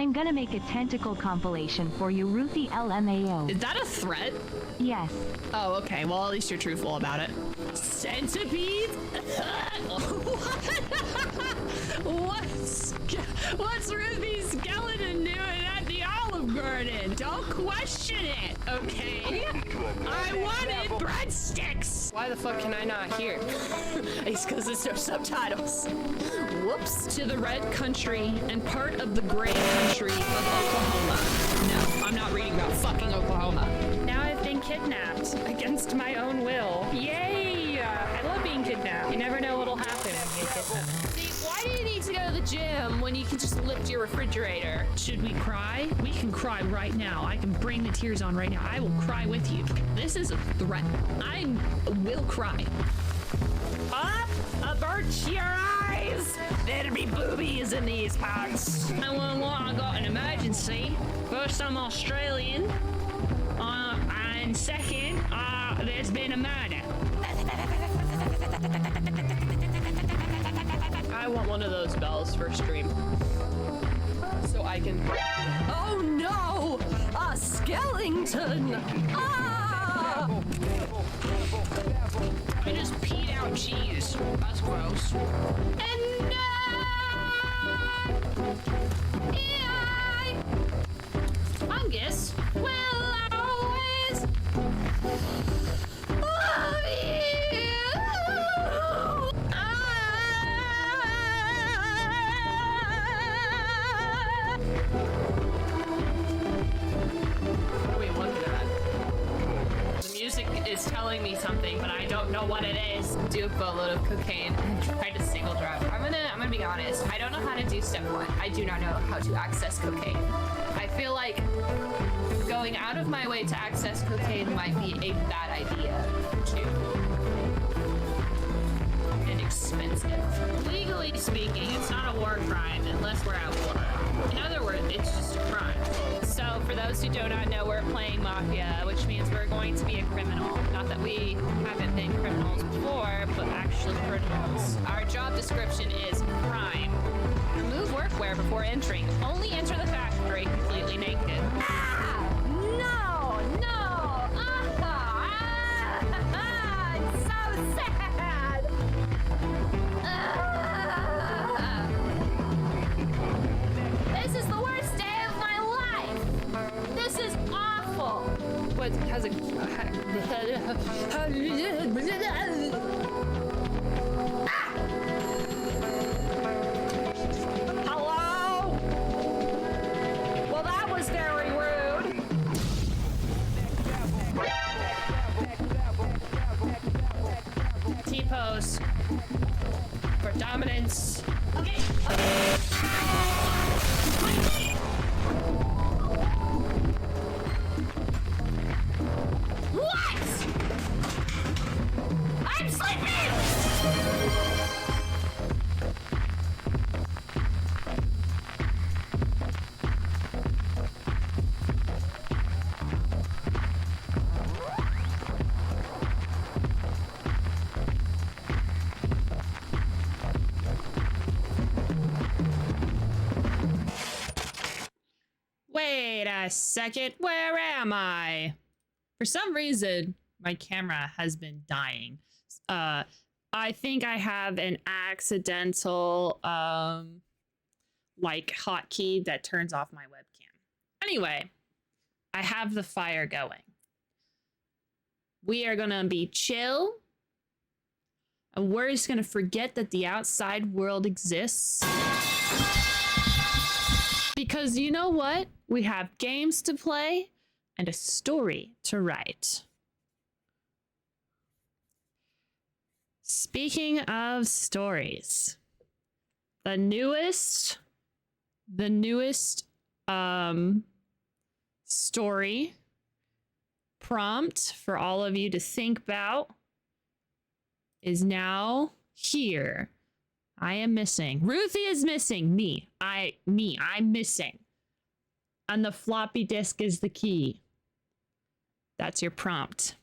I'm gonna make a tentacle compilation for you, Ruthie LMAO. Is that a threat? Yes. Oh, okay. Well, at least you're truthful about it. Centipede? What's Ruthie's skeleton doing at the Olive Garden? Don't question it, okay? I wanted breadsticks! Why the fuck can I not hear? It's because there's no subtitles. Whoops. To the red country and part of the gray country of Oklahoma. No, I'm not reading about fucking Oklahoma. Now I've been kidnapped against my own will. Yay! I love being kidnapped. You never know what'll happen when you get kidnapped. See, why do you need to go to the gym when you can just lift your refrigerator? Should we cry? We can cry right now. I can bring the tears on right now. I will cry with you. This is a threat. I will cry. Up! Avert your eyes! There'll be boobies in these parts. I got an emergency. First, I'm Australian. And second, there's been a murder. I want one of those bells for stream. So I can... Oh no! A skeleton! Ah! I just peed out cheese. That's gross. And fungus will always love you. Wait, what's that? The music is telling me something, but I don't know what it is. Do a boatload of cocaine and try to single drive. I'm gonna be honest. I don't know how to do step one. I do not know how to access cocaine. I feel like going out of my way to access cocaine might be a bad idea too. And expensive. Legally speaking, it's not a war crime unless we're at war. In other words, it's just a crime. So for those who do not know, we're playing Mafia, which means we're going to be a criminal. Not that we haven't been criminals before, but actually criminals. Our job description is crime. Remove workwear before entering. Only enter the factory completely naked. Ah! No! No! It's so sad! This is the worst day of my life! This is awful! What has a... Hello? Well, that was very rude. T-pose for dominance. Okay. What? I'm sleeping! Wait a second, where am I? For some reason, my camera has been dying. I think I have an accidental, like hotkey that turns off my webcam. Anyway, I have the fire going. We are gonna be chill. And we're just gonna forget that the outside world exists. Because you know what? We have games to play and a story to write. Speaking of stories, the newest story prompt for all of you to think about is now here. I am missing. Ruthie is missing. I'm missing. And the floppy disk is the key. That's your prompt.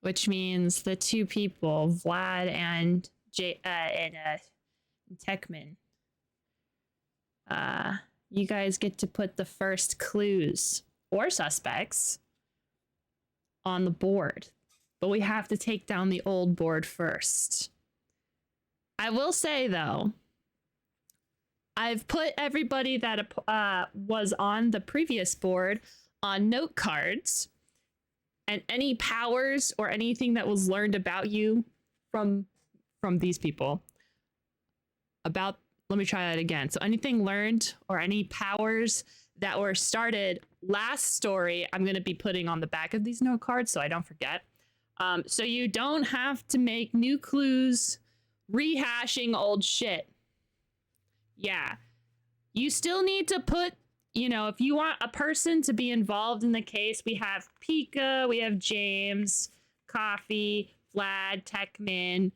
Which means the two people, Vlad and Techman, you guys get to put the first clues or suspects on the board. But we have to take down the old board first. I will say, though, I've put everybody that was on the previous board on note cards, and any powers or anything that was learned about you from these people. Let me try that again. So anything learned or any powers that were started last story, I'm going to be putting on the back of these note cards so I don't forget. So you don't have to make new clues, rehashing old shit. Yeah. You still need to put, you know, if you want a person to be involved in the case, we have Pika, we have James, Coffee, Vlad, Techman.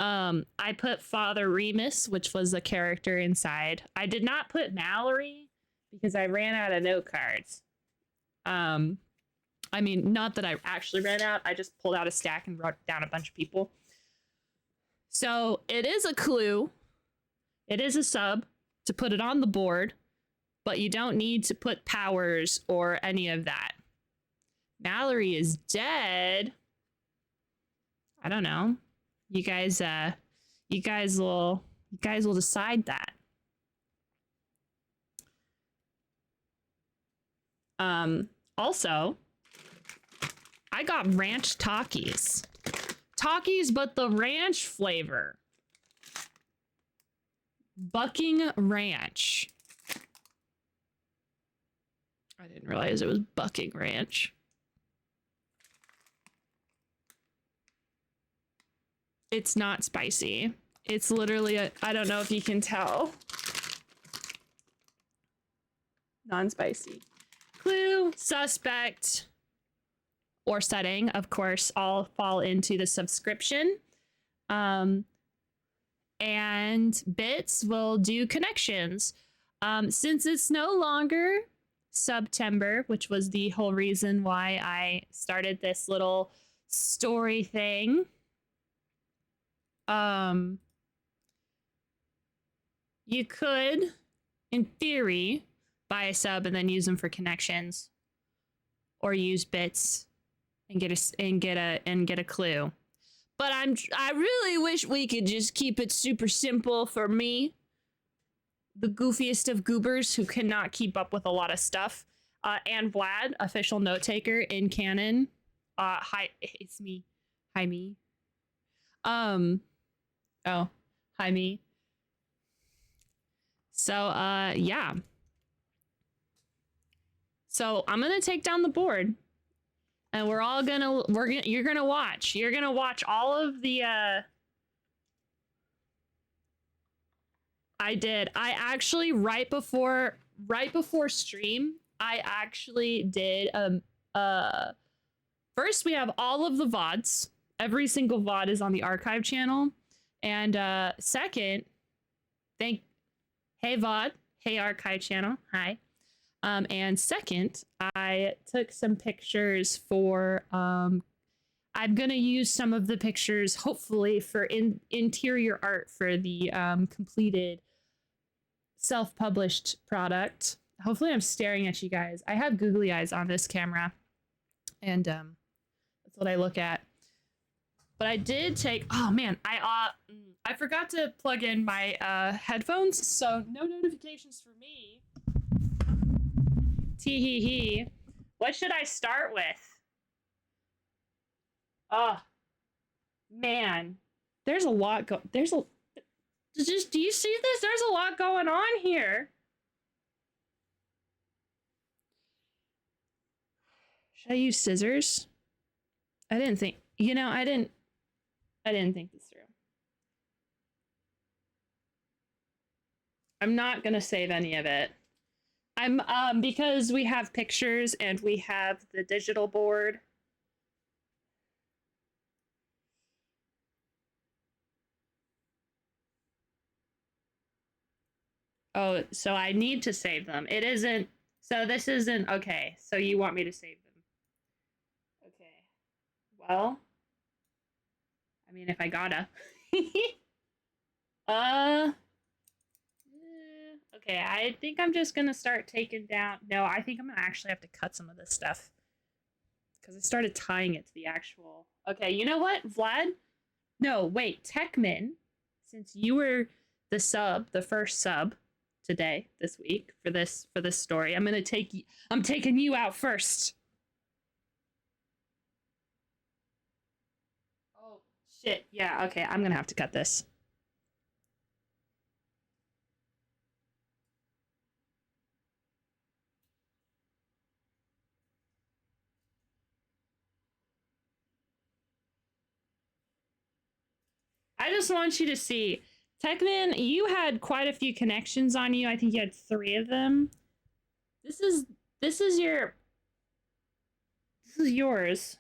I put Father Remus, which was a character inside. I did not put Mallory because I ran out of note cards. I mean, not that I actually ran out. I just pulled out a stack and wrote down a bunch of people. So it is a clue. It is a sub to put it on the board, but you don't need to put powers or any of that. Mallory is dead. I don't know. You guys will decide that. Also, I got ranch Takis. Takis, but the ranch flavor. Bucking Ranch. I didn't realize it was Bucking Ranch. It's not spicy. It's literally I don't know if you can tell. Non-spicy. Clue, suspect, or setting, of course, all fall into the subscription. And bits will do connections. Since it's no longer September, which was the whole reason why I started this little story thing. You could, in theory, buy a sub and then use them for connections, or use bits and get a clue. But I really wish we could just keep it super simple for me, the goofiest of goobers who cannot keep up with a lot of stuff. And Vlad, official note taker in canon. Hi, it's me. Hi, me. Oh, hi, me. So, yeah. So I'm gonna take down the board, and you're gonna watch all of the. I actually right before stream, I actually did first we have all of the VoDs. Every single VoD is on the archive channel. And second, hey VoD, hey archive channel, hi. And second, I took some pictures for I'm gonna use some of the pictures hopefully for interior art for the completed self-published product. Hopefully I'm staring at you guys. I have googly eyes on this camera, and that's what I look at. But I did take, oh man, I forgot to plug in my headphones, so no notifications for me. Tee hee hee. What should I start with? Oh man, there's a lot do you see this? There's a lot going on here. Should I use scissors? I didn't think this through. I'm not gonna save any of it. I'm because we have pictures and we have the digital board. Oh, so I need to save them. It isn't, so this isn't, okay, so you want me to save them. Okay, well, I mean, if I gotta. Okay, I think I'm just gonna start taking down... No, I think I'm gonna actually have to cut some of this stuff. Because I started tying it to the actual... Okay, you know what, Vlad? No, wait, Techman, since you were the first sub today, this week, for this story, I'm taking you out first. Oh, shit. Yeah, okay, I'm gonna have to cut this. I just want you to see. Techman, you had quite a few connections on you. I think you had 3 of them. This is yours.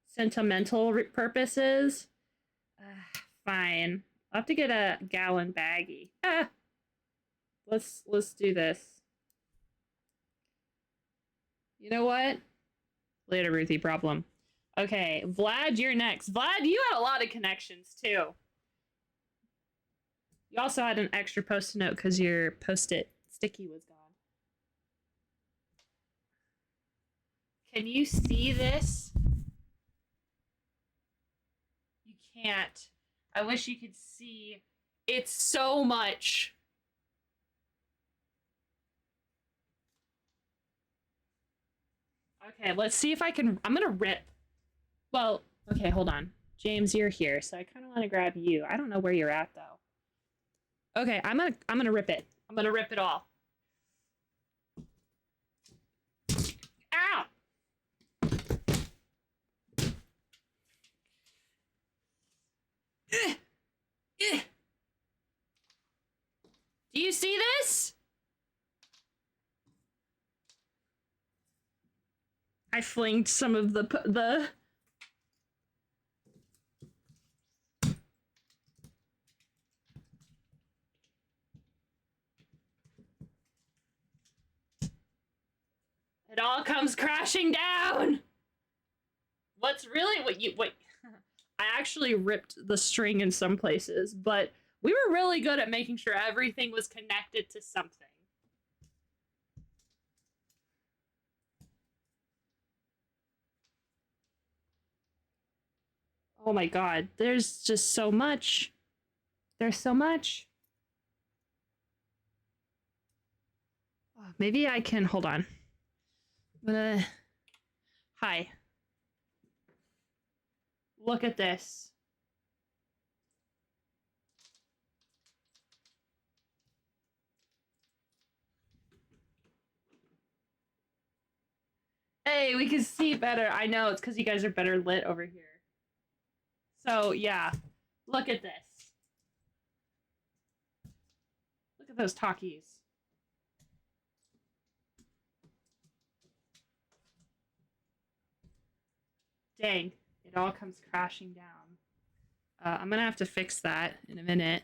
Sentimental purposes. Fine. I'll have to get a gallon baggie. Let's do this. You know what? Later, Ruthie, problem. Okay, Vlad, you're next. Vlad, you had a lot of connections, too. You also had an extra post-it note because your post-it sticky was gone. Can you see this? You can't. I wish you could see. It's so much. Okay, let's see if I can... I'm gonna rip. Well, okay, hold on. James, you're here, so I kind of want to grab you. I don't know where you're at, though. Okay, I'm gonna rip it. I'm gonna rip it all. Ow! Do you see this? I flinged some of the... It all comes crashing down! What's really what I actually ripped the string in some places, but we were really good at making sure everything was connected to something. Oh my god, there's just so much. There's so much. Maybe I can, hold on. I'm gonna... Hi. Look at this. Hey, we can see better. I know, it's because you guys are better lit over here. So, yeah. Look at this. Look at those talkies. Dang. It all comes crashing down. I'm gonna have to fix that in a minute.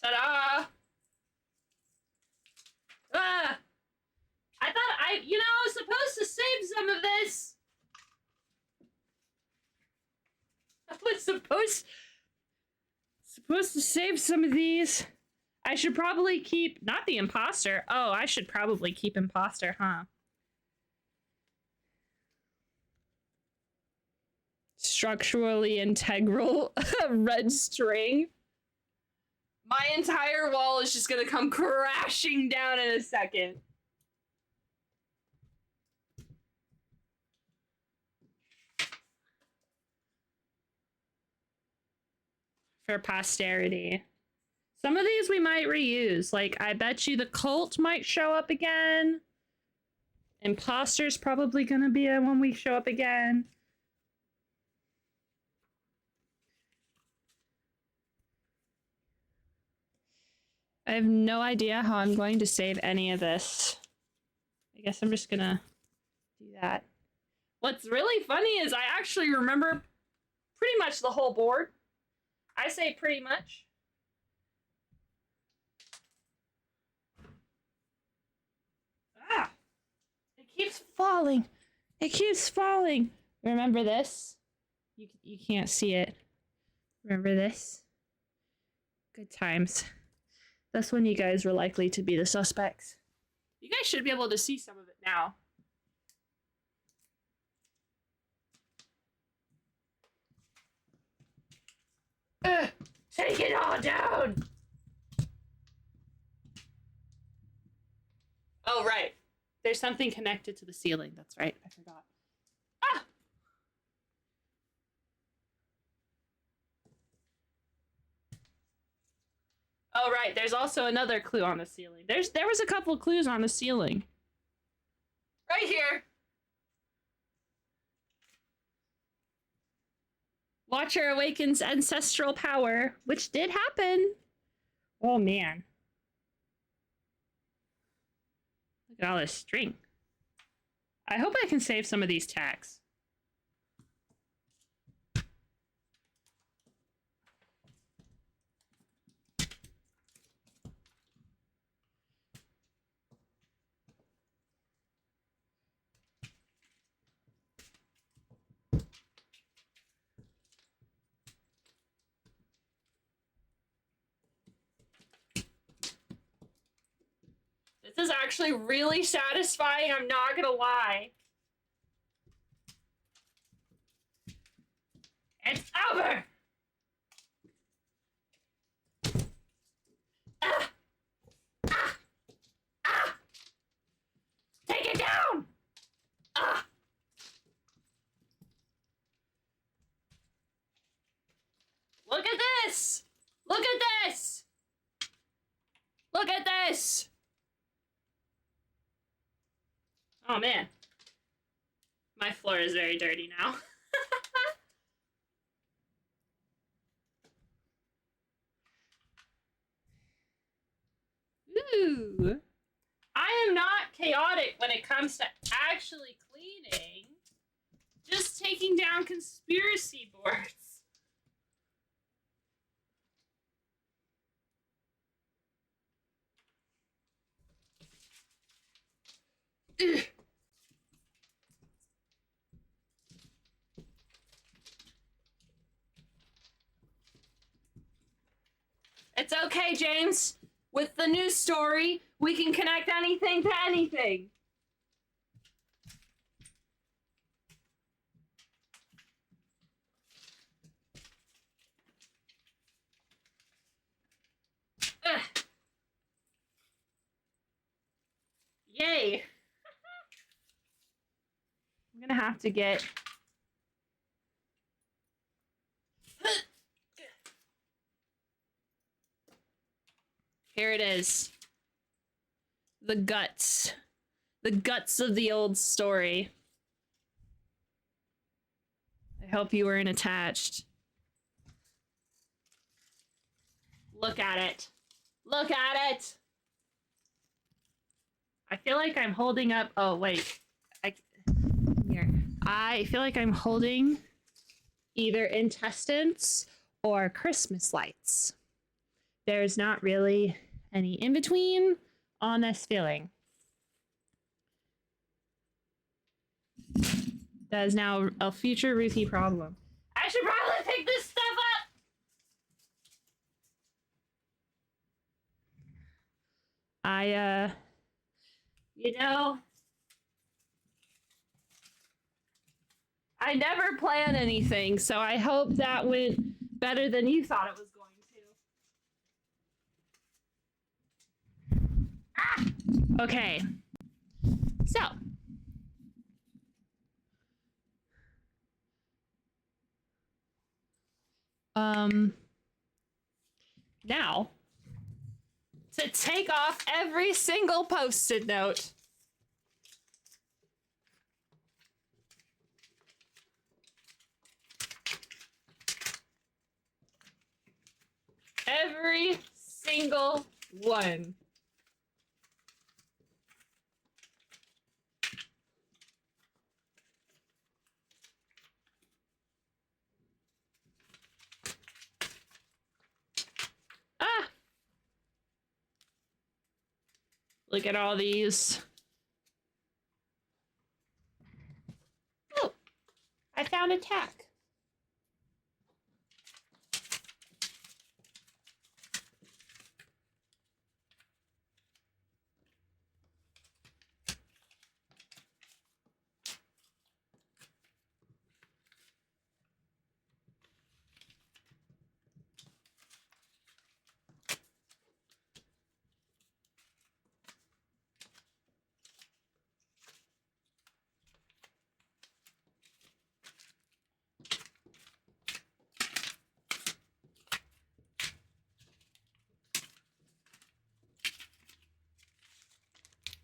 Ta-da! Ah! I thought I was supposed to save some of this. I was supposed to save some of these. I should probably keep, not the imposter. Oh, I should probably keep imposter, huh? Structurally integral red string. My entire wall is just gonna come crashing down in a second. For posterity. Some of these we might reuse. Like, I bet you the cult might show up again. Imposter's probably gonna be a when we show up again. I have no idea how I'm going to save any of this. I guess I'm just gonna do that. What's really funny is I actually remember pretty much the whole board. I say pretty much. Ah! It keeps falling. It keeps falling. Remember this? You can't see it. Remember this? Good times. That's when you guys were likely to be the suspects. You guys should be able to see some of it now. Take it all down! Oh, right. There's something connected to the ceiling. That's right. I forgot. Ah! Oh, right. There's also another clue on the ceiling. There was a couple clues on the ceiling. Right here. Watcher awakens ancestral power, which did happen. Oh, man. Look at all this string. I hope I can save some of these tacks. This is actually really satisfying, I'm not gonna lie. It's over! Ah! Ah! Ah! Take it down! Ah! Look at this! Look at this! Look at this! Oh man. My floor is very dirty now. Ooh. I am not chaotic when it comes to actually cleaning. Just taking down conspiracy boards. Ugh. It's okay, James. With the news story, we can connect anything to anything. Ugh. Yay. I'm gonna have to get... Here it is. The guts. The guts of the old story. I hope you weren't attached. Look at it. Look at it! I feel like I'm holding up... Oh, wait. Here. I feel like I'm holding either intestines or Christmas lights. There's not really any in between on this feeling. That is now a future Ruthie problem. I should probably pick this stuff up. You know, I never plan anything, so I hope that went better than you thought it was going to. Ah! Okay. So. Now, to take off every single post-it note. Every single one. Look at all these. Oh, I found a tack.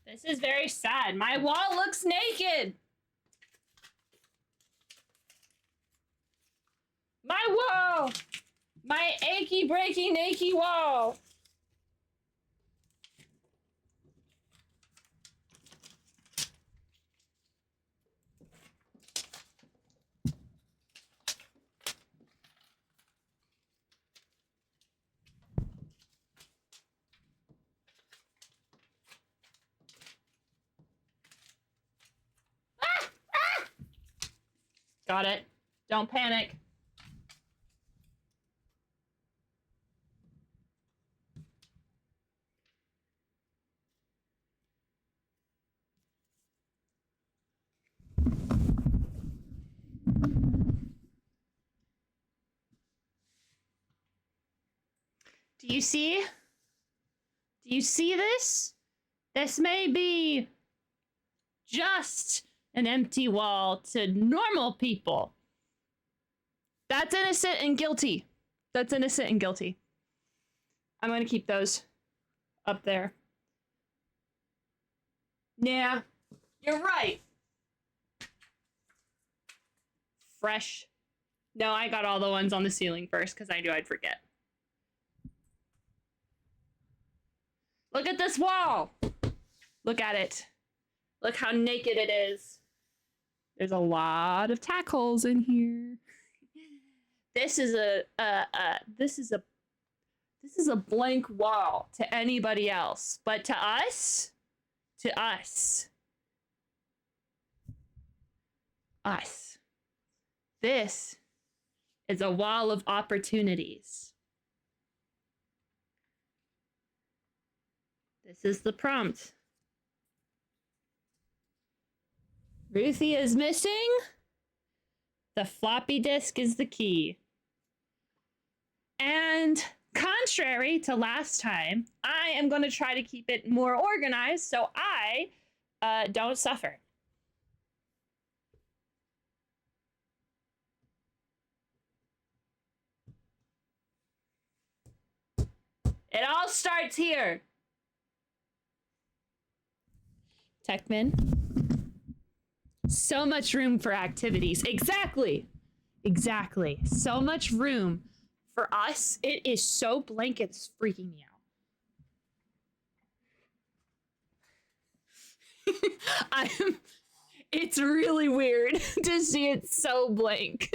This is very sad. My wall looks naked. My wall. My achy, breaky, naked wall. Got it. Don't panic. Do you see? Do you see this? This may be just an empty wall to normal people. That's innocent and guilty. That's innocent and guilty. I'm gonna keep those up there. Yeah, you're right. Fresh. No, I got all the ones on the ceiling first because I knew I'd forget. Look at this wall. Look at it. Look how naked it is. There's a lot of tack holes in here. This is a blank wall to anybody else, but to us, this is a wall of opportunities. This is the prompt. Ruthie is missing. The floppy disk is the key. And contrary to last time, I am going to try to keep it more organized so I don't suffer. It all starts here. Techman. So much room for activities. Exactly. Exactly. So much room for us. It is so blank, it's freaking me out. It's really weird to see it so blank.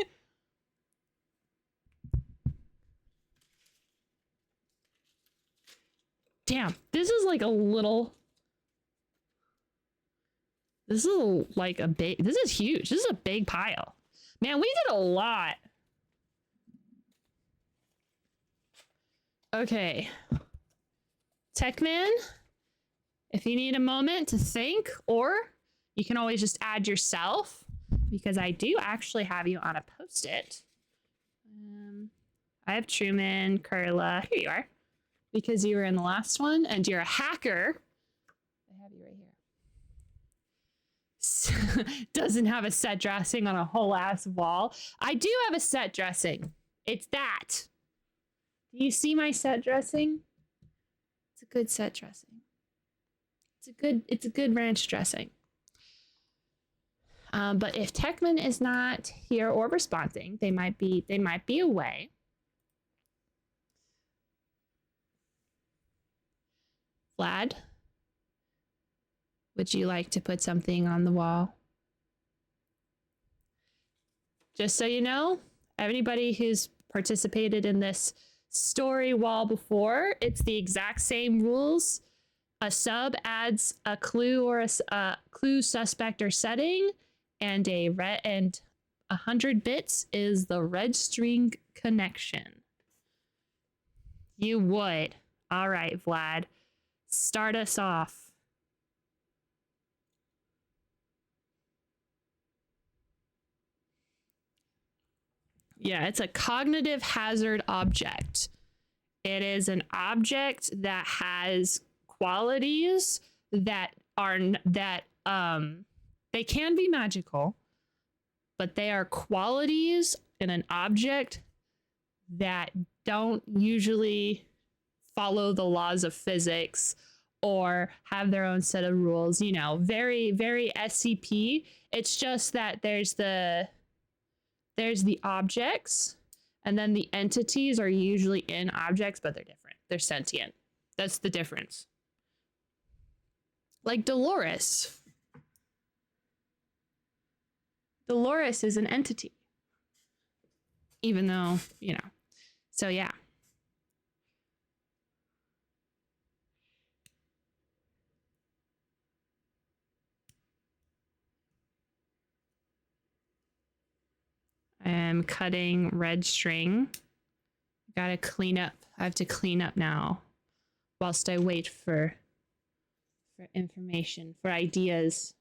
Damn, this is like a little... This is like a big... This is huge. This is a big pile. Man, we did a lot. Okay. Techman, if you need a moment to think, or you can always just add yourself, because I do actually have you on a post-it. I have Truman, Carla. Here you are. Because you were in the last one, and you're a hacker. I have you right here. Doesn't have a set dressing on a whole ass wall. I do have a set dressing. It's that. Do you see my set dressing? It's a good set dressing. It's a good ranch dressing. But if Techman is not here or responding, they might be away. Vlad, would you like to put something on the wall? Just so you know, everybody who's participated in this story wall before, it's the exact same rules A sub adds a clue or a clue, suspect, or setting, and 100 bits is the red string connection. You would. All right, Vlad. Start us off. Yeah, it's a cognitive hazard object. It is an object that has qualities that are they can be magical, but they are qualities in an object that don't usually follow the laws of physics or have their own set of rules. You know, very, very SCP. It's just that there's the objects, and then the entities are usually in objects, but they're different. They're sentient. That's the difference. Like Dolores. Dolores is an entity. Even though, you know. So yeah. I am cutting red string. Gotta clean up. I have to clean up now whilst I wait for information, for ideas.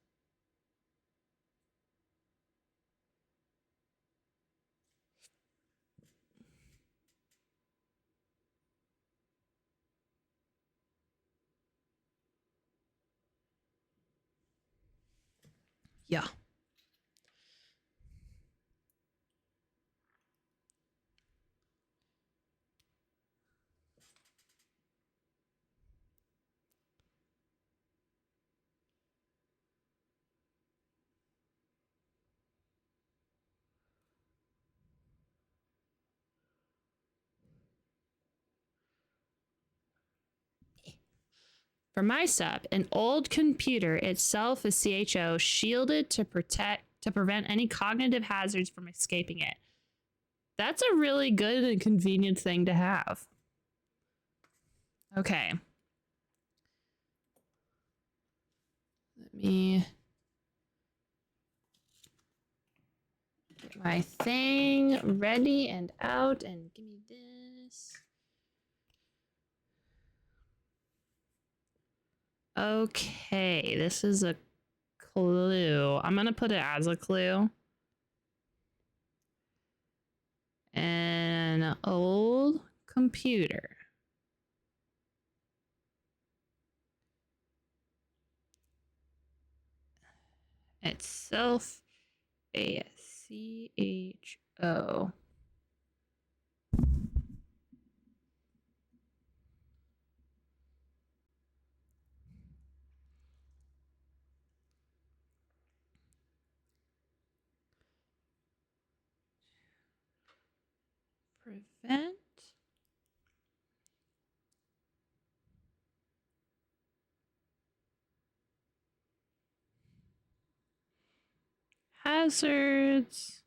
Yeah. For my sub, an old computer, itself a CHO, shielded to prevent any cognitive hazards from escaping it. That's a really good and convenient thing to have. Okay. Let me get my thing ready and out, and give me this. Okay, this is a clue. I'm gonna put it as a clue. An old computer. Itself a CHO. Prevent hazards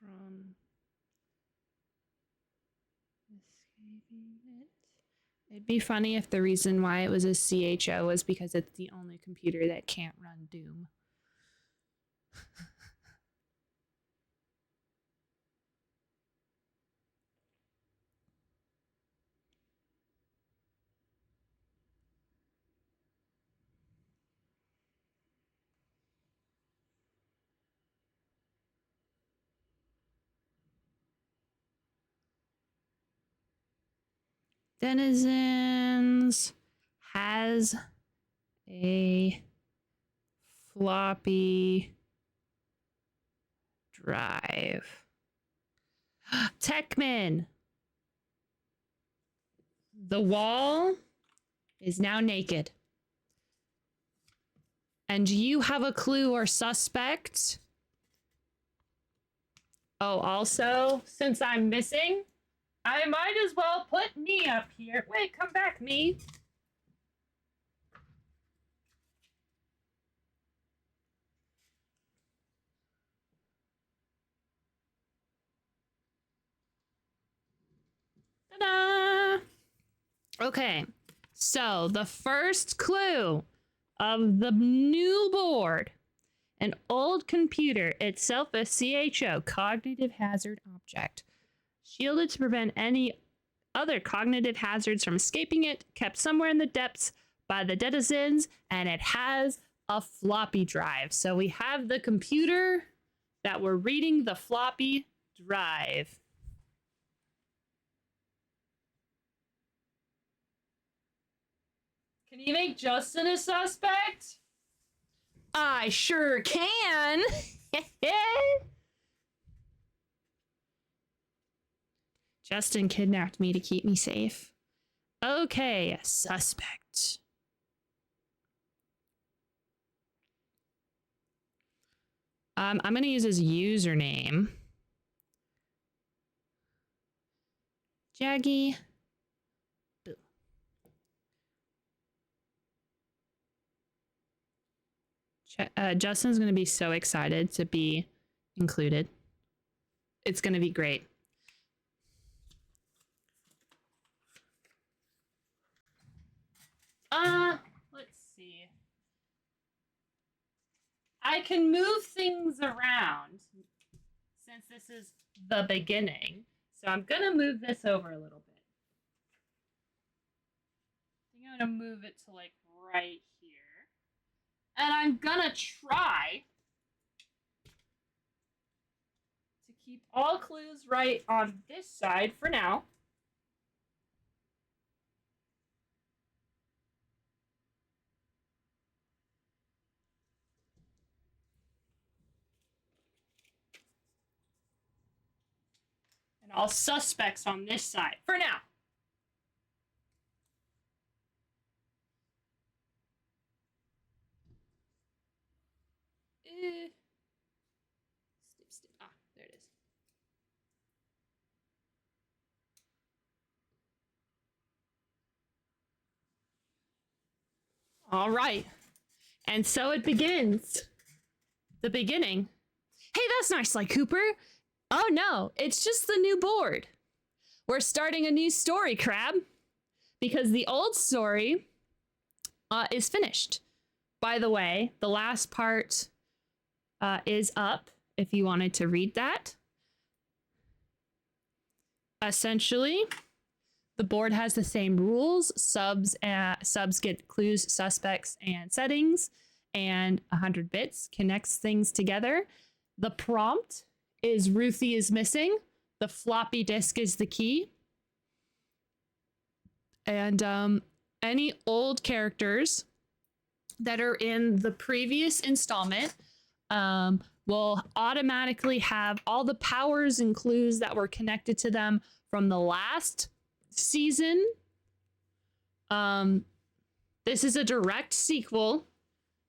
from escaping it. It'd be funny if the reason why it was a CHO was because it's the only computer that can't run Doom. Denizens has a floppy drive. Techman. The wall is now naked. And you have a clue or suspect. Oh, also, since I'm missing, I might as well put me up here. Wait, come back, me. Ta-da! Okay, so the first clue of the new board. An old computer, itself a CHO, cognitive hazard object. Shielded to prevent any other cognitive hazards from escaping it, kept somewhere in the depths by the denizens, and it has a floppy drive. So we have the computer that we're reading the floppy drive. Can you make Justin a suspect? I sure can. Justin kidnapped me to keep me safe. Okay, a suspect. I'm gonna use his username. Jaggy. Boo. Justin's gonna be so excited to be included. It's gonna be great. Let's see. I can move things around since this is the beginning. So I'm gonna move this over a little bit. I think I'm gonna move it to like right here. And I'm gonna try to keep all clues right on this side for now. And all suspects on this side for now. Ah, there it is. All right. And so it begins. The beginning. Hey, that's not Sly Cooper. Oh no, it's just the new board. We're starting a new story, Crab, because the old story is finished. By the way, the last part is up if you wanted to read that. Essentially, the board has the same rules. Subs get clues, suspects, and settings, and 100 bits connects things together. The prompt is Ruthie is missing. The floppy disk is the key. And any old characters that are in the previous installment will automatically have all the powers and clues that were connected to them from the last season. This is a direct sequel.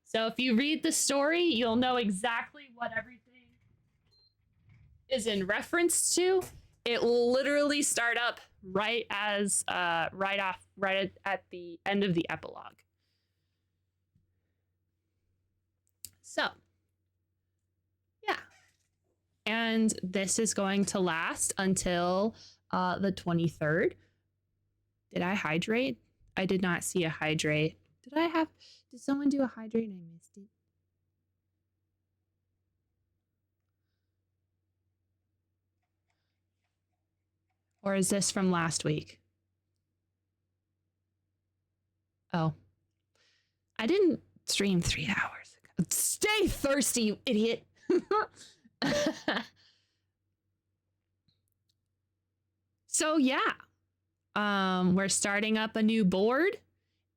So if you read the story, you'll know exactly what everything is in reference to. It will literally start up right as right at the end of the epilogue. So yeah, and this is going to last until the 23rd. Did I hydrate? I did not see a hydrate. Did someone do a hydrate and I missed it? Or is this from last week? Oh. I didn't stream 3 hours ago. Stay thirsty, you idiot. So yeah. We're starting up a new board.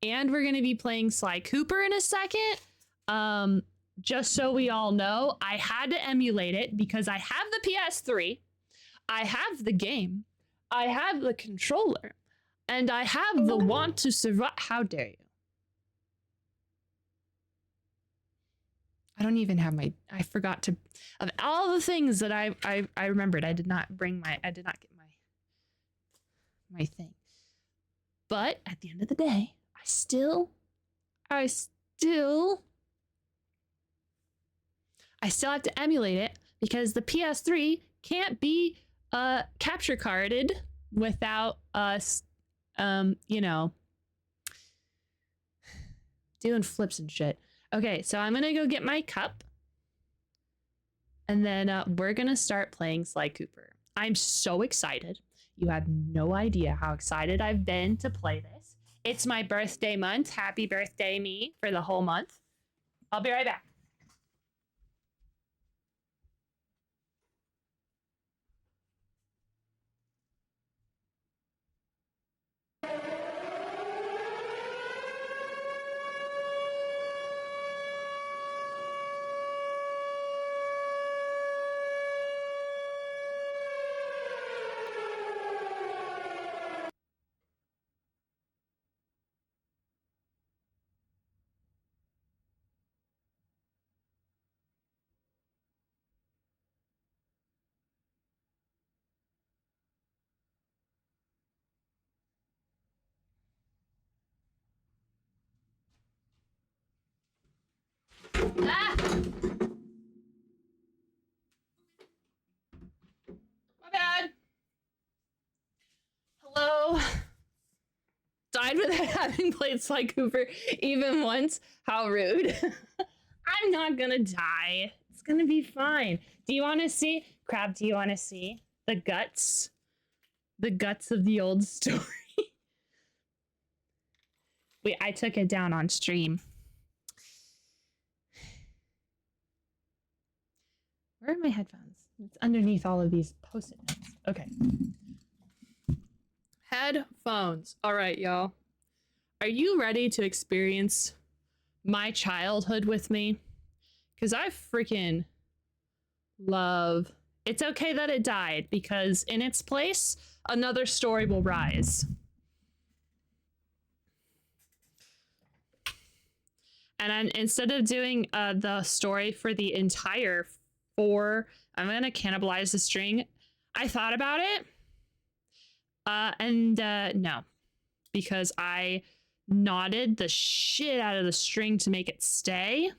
And we're going to be playing Sly Cooper in a second. Just so we all know, I had to emulate it because I have the PS3. I have the game. I have the controller, and I have the want to survive. How dare you? I don't even have I forgot to, of all the things that I remembered, I did not get my thing. But at the end of the day, I still have to emulate it because the PS3 can't be capture carded without us, you know, doing flips and shit. Okay, so I'm gonna go get my cup. And then we're gonna start playing Sly Cooper. I'm so excited. You have no idea how excited I've been to play this. It's my birthday month. Happy birthday, me, for the whole month. I'll be right back. Ah! My bad. Hello. Died without having played Sly Cooper even once. How rude. I'm not gonna die. It's gonna be fine. Do you want to see? Crab, do you want to see the guts? The guts of the old story. Wait, I took it down on stream. Where are my headphones? It's underneath all of these post-it notes. Okay. Headphones. All right, y'all. Are you ready to experience my childhood with me? Because I freaking love... It's okay that it died, because in its place, another story will rise. And instead of doing the story for the entire 4, I'm going to cannibalize the string. I thought about it. No. Because I knotted the shit out of the string to make it stay.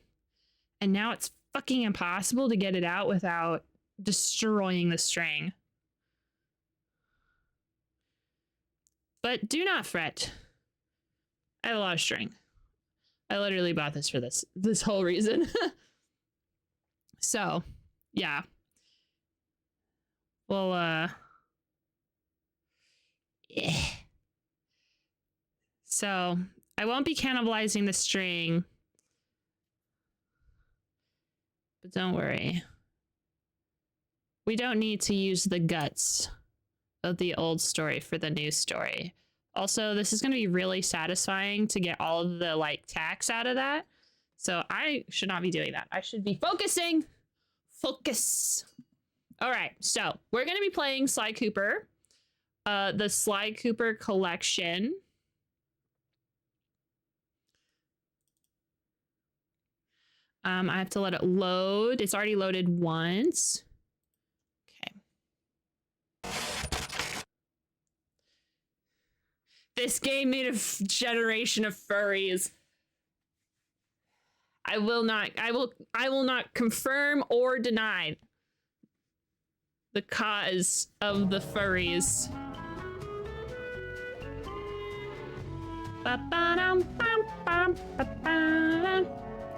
And now it's fucking impossible to get it out without destroying the string. But do not fret. I have a lot of string. I literally bought this for this whole reason. So, yeah. Well, yeah. So, I won't be cannibalizing the string. But don't worry. We don't need to use the guts of the old story for the new story. Also, this is going to be really satisfying to get all of the, like, tax out of that. So I should not be doing that. I should be focusing. Focus. All right. So we're going to be playing Sly Cooper. The Sly Cooper collection. I have to let it load. It's already loaded once. This game made a generation of furries. I will not confirm or deny the cause of the furries.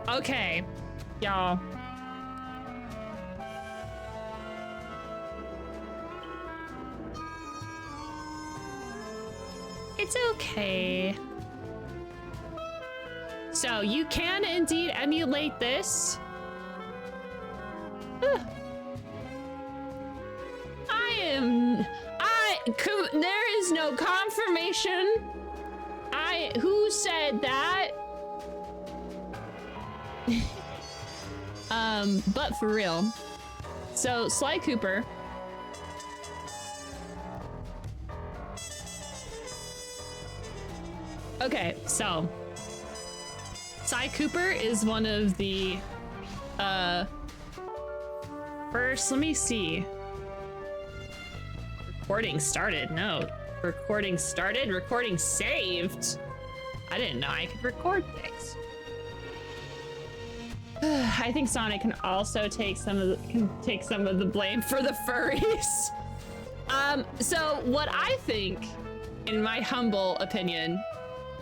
Okay, y'all. It's okay. So you can indeed emulate this. There is no confirmation. Who said that? But for real. So Sly Cooper. Okay, so Sly Cooper is one of the first, let me see. Recording started. No. Recording started. Recording saved. I didn't know I could record things. I think Sonic can also take some of the blame for the furries. So what I think, in my humble opinion,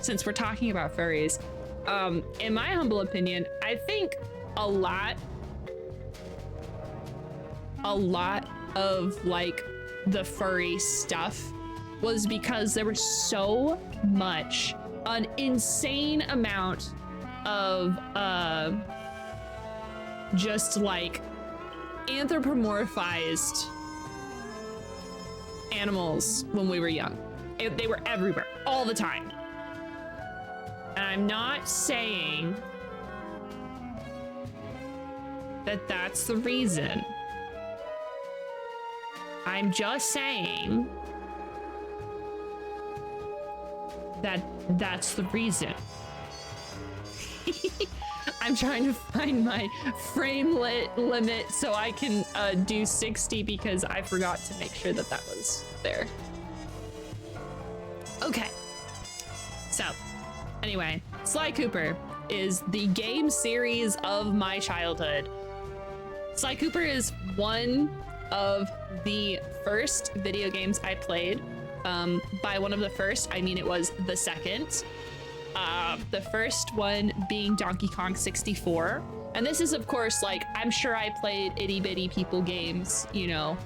since we're talking about furries, in my humble opinion, I think a lot of like the furry stuff was because there was so much, an insane amount of just like anthropomorphized animals when we were young. They were everywhere all the time. And I'm not saying that that's the reason. I'm just saying that that's the reason. I'm trying to find my frame limit so I can do 60 because I forgot to make sure that that was there. Okay. So, anyway, Sly Cooper is the game series of my childhood. Sly Cooper is one of the first video games I played. By one of the first, I mean it was the second. The first one being Donkey Kong 64. And this is, of course, like, I'm sure I played itty bitty people games, you know,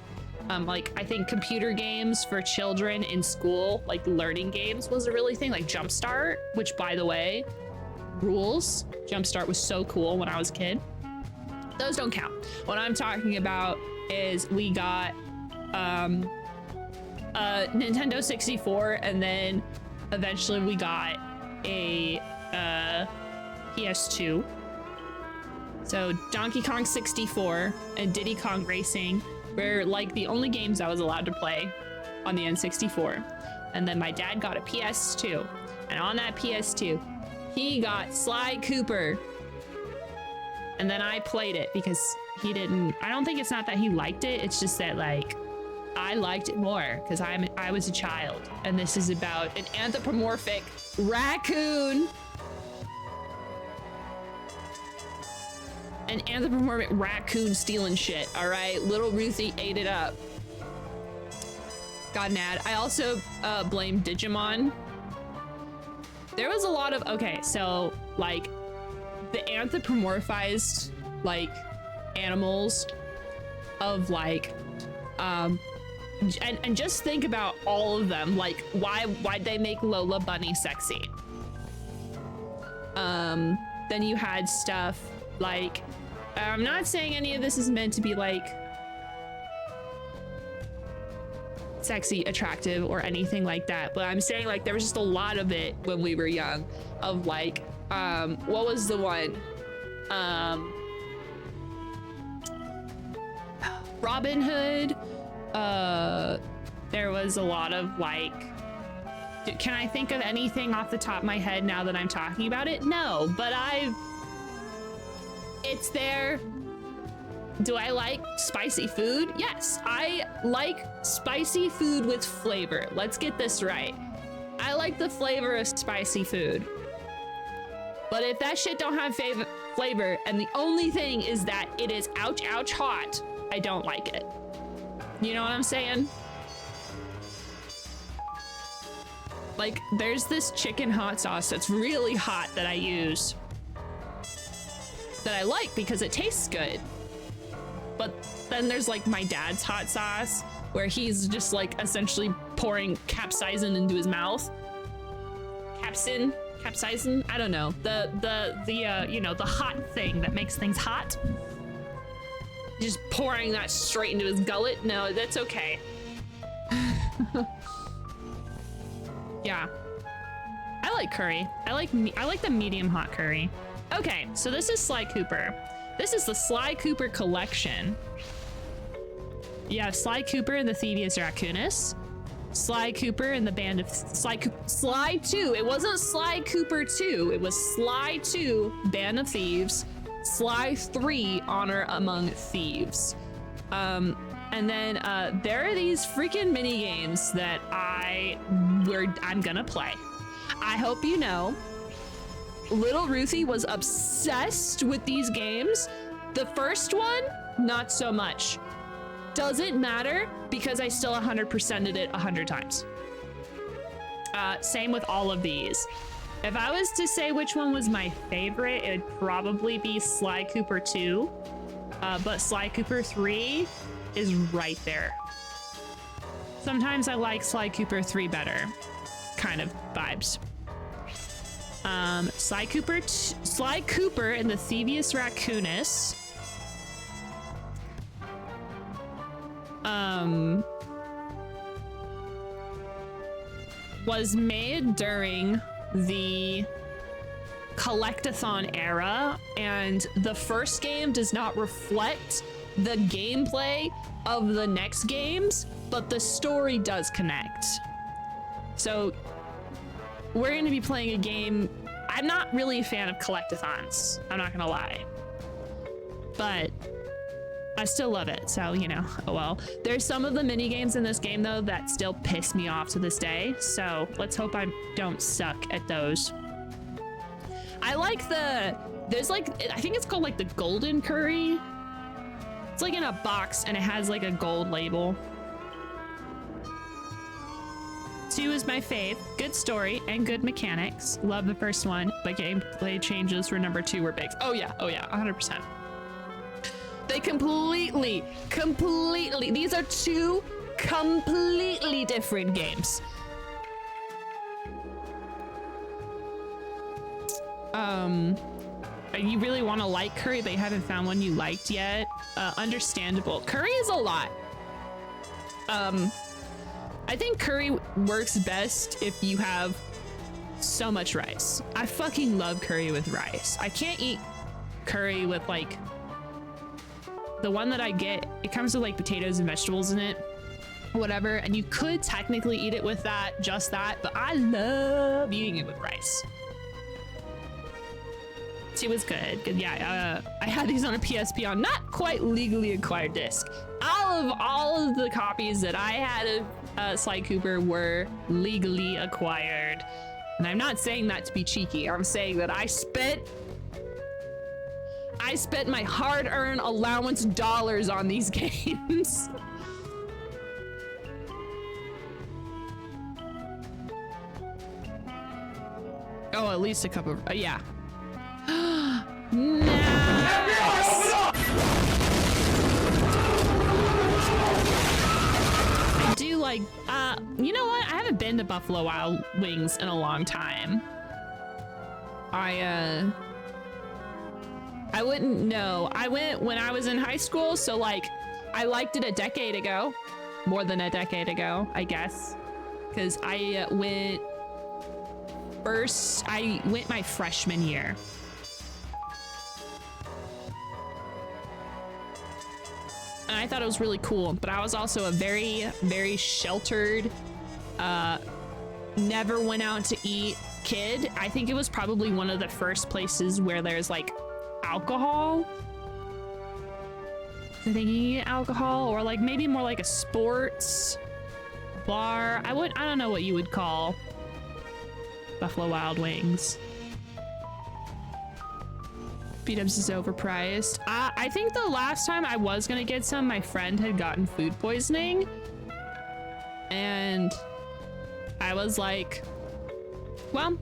like I think computer games for children in school, like learning games was a really thing, like Jumpstart, which by the way, rules. Jumpstart was so cool when I was a kid. Those don't count. What I'm talking about is we got Nintendo 64, and then eventually we got a PS2. So Donkey Kong 64 and Diddy Kong Racing were like the only games I was allowed to play on the N64. And then my dad got a PS2, and on that PS2 he got Sly Cooper, and then I played it because he didn't. I don't think it's not that he liked it, it's just that like I liked it more because I was a child, and this is about an anthropomorphic raccoon. An anthropomorphic raccoon stealing shit, all right? Little Ruthie ate it up. Got mad. I also blame Digimon. There was a lot of, okay, so like the anthropomorphized like animals of like, and just think about all of them. Like why'd they make Lola Bunny sexy? Then you had stuff like, I'm not saying any of this is meant to be like sexy, attractive, or anything like that, but I'm saying like there was just a lot of it when we were young of like, what was the one? Robin Hood. There was a lot of like, can I think of anything off the top of my head now that I'm talking about it? No, but it's there. Do I like spicy food? Yes, I like spicy food with flavor. Let's get this right. I like the flavor of spicy food. But if that shit don't have flavor, and the only thing is that it is ouch ouch hot, I don't like it. You know what I'm saying? Like, there's this chicken hot sauce that's really hot that I use, that I like because it tastes good. But then there's like my dad's hot sauce where he's just like essentially pouring capsaicin into his mouth. Capsaicin? I don't know. The you know, the hot thing that makes things hot. Just pouring that straight into his gullet. No, that's okay. Yeah. I like curry. I like the medium hot curry. Okay, so this is Sly Cooper. This is the Sly Cooper collection. You have Sly Cooper and the Thievius Raccoonus. Sly Cooper and the band of Sly 2. It wasn't Sly Cooper 2. It was Sly 2, Band of Thieves. Sly 3, Honor Among Thieves. And then there are these freaking mini games that I'm gonna play. I hope you know, little Ruthie was obsessed with these games. The first one, not so much. doesn't matter because I still 100%ed it 100 times. Same with all of these. If I was to say which one was my favorite, it would probably be Sly Cooper 2. But Sly Cooper 3 is right there. Sometimes I like Sly Cooper 3 better. Kind of vibes. Sly Cooper and the Thievius Raccoonus. Was made during the collectathon era, and the first game does not reflect the gameplay of the next games, but the story does connect. So we're going to be playing a game. I'm not really a fan of collectathons, I'm not gonna lie, but I still love it, so you know, oh well. There's some of the mini games in this game though that still piss me off to this day, so let's hope I don't suck at those. I like there's like, I think it's called like the golden curry. It's like in a box and it has like a gold label. 2 is my fave. Good story and good mechanics. Love the first one, but gameplay changes for number 2 were big. Oh yeah, 100%. They completely, these are 2 completely different games. You really want to like curry, but you haven't found one you liked yet. Understandable. Curry is a lot. I think curry works best if you have so much rice. I fucking love curry with rice. I can't eat curry with like, the one that I get, it comes with like potatoes and vegetables in it, whatever, and you could technically eat it with that, just that, but I love eating it with rice. 2 was good. Yeah, I had these on a PSP on not quite legally acquired disc. All of the copies that I had of Sly Cooper were legally acquired. And I'm not saying that to be cheeky. I'm saying that I spent my hard-earned allowance dollars on these games. Oh, at least a cup of, yeah. Nice. I do like, you know what? I haven't been to Buffalo Wild Wings in a long time. I wouldn't know. I went when I was in high school, so like, I liked it a decade ago. More than a decade ago, I guess. Because I went my freshman year. And I thought it was really cool, but I was also a very, very sheltered, never went out to eat kid. I think it was probably one of the first places where there's like alcohol. I think you get alcohol, or like maybe more like a sports bar. I don't know what you would call Buffalo Wild Wings. B-dubs is overpriced. I think the last time I was gonna get some, my friend had gotten food poisoning. And I was like, well,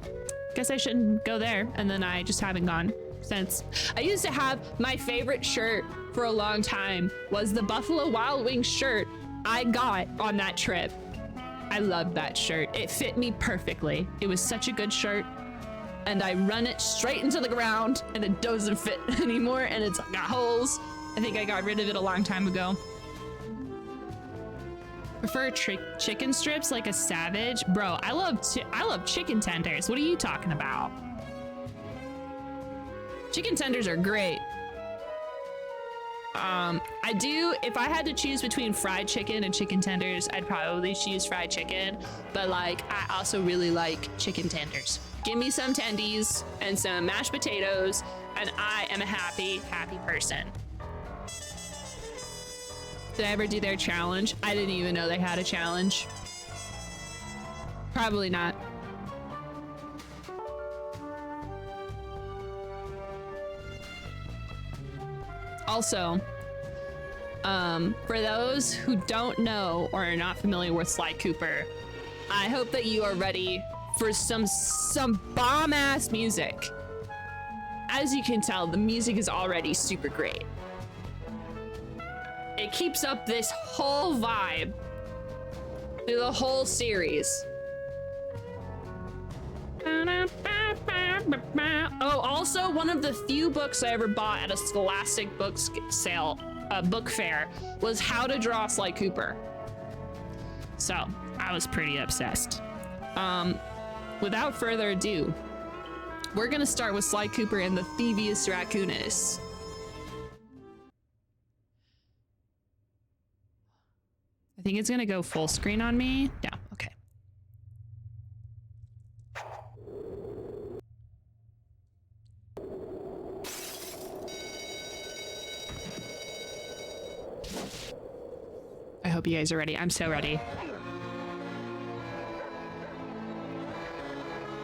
guess I shouldn't go there. And then I just haven't gone since. I used to have my favorite shirt for a long time was the Buffalo Wild Wings shirt I got on that trip. I loved that shirt. It fit me perfectly. It was such a good shirt. And I run it straight into the ground and it doesn't fit anymore and it's got holes. I think I got rid of it a long time ago. Prefer chicken strips like a savage? Bro, I love chicken tenders. What are you talking about? Chicken tenders are great. I do, if I had to choose between fried chicken and chicken tenders, I'd probably choose fried chicken. But like, I also really like chicken tenders. Give me some tendies and some mashed potatoes, and I am a happy, happy person. Did I ever do their challenge? I didn't even know they had a challenge. Probably not. Also, For those who don't know or are not familiar with Sly Cooper, I hope that you are ready for some bomb-ass music. As you can tell, the music is already super great. It keeps up this whole vibe through the whole series. Oh, also one of the few books I ever bought at a Scholastic book fair was How to Draw Sly Cooper. So I was pretty obsessed. Without further ado, we're gonna start with Sly Cooper and the Thievius Raccoonus. I think it's gonna go full screen on me. Yeah, okay. I hope you guys are ready. I'm so ready.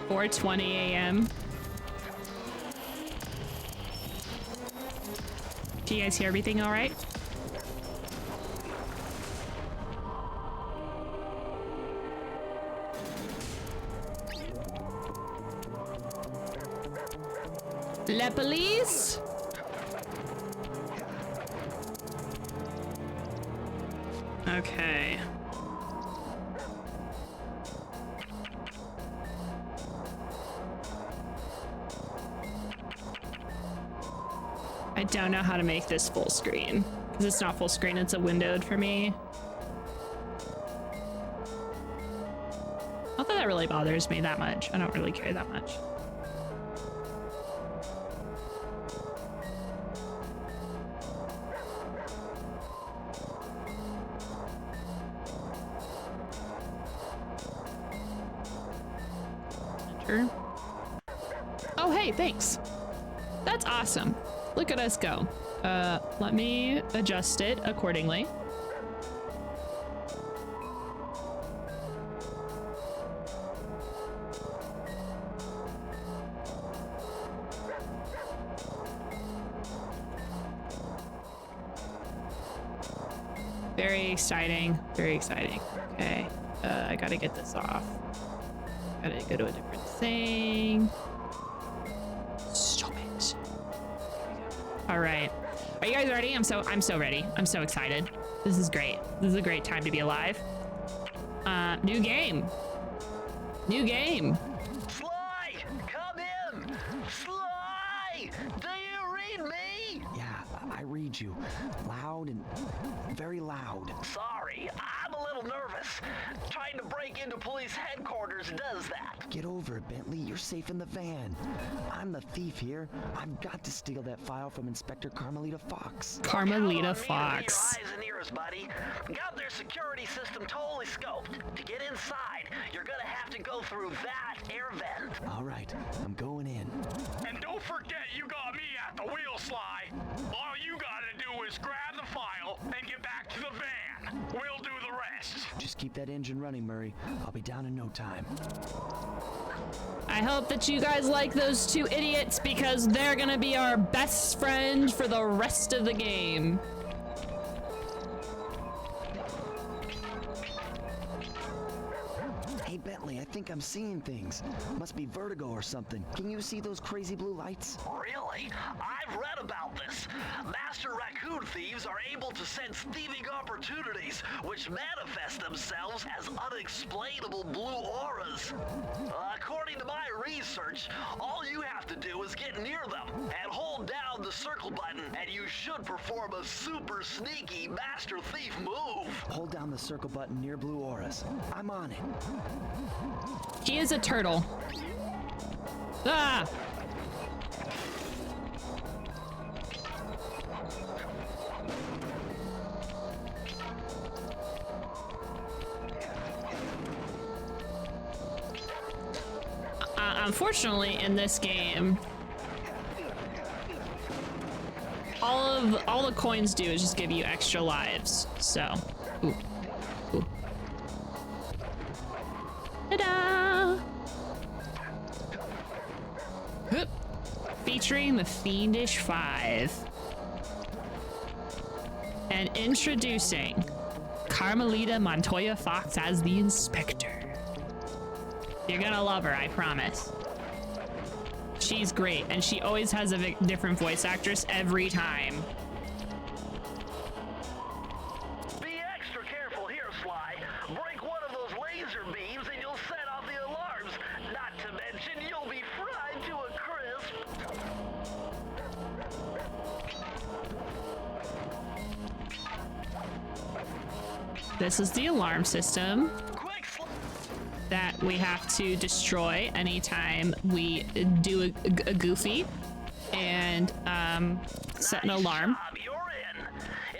4:20 a.m. Do you guys hear everything all right? La police? Okay. I don't know how to make this full screen because it's not full screen, it's a windowed for me. Not that that really bothers me that much. I don't really care that much. Enter. Oh, hey, thanks. That's awesome. Look at us go. Let me adjust it accordingly. Very exciting, very exciting. Okay, I gotta get this off. Gotta go to a different thing. Stop it. All right, are you guys ready? I'm so ready. I'm so excited. This is great. This is a great time to be alive. New game. New game. Sly, come in. Sly, do you read me? Yeah, I read you. Loud and very loud. Sorry, I'm a little nervous. Trying to break into police headquarters does that. Get over it, Bentley. You're safe in the van. I'm the thief here. I've got to steal that file from Inspector Carmelita Fox. Carmelita Fox. Your eyes and ears, buddy. Got their security system totally scoped. To get inside, you're gonna have to go through that air vent. All right, I'm going in. And don't forget you got me at the wheel, Sly. All you gotta do is grab the file and get back to the van. We'll do the rest. Just keep that engine running, Murray. I'll be down in no time. I hope that you guys like those two idiots because they're gonna be our best friend for the rest of the game. Hey, Bentley, I think I'm seeing things. Must be vertigo or something. Can you see those crazy blue lights? Really? I've read about this. Master raccoon thieves are able to sense thieving opportunities, which manifest themselves as unexplainable blue auras. According to my research, all you have to do is get near them and hold down the circle button, and you should perform a super sneaky master thief move. Hold down the circle button near blue auras. I'm on it. He is a turtle. Ah! Unfortunately, in this game, all the coins do is just give you extra lives. So, ooh. Ooh. Ta-da! Whoop. Featuring the Fiendish Five. And introducing Carmelita Montoya Fox as the inspector. You're gonna love her, I promise. She's great, and she always has a different voice actress every time. Be extra careful here, Sly. Break one of those laser beams and you'll set off the alarms. Not to mention you'll be fried to a crisp. This is the alarm system Quick, Sly. that we have to destroy anytime we do a goofy and set an Nice alarm. job, you're in.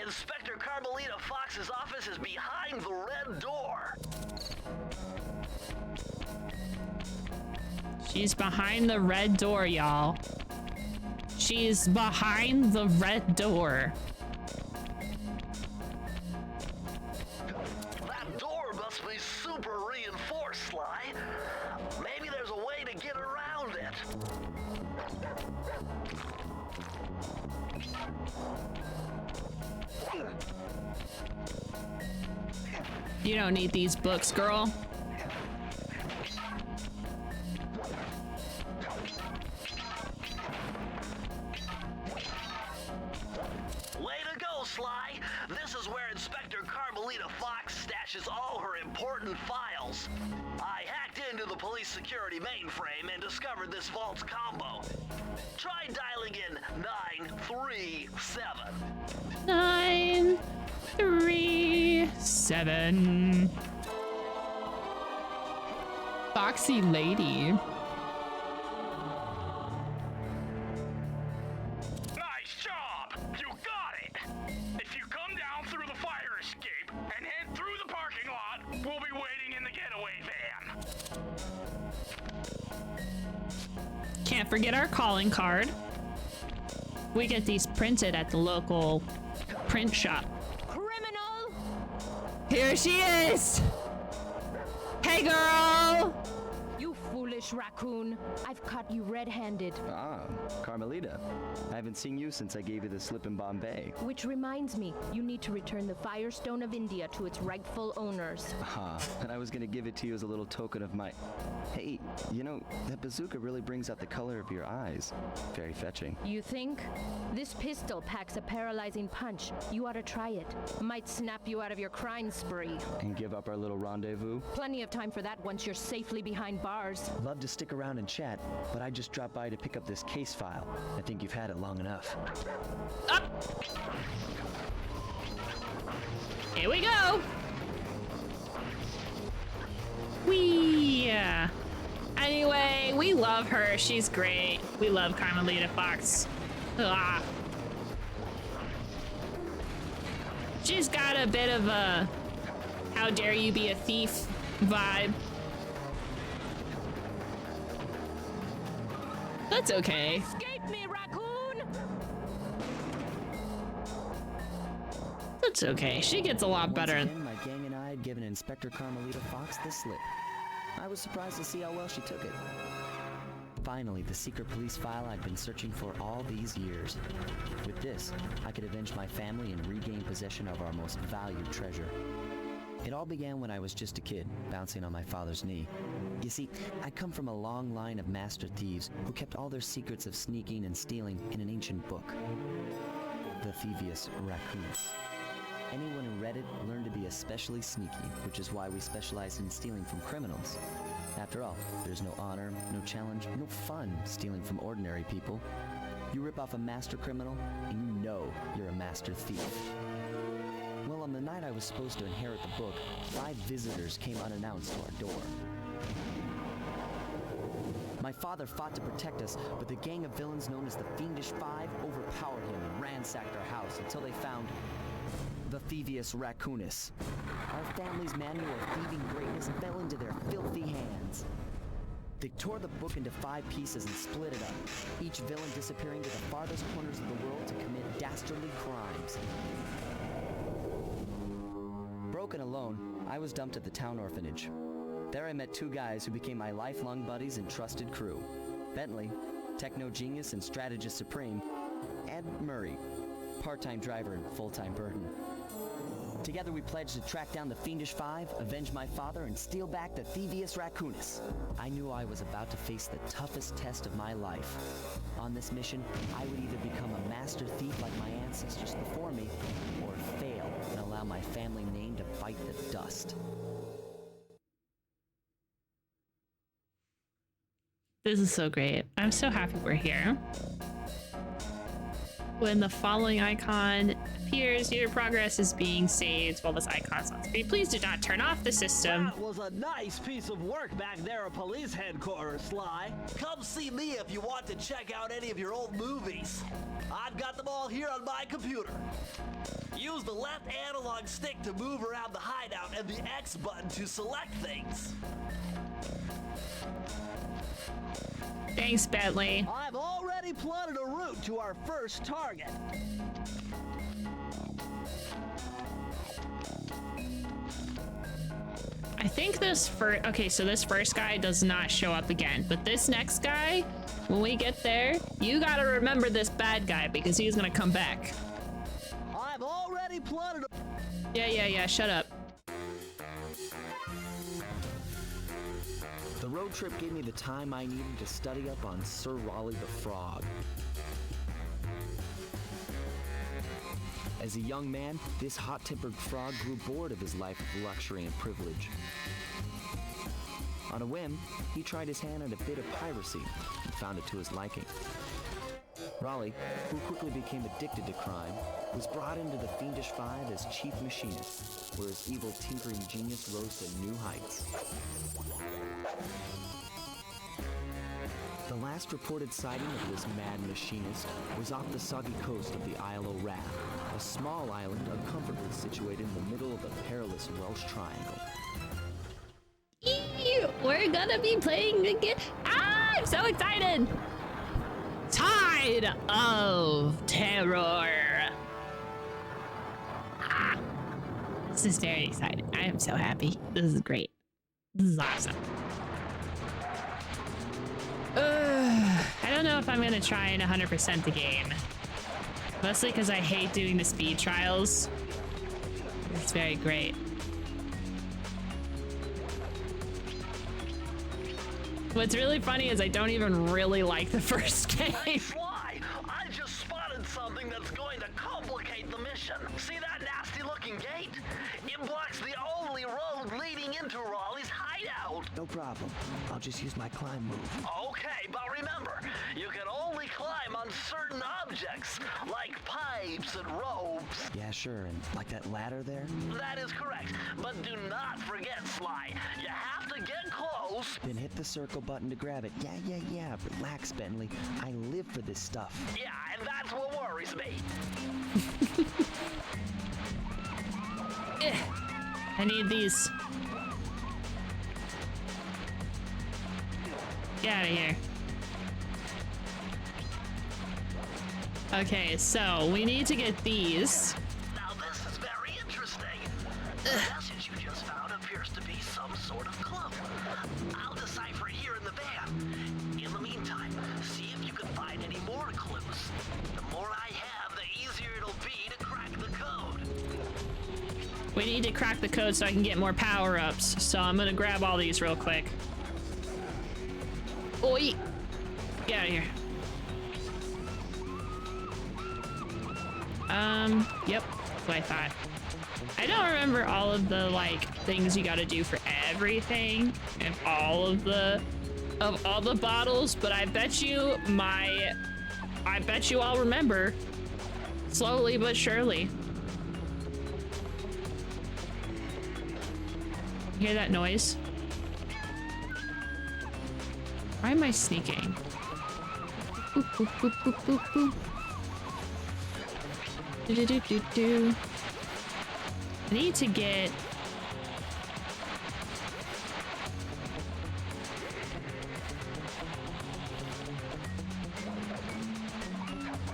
Inspector Carmelita Fox's office is behind the red door. She's behind the red door, y'all. She's behind the red door. That door must be super reinforced, Sly. Maybe there's a way to get around it. You don't need these books, girl. Way to go, Sly. This is where Inspector Carmelita Fox stashes all her important files. I hacked into the police security mainframe and discovered this vault's combo. Try dialing in 937. 937. Foxy lady. Nice job! You got it! If you come down through the fire escape and head through the parking lot, we'll be waiting in the getaway van. Can't forget our calling card. We get these printed at the local print shop. Criminal! Here she is! Hey, girl! You foolish raccoon. I've caught you red-handed. Ah, Carmelita. I haven't seen you since I gave you the slip in Bombay. Which reminds me, you need to return the Firestone of India to its rightful owners. And I was gonna give it to you as a little token of my... Hey, you know, that bazooka really brings out the color of your eyes. Very fetching. You think? This pistol packs a paralyzing punch. You ought to try it. Might snap you out of your crime spree. And give up our little rendezvous? Plenty of time for that once you're safely behind bars. Love to stick around and chat, but I just dropped by to pick up this case file. I think you've had it long enough. Up! Here we go! Whee! Anyway, we love her. She's great. We love Carmelita Fox. Ah. She's got a bit of a how dare you be a thief vibe. That's okay. Escape me, raccoon! That's okay. She gets a lot better. Once again, my gang and I had given Inspector Carmelita Fox the slip. I was surprised to see how well she took it. Finally, the secret police file I'd been searching for all these years. With this, I could avenge my family and regain possession of our most valued treasure. It all began when I was just a kid, bouncing on my father's knee. You see, I come from a long line of master thieves who kept all their secrets of sneaking and stealing in an ancient book. The Thievius Raccoonus. Anyone who read it learned to be especially sneaky, which is why we specialize in stealing from criminals. After all, there's no honor, no challenge, no fun stealing from ordinary people. You rip off a master criminal, and you know you're a master thief. Well, on the night I was supposed to inherit the book, 5 visitors came unannounced to our door. My father fought to protect us, but the gang of villains known as the Fiendish Five overpowered him and ransacked our house until they found the Thievius Raccoonus. Our family's manual of thieving greatness fell into their filthy hands. They tore the book into 5 pieces and split it up, each villain disappearing to the farthest corners of the world to commit dastardly crimes. Broken alone, I was dumped at the town orphanage. There I met 2 guys who became my lifelong buddies and trusted crew. Bentley, techno genius and strategist supreme, and Murray, part-time driver and full-time burden. Together we pledged to track down the Fiendish Five, avenge my father, and steal back the Thievius Raccoonus. I knew I was about to face the toughest test of my life. On this mission, I would either become a master thief like my ancestors before me, or fail and allow my family name to bite the dust. This is so great. I'm so happy we're here. When the following icon appears, your progress is being saved while this icon's on screen. Please do not turn off the system. That was a nice piece of work back there at police headquarters, Sly. Come see me if you want to check out any of your old movies. I've got them all here on my computer. Use the left analog stick to move around the hideout and the X button to select things. Thanks, Bentley. I've already plotted a route to our first target. I think this first, okay, so this first guy does not show up again, but this next guy, when we get there, you gotta remember this bad guy because he's gonna come back. I've already plotted a... Yeah, shut up. The road trip gave me the time I needed to study up on Sir Raleigh the Frog. As a young man, this hot-tempered frog grew bored of his life of luxury and privilege. On a whim, he tried his hand at a bit of piracy and found it to his liking. Raleigh, who quickly became addicted to crime, was brought into the Fiendish Five as chief machinist, where his evil tinkering genius rose to new heights. The last reported sighting of this mad machinist was off the soggy coast of the Isle of Wrath, a small island uncomfortably situated in the middle of the perilous Welsh Triangle. We're gonna be playing again. Ah, I'm so excited! Tide of Terror. Ah, this is very exciting. I am so happy. This is great. This is awesome. I don't know if I'm gonna try and 100% the game. Mostly because I hate doing the speed trials. It's very great. What's really funny is I don't even really like the first game. Sly, I just spotted something that's going to complicate the mission. See that nasty looking gate? It blocks the only road leading into Raleigh's hideout. No problem. I'll just use my climb move. Okay, but remember, you can only climb on certain objects, like pipes and ropes. Yeah, sure, and like that ladder there? That is correct, but do not forget, Sly. You have to get close. Then hit the circle button to grab it. Yeah. Relax, Bentley. I live for this stuff. Yeah, and that's what worries me. I need these. Get out of here. Okay, so we need to get these. Now this is very interesting. The message you just found appears to be some sort of clue. I'll decipher it here in the van. In the meantime, see if you can find any more clues. The more I have, the easier it'll be to crack the code. We need to crack the code so I can get more power-ups. So I'm gonna grab all these real quick. Oi! Get out of here. Yep, that's what I thought. I don't remember all of the, like, things you gotta do for everything and all of the bottles, but I bet you I'll remember slowly but surely. You hear that noise? Why am I sneaking? Boop, boop, boop, boop, boop, boop. Do. I need to get...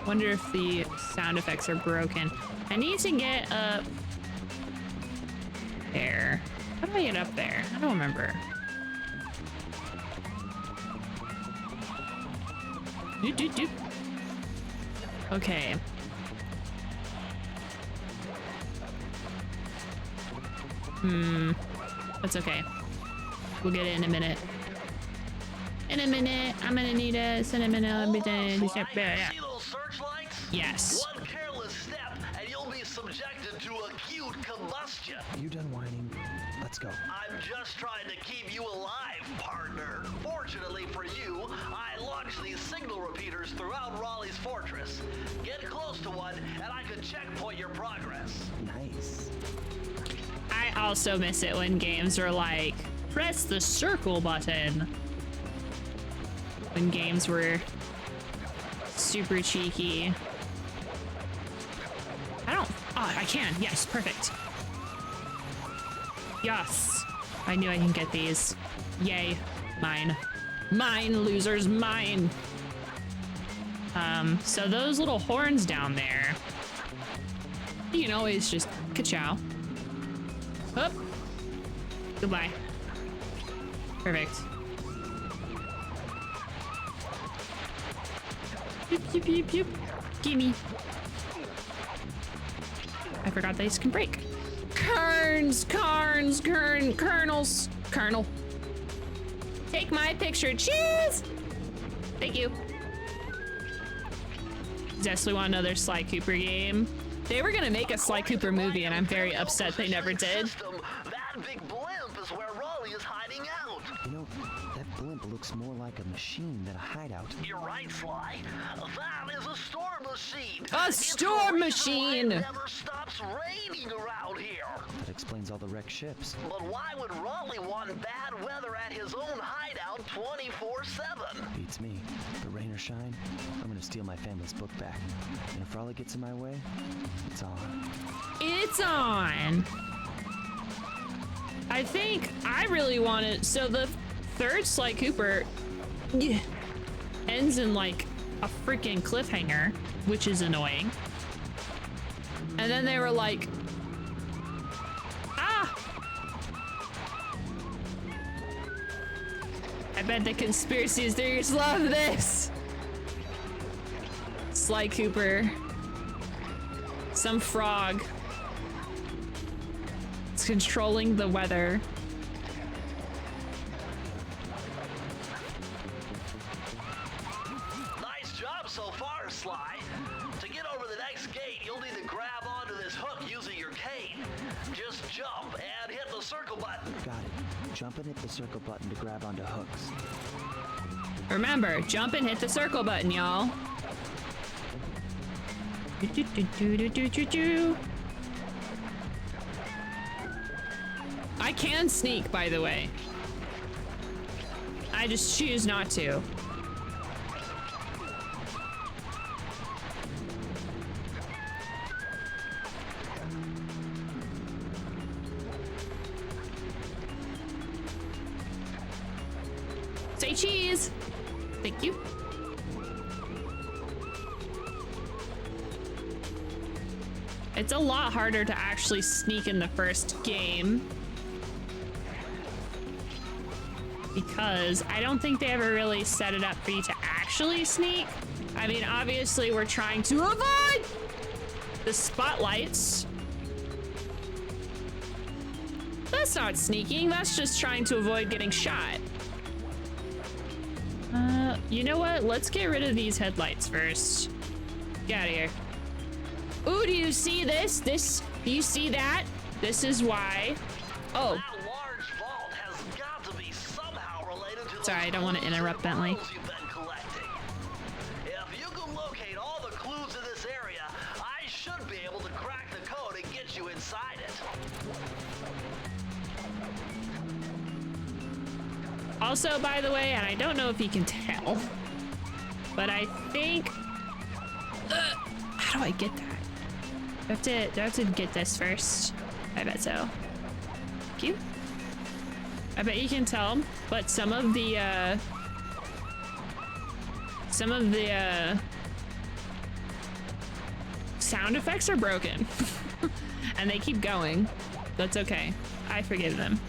Wonder if the sound effects are broken. I need to get up there. How do I get up there? I don't remember. Okay. That's okay. We'll get it in a minute. In a minute, I'm gonna need a cinnamon. See those searchlights? Yes. One careless step and you'll be subjected to acute combustion. You done whining? Let's go. I'm just trying to keep you alive, partner. Fortunately for you, I launched these signal repeaters throughout Raleigh's fortress. Get close to one, and I can checkpoint your progress. Nice. I also miss it when games are like, press the circle button. When games were super cheeky. Oh, I can. Yes, perfect. Yes. I knew I can get these. Yay. Mine. Mine, losers, mine. So those little horns down there, you can always just ka-chow. Up. Goodbye. Perfect. Pew, pew, pew, pew. Gimme. I forgot these can break. Kernels. Kernel. Take my picture. Cheese! Thank you. Desperately want another Sly Cooper game. They were gonna make a Sly Cooper movie, and I'm very upset they never did. That big blimp is where Raleigh is hiding out. You know, that blimp looks more like a machine than a hideout. You're right, Sly. That is a storm machine. A storm machine! It never stops raining around here. That explains all the wrecked ships. But why would Raleigh want bad weather at his own hideout 24/7? Beats me. The rain or shine, I'm gonna steal my family's book back. And if Raleigh gets in my way, it's on. It's on! I think I really wanted... So the third Sly Cooper ends in like a freaking cliffhanger, which is annoying. And then they were like, I bet the conspiracy theories love this. Sly Cooper. Some frog. It's controlling the weather. Nice job so far, Sly. To get over the next gate, you'll need to grab onto this hook using your cane. Just jump and hit the circle button. Got it. Jump and hit the circle button to grab onto hooks. Remember, jump and hit the circle button, y'all. I can sneak, by the way. I just choose not to. Say cheese! Thank you. It's a lot harder to actually sneak in the first game, because I don't think they ever really set it up for you to actually sneak. I mean, obviously we're trying to avoid the spotlights. That's not sneaking, that's just trying to avoid getting shot. You know what? Let's get rid of these headlights first. Get out of here. Ooh, do you see this? Do you see that? This is why. Oh. That large vault has got to be somehow related to Sorry, I don't want to interrupt Bentley. you've been collecting. If you can locate all the clues in this area, I should be able to crack the code and get you inside it. Also, by the way, and I don't know if you can tell, but I think... how do I get that? Do I have to get this first? I bet so. Thank you. I bet you can tell, but some of the sound effects are broken. And they keep going. That's okay. I forgive them.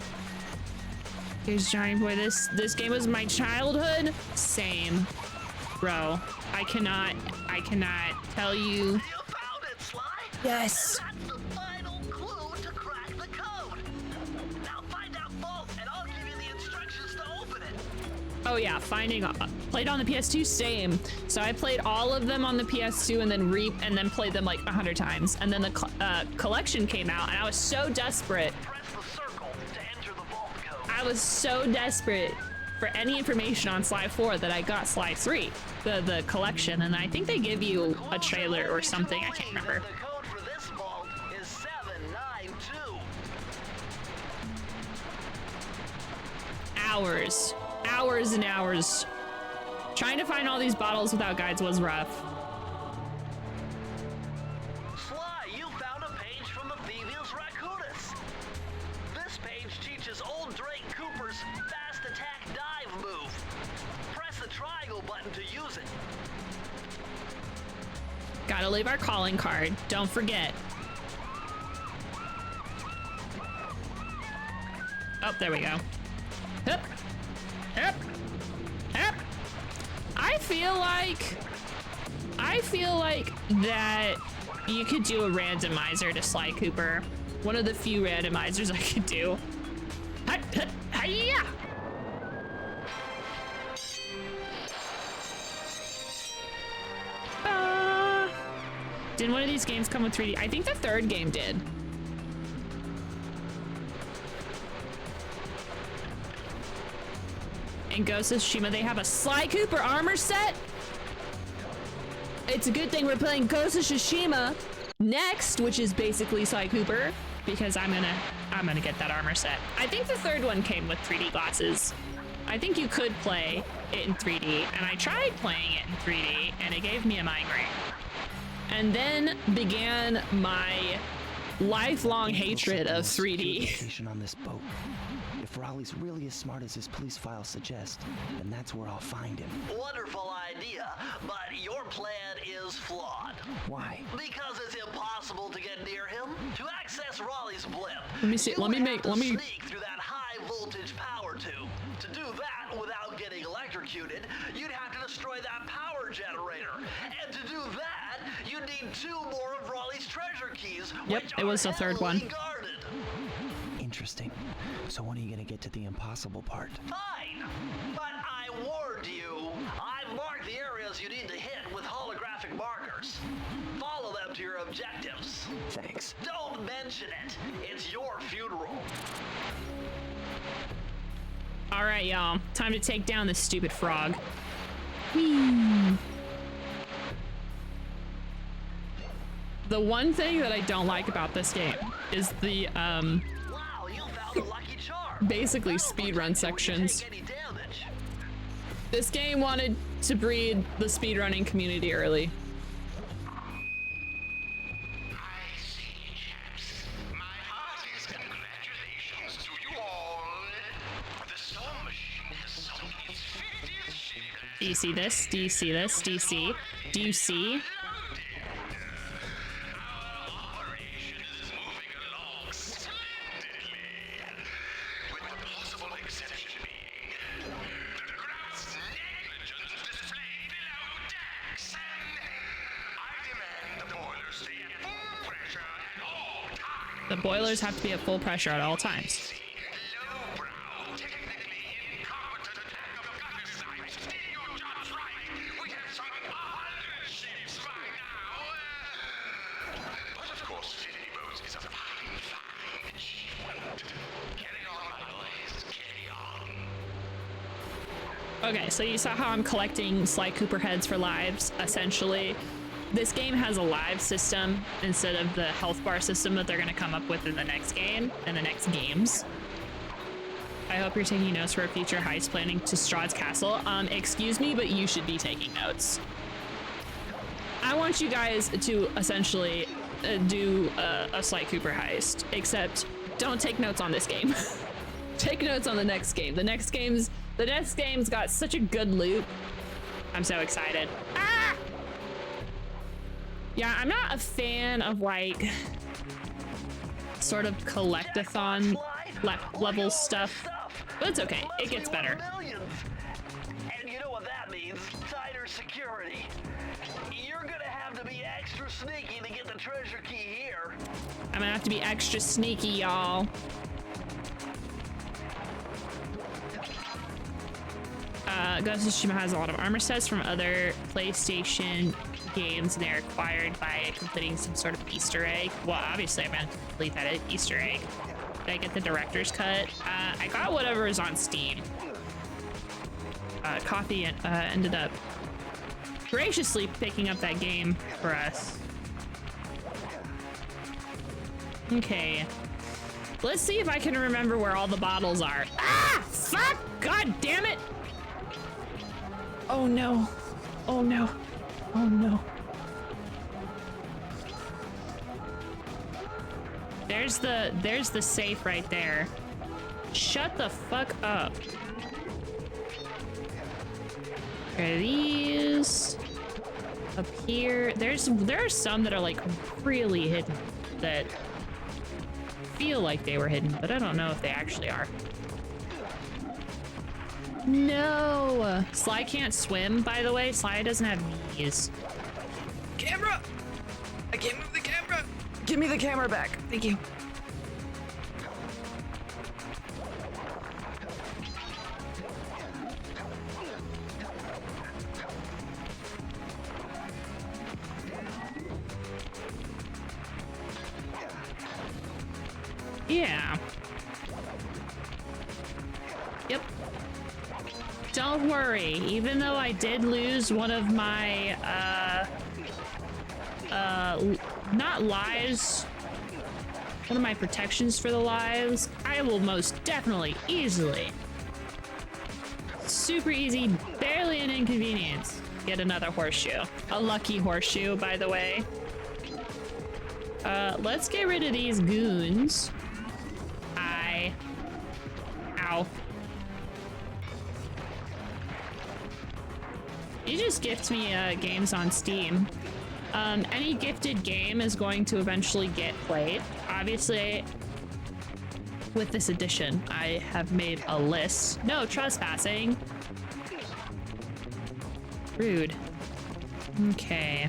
Here's Giant Boy. This game was my childhood. Same. Bro, I cannot tell you. You found it, Sly. Yes. That's the final clue to crack the code. Oh yeah, played on the PS2, same. So I played all of them on the PS2 and then played them like 100 times. And then the collection came out and I was so desperate. Press the circle to enter the vault code. I was so desperate for any information on Sly 4 that I got Sly 3, the collection, and I think they give you a trailer or something, I can't remember. The code for this vault is 792. Hours and hours. Trying to find all these bottles without guides was rough. Sly, you found a page from the Thievius Raccoonus. This page teaches old Drake Cooper's fast attack dive move. Press the triangle button to use it. Gotta leave our calling card, don't forget. Oh, there we go. Hup. Hup. Hup. I feel like that you could do a randomizer to Sly Cooper. One of the few randomizers I could do. Hi-ya! Did one of these games come with 3D? I think the third game did. In Ghost of Tsushima, they have a Sly Cooper armor set. It's a good thing we're playing Ghost of Tsushima next, which is basically Sly Cooper, because I'm gonna get that armor set. I think the third one came with 3D glasses. I think you could play it in 3D, and I tried playing it in 3D, and it gave me a migraine. And then began my lifelong hatred of 3D. Location on this boat. If Raleigh's really as smart as his police files suggest, then that's where I'll find him. Wonderful idea, but your plan is flawed. Why? Because it's impossible to get near him. To access Raleigh's blimp, Let me see. Let me sneak through that high voltage power tube. To do that without getting electrocuted, you'd have to destroy that power generator. And to do that, you need 2 more of Raleigh's treasure keys. Yep, which it was are the third one. heavily guarded. Interesting. So when are you gonna get to the impossible part? Fine, but I warned you. I've marked the areas you need to hit with holographic markers. Follow them to your objectives. Thanks. Don't mention it. It's your funeral. All right, y'all. Time to take down this stupid frog. Whee. The one thing that I don't like about this game is the Wow, you found a lucky charm. basically speedrun sections. Take any damage. This game wanted to breed the speedrunning community early. I see, chaps. My heartiest congratulations to you all. The storm machine has sunk its 50th ship. Do you see this? Do you see this? Do you see? Do you see? Our operation is moving along splendidly. With the possible exception being the gross negligence displayed below decks. And I demand the boilers stay at full pressure at all times. The boilers have to be at full pressure at all times. Lowbrow, technically incompetent attack of gunners. Did you judge right? We have sunk 100 ships by now. But of course, 50 boats is a fine, fine achievement. Carry on, my boys, carry on. Okay, so you saw how I'm collecting Sly Cooper heads for lives, essentially. This game has a live system instead of the health bar system that they're gonna come up with in the next game, and the next games. I hope you're taking notes for a future heist planning to Strahd's Castle. Excuse me, but you should be taking notes. I want you guys to essentially do a Sly Cooper heist, except don't take notes on this game. Take notes on the next game. The next game's got such a good loop. I'm so excited. Ah! Yeah, I'm not a fan of like sort of collectathon level stuff, but it's okay. It gets better. Millions. And you know what that means? Tighter security. You're gonna have to be extra sneaky to get the treasure key here. I'm gonna have to be extra sneaky, y'all. Ghost of Tsushima has a lot of armor sets from other PlayStation games, and they're acquired by completing some sort of Easter egg. Well, obviously I meant to complete that Easter egg. Did I get the director's cut? I got whatever is on Steam. Coffee ended up graciously picking up that game for us. Okay. Let's see if I can remember where all the bottles are. Ah! Fuck! God damn it! Oh no. Oh no. Oh no. There's the safe right there. Shut the fuck up. There are these. Up here. There are some that are like really hidden that feel like they were hidden, but I don't know if they actually are. No! Sly can't swim, by the way. Sly doesn't have knees. Camera! I can't move the camera! Give me the camera back. Thank you. Yeah. Yep. Don't worry, even though I did lose one of my, not lives, one of my protections for the lives, I will most definitely, easily, super easy, barely an inconvenience, get another horseshoe. A lucky horseshoe, by the way. Let's get rid of these goons. Ow. You just gift me games on Steam. Any gifted game is going to eventually get played. Obviously, with this edition, I have made a list. No trespassing. Rude. Okay.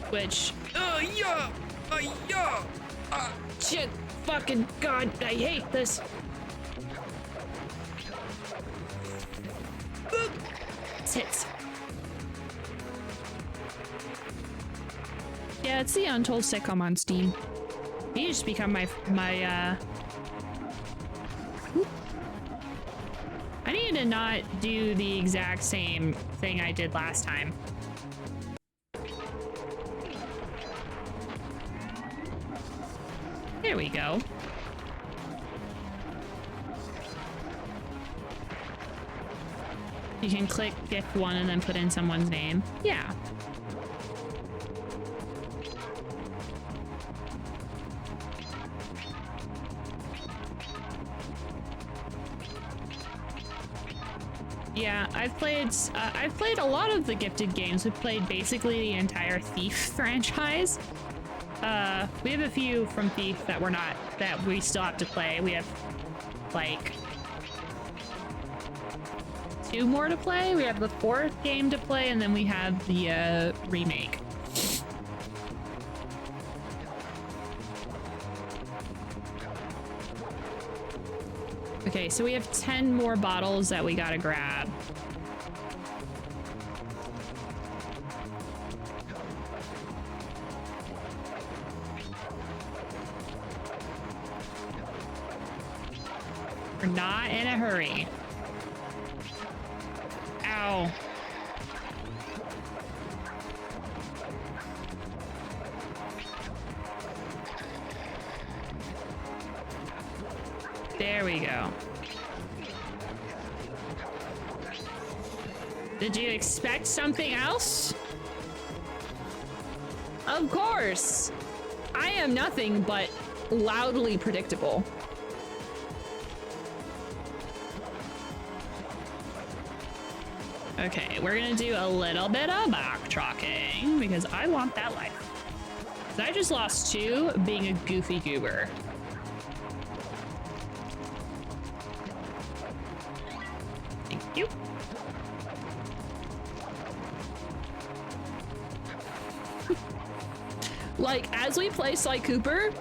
Which, shit, fucking god, I hate this. Tits. Yeah, it's the Untold sitcom on Steam. You just become my I need to not do the exact same thing I did last time. There we go. You can click gift one and then put in someone's name. Yeah. Yeah, I've played a lot of the gifted games. We've played basically the entire Thief franchise. We have a few from Thief that we still have to play. We have like 2 more to play. We have the 4th game to play, and then we have the remake. Okay, so we have 10 more bottles that we gotta grab. We're not in a hurry. Ow. There we go. Did you expect something else? Of course. I am nothing but loudly predictable. Okay, we're gonna do a little bit of backtracking because I want that life. So I just lost 2 being a goofy goober. Thank you. Like, as we play Sly Cooper,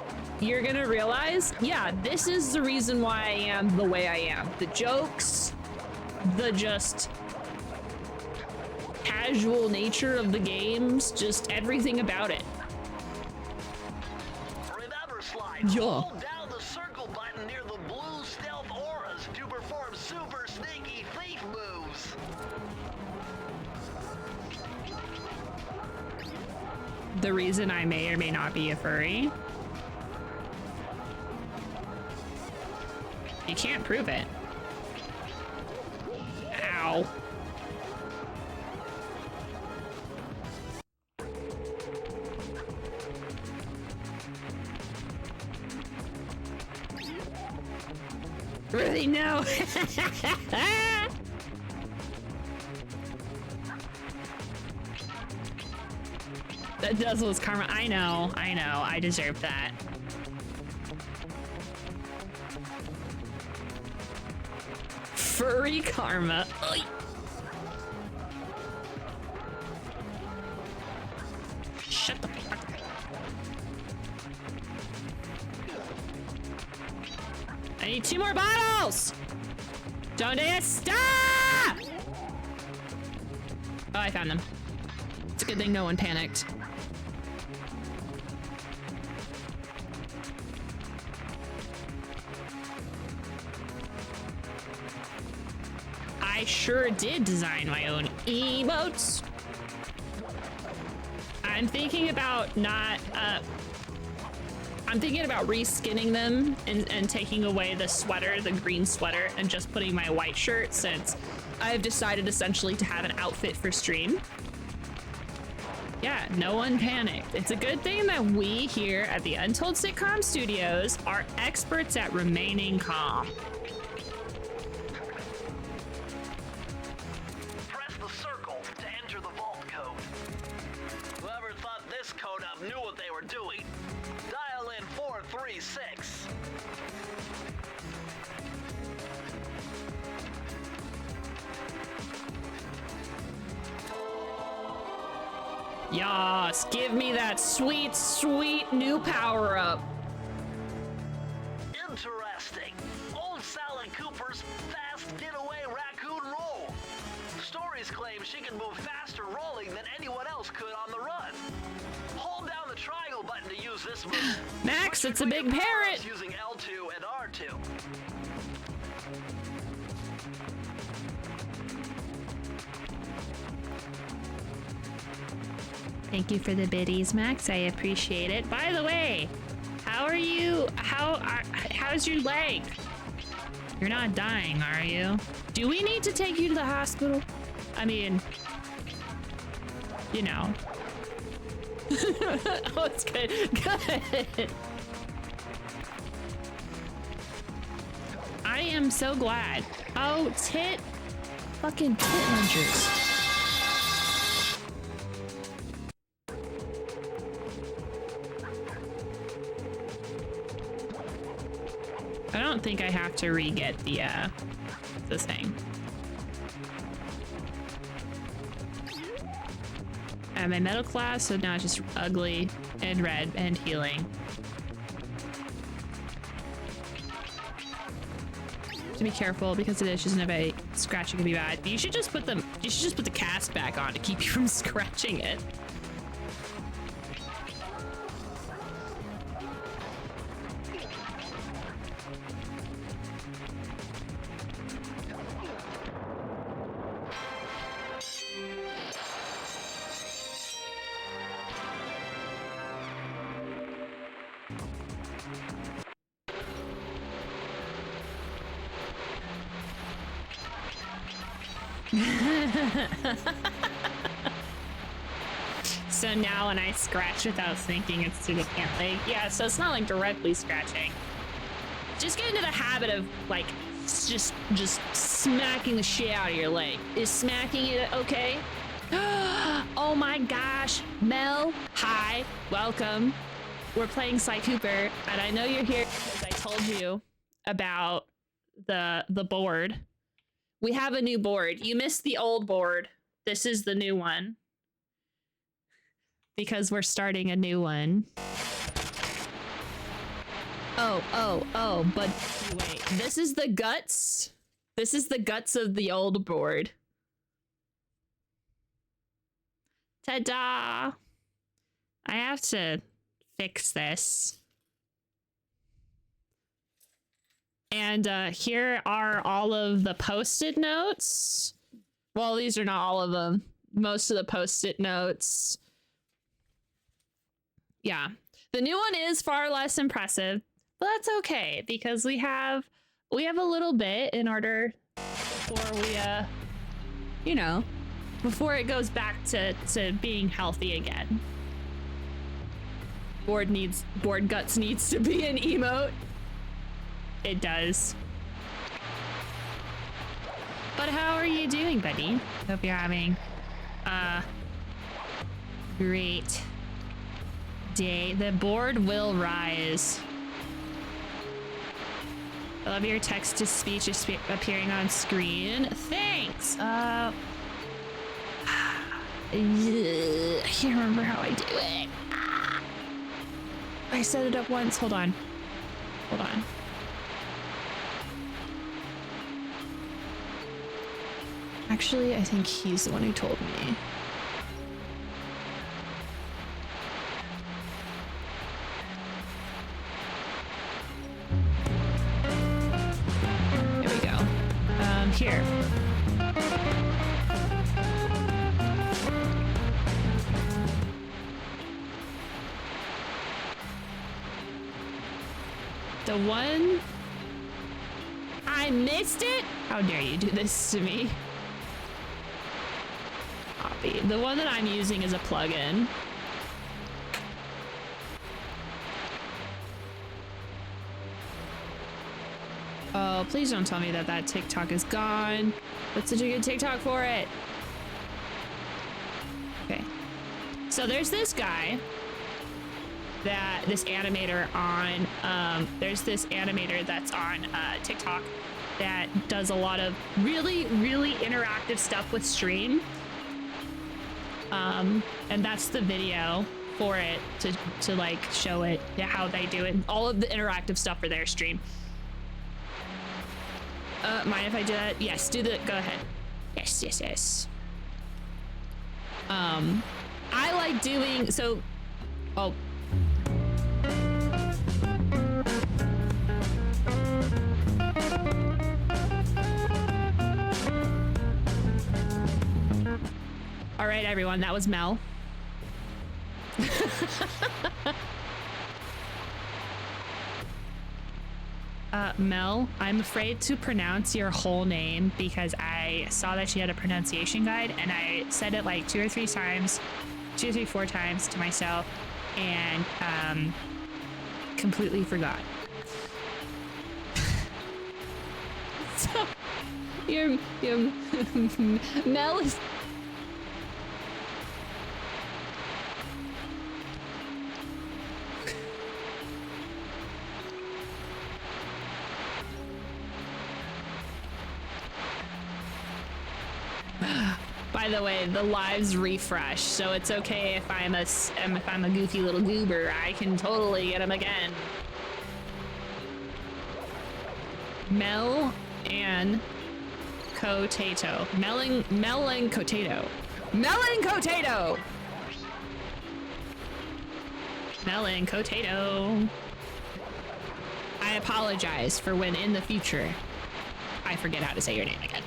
you're gonna realize, yeah, this is the reason why I am the way I am. The jokes, the just casual nature of the games, just everything about it. Remember, Sly, Yeah. hold down the circle button near the blue stealth auras to perform super sneaky thief moves. The reason I may or may not be a furry. You can't prove it. Ow. Really? No. That does lose karma. I know. I deserve that. Furry karma. Oy. Shut the fuck up. I need 2 more bottles! Don't stop! Oh, I found them. It's a good thing no one panicked. I sure did design my own emotes. I'm thinking about I'm thinking about reskinning them and taking away the sweater, the green sweater, and just putting my white shirt, since I've decided essentially to have an outfit for stream. Yeah, no one panicked. It's a good thing that we here at the Untold Sitcom Studios are experts at remaining calm. Press the circle to enter the vault code. Whoever thought this code up knew what they were doing. Dial in 436. Yas, give me that sweet, sweet new power-up. Interesting. Old Sally Cooper's fast getaway raccoon roll. Stories claim she can move faster rolling than anyone else could on the run. Hold down the triangle button to use this move. Max, Switch it's a between big your powers parrot. using L2 and R2. Thank you for the biddies, Max. I appreciate it. By the way, how are you? How's your leg? You're not dying, are you? Do we need to take you to the hospital? I mean, you know. Oh, it's good. Good. I am so glad. Oh, fucking tit munchers. I don't think I have to re-get the thing. I have my metal class, so now it's just ugly and red and healing. To be careful because it is just if I scratch it could be bad. But you should just put the cast back on to keep you from scratching it. So now when I scratch without thinking, it's through the pant leg. Yeah, so it's not like directly scratching. Just get into the habit of like just smacking the shit out of your leg. Is smacking it okay? Oh my gosh, Mel, hi, welcome. We're playing Sly Cooper, and I know you're here because I told you about the board. We have a new board. You missed the old board. This is the new one. because we're starting a new one. Oh, but wait, this is the guts? This is the guts of the old board. Ta-da! I have to fix this. And here are all of the post-it notes. Well, these are not all of them. Most of the post-it notes. Yeah. The new one is far less impressive, but that's okay because we have a little bit in order before we you know, before it goes back to being healthy again. Board guts needs to be an emote. It does. But how are you doing, buddy? Hope you're having a great day. The board will rise. I love your text-to-speech appearing on screen. Thanks. I can't remember how I do it. I set it up once. Hold on. Actually, I think he's the one who told me. There we go. Here. The one... I missed it? How dare you do this to me? Copy. The one that I'm using is a plugin. Oh, please don't tell me that TikTok is gone. That's such a good TikTok for it. Okay. So there's this guy. This animator on, there's this animator that's on TikTok that does a lot of really, really interactive stuff with stream. And that's the video for it to like show it how they do it. All of the interactive stuff for their stream. Mind if I do that? Yes, go ahead. Yes. I like doing, so, oh. All right, everyone, that was Mel. Mel, I'm afraid to pronounce your whole name because I saw that she had a pronunciation guide and I said it like 2 or 3 times, 2 or 4 times to myself and completely forgot. So, your Mel is... By the way, the lives refresh, so it's okay if I'm a goofy little goober. I can totally get them again. Mel and Cotato. Melon Cotato. Melon Cotato. Melon Cotato. I apologize for when in the future I forget how to say your name again.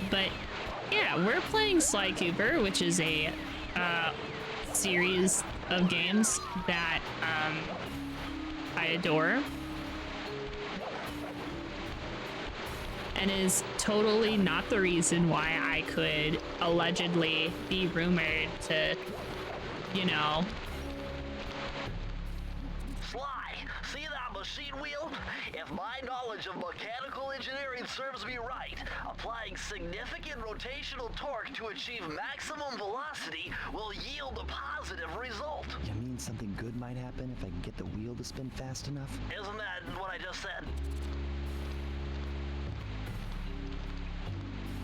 But yeah, we're playing Sly Cooper, which is a series of games that I adore. And is totally not the reason why I could allegedly be rumored to, you know... Sly, see that machine wheel? If my my knowledge of mechanical engineering serves me right, applying significant rotational torque to achieve maximum velocity will yield a positive result. You mean something good might happen if I can get the wheel to spin fast enough? Isn't that what I just said?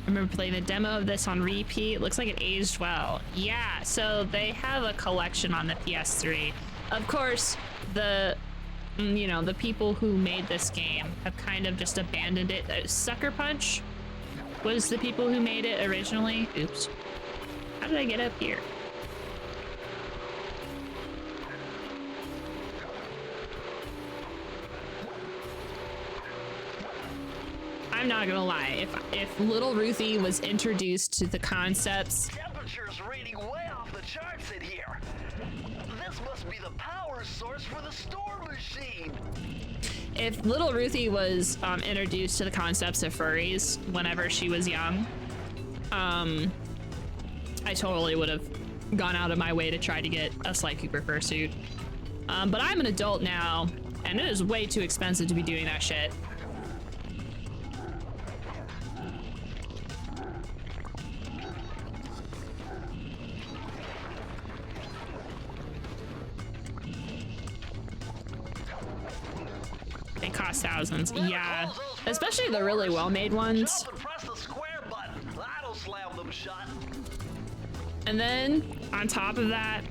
I remember playing the demo of this on repeat. It looks like it aged well. Yeah, so they have a collection on the PS3. Of course, the people who made this game have kind of just abandoned it. Sucker Punch was the people who made it originally. Oops. How did I get up here? I'm not gonna lie, if little Ruthie was introduced to the concepts. Temperature's reading way off the charts in here. This must be the power source for the storm machine. If little Ruthie was introduced to the concepts of furries whenever she was young, I totally would have gone out of my way to try to get a Sly Cooper fursuit. But I'm an adult now, and it is way too expensive to be doing that shit. They cost thousands. Yeah, especially the really well-made ones. Jump and press the square button. That'll slam them shut. And then on top of that,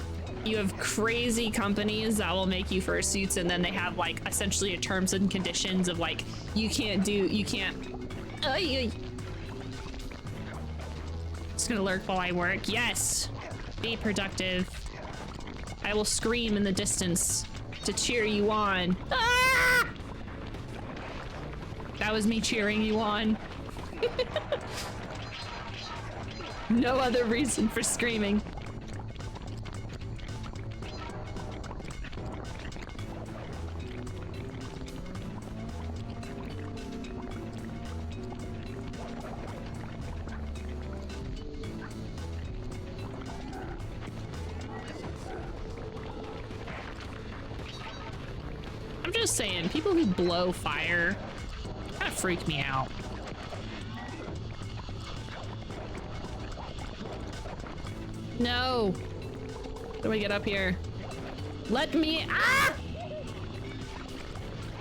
you have crazy companies that will make you fursuits, and then they have like essentially a terms and conditions of like you can't. Just gonna lurk while I work. Yes, be productive. I will scream in the distance to cheer you on. Ah! That was me cheering you on. No other reason for screaming. I'm just saying, people who blow fire kind of freak me out. No. How do I get up here? Let me. Ah!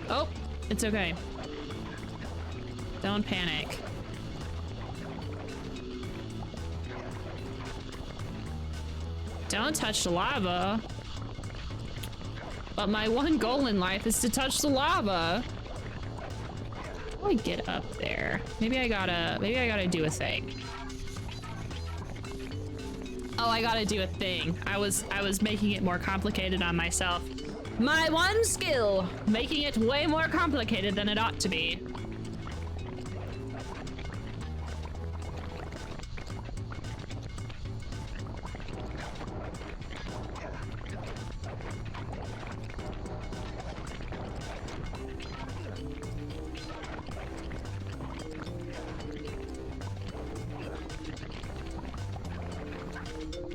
Oh, it's okay. Don't panic. Don't touch the lava. But my one goal in life is to touch the lava. How do I get up there? Maybe I gotta do a thing. Oh, I gotta do a thing. I was making it more complicated on myself. My one skill, making it way more complicated than it ought to be.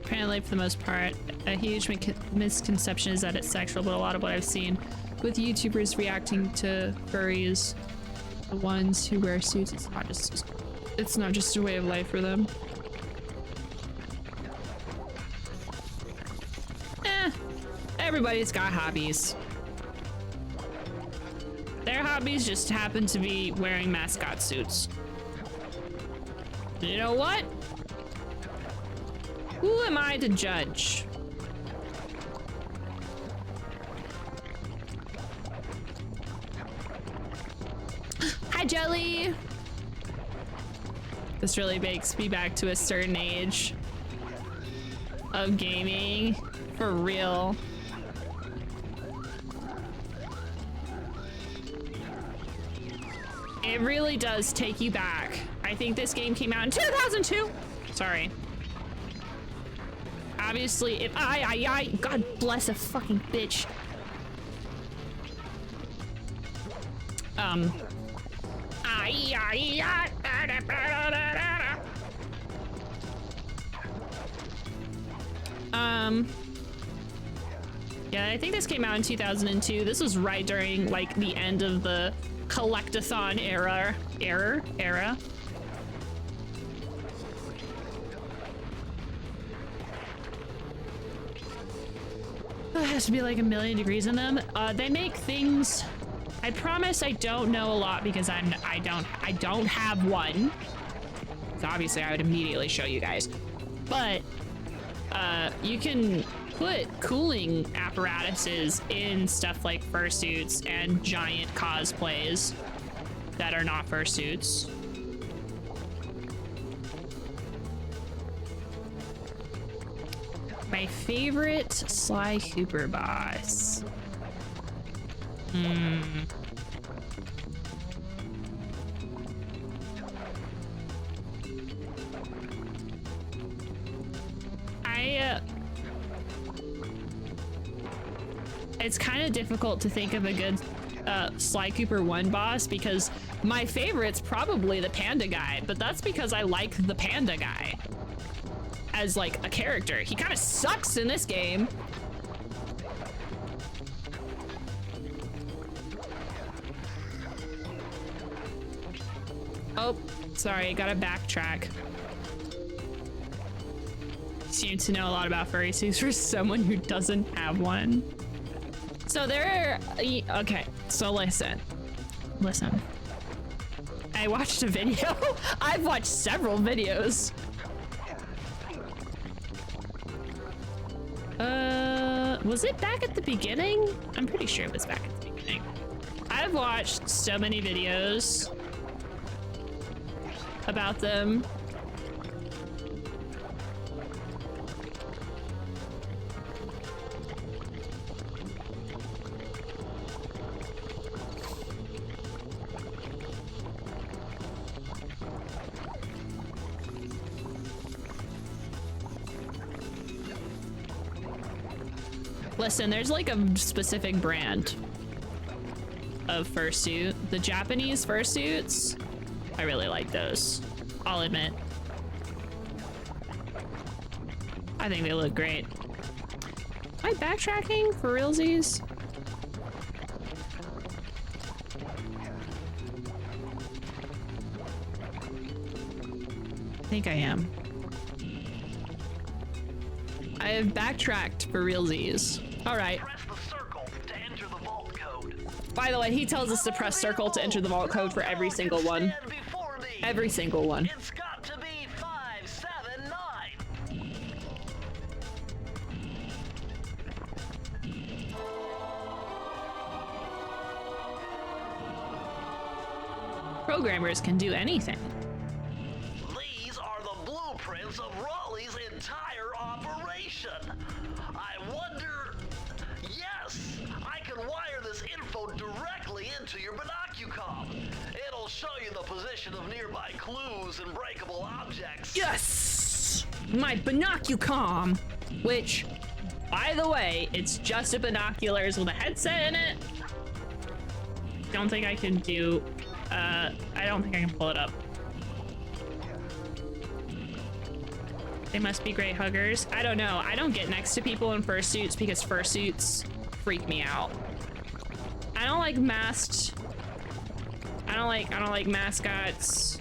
Apparently, for the most part, a huge misconception is that it's sexual, but a lot of what I've seen with YouTubers reacting to furries, the ones who wear suits, it's not just a way of life for them. Everybody's got hobbies. Their hobbies just happen to be wearing mascot suits. You know what? Who am I to judge? Hi, Jelly! This really makes me back to a certain age of gaming. For real. It really does take you back. I think this game came out in 2002. Sorry. Obviously, if God bless a fucking bitch. Yeah, I think this came out in 2002. This was right during like the end of the collectathon era. It has to be like 1,000,000 degrees in them. They make things. I promise I don't know a lot because I don't have one. So obviously I would immediately show you guys. But you can put cooling apparatuses in stuff like fursuits and giant cosplays that are not fursuits. My favorite Sly Cooper boss. It's kind of difficult to think of a good Sly Cooper 1 boss because my favorite's probably the panda guy, but that's because I like the panda guy as like a character. He kind of sucks in this game. Oh, sorry, gotta backtrack. Seem to know a lot about fursuits for someone who doesn't have one. So okay, so listen. I watched a video. I've watched several videos. Was it back at the beginning? I'm pretty sure it was back at the beginning. I've watched so many videos about them. Listen, there's like a specific brand of fursuit. The Japanese fursuits, I really like those, I'll admit. I think they look great. Am I backtracking for realsies? I think I am. I have backtracked for realsies. All right. Press the circle to enter the vault code. By the way, he tells us to press circle to enter the vault code for every single one. Every single one. It's got to be 579. Programmers can do anything. These are the blueprints of Raleigh's entire operation. I wonder... Yes, I can wire this info directly into your binocucom. It'll show you the position of nearby clues and breakable objects. Yes! My binocucom, which, by the way, it's just a binoculars with a headset in it. Don't think I can do, I don't think I can pull it up. They must be great huggers. I don't know. I don't get next to people in fursuits because fursuits freak me out. I don't like masked. I don't like mascots.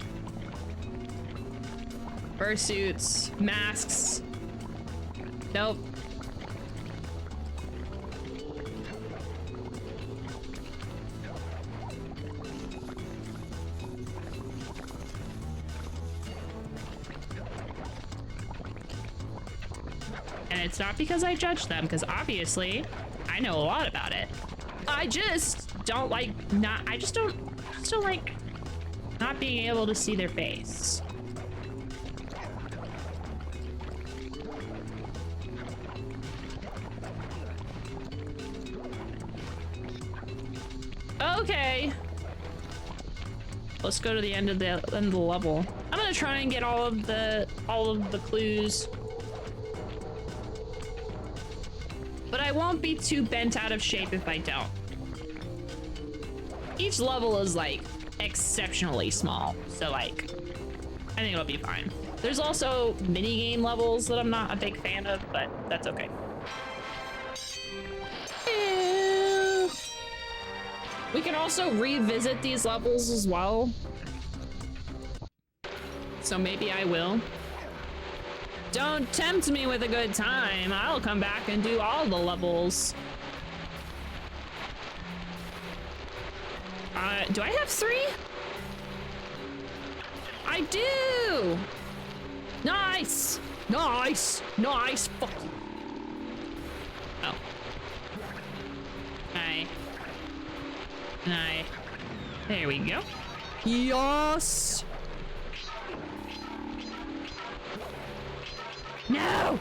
Fursuits, masks. Nope. And it's not because I judge them, because obviously I know a lot about it. I just don't like I just don't like not being able to see their face. Okay. Let's go to the end of the level. I'm gonna try and get all of the clues. But I won't be too bent out of shape if I don't. Each level is like exceptionally small, so like I think it'll be fine. There's also mini game levels that I'm not a big fan of, but that's okay. We can also revisit these levels as well. So maybe I will. Don't tempt me with a good time. I'll come back and do all the levels. Do I have 3? I do! Nice! Nice! Nice! Fuck you. Oh. There we go. Yes! No!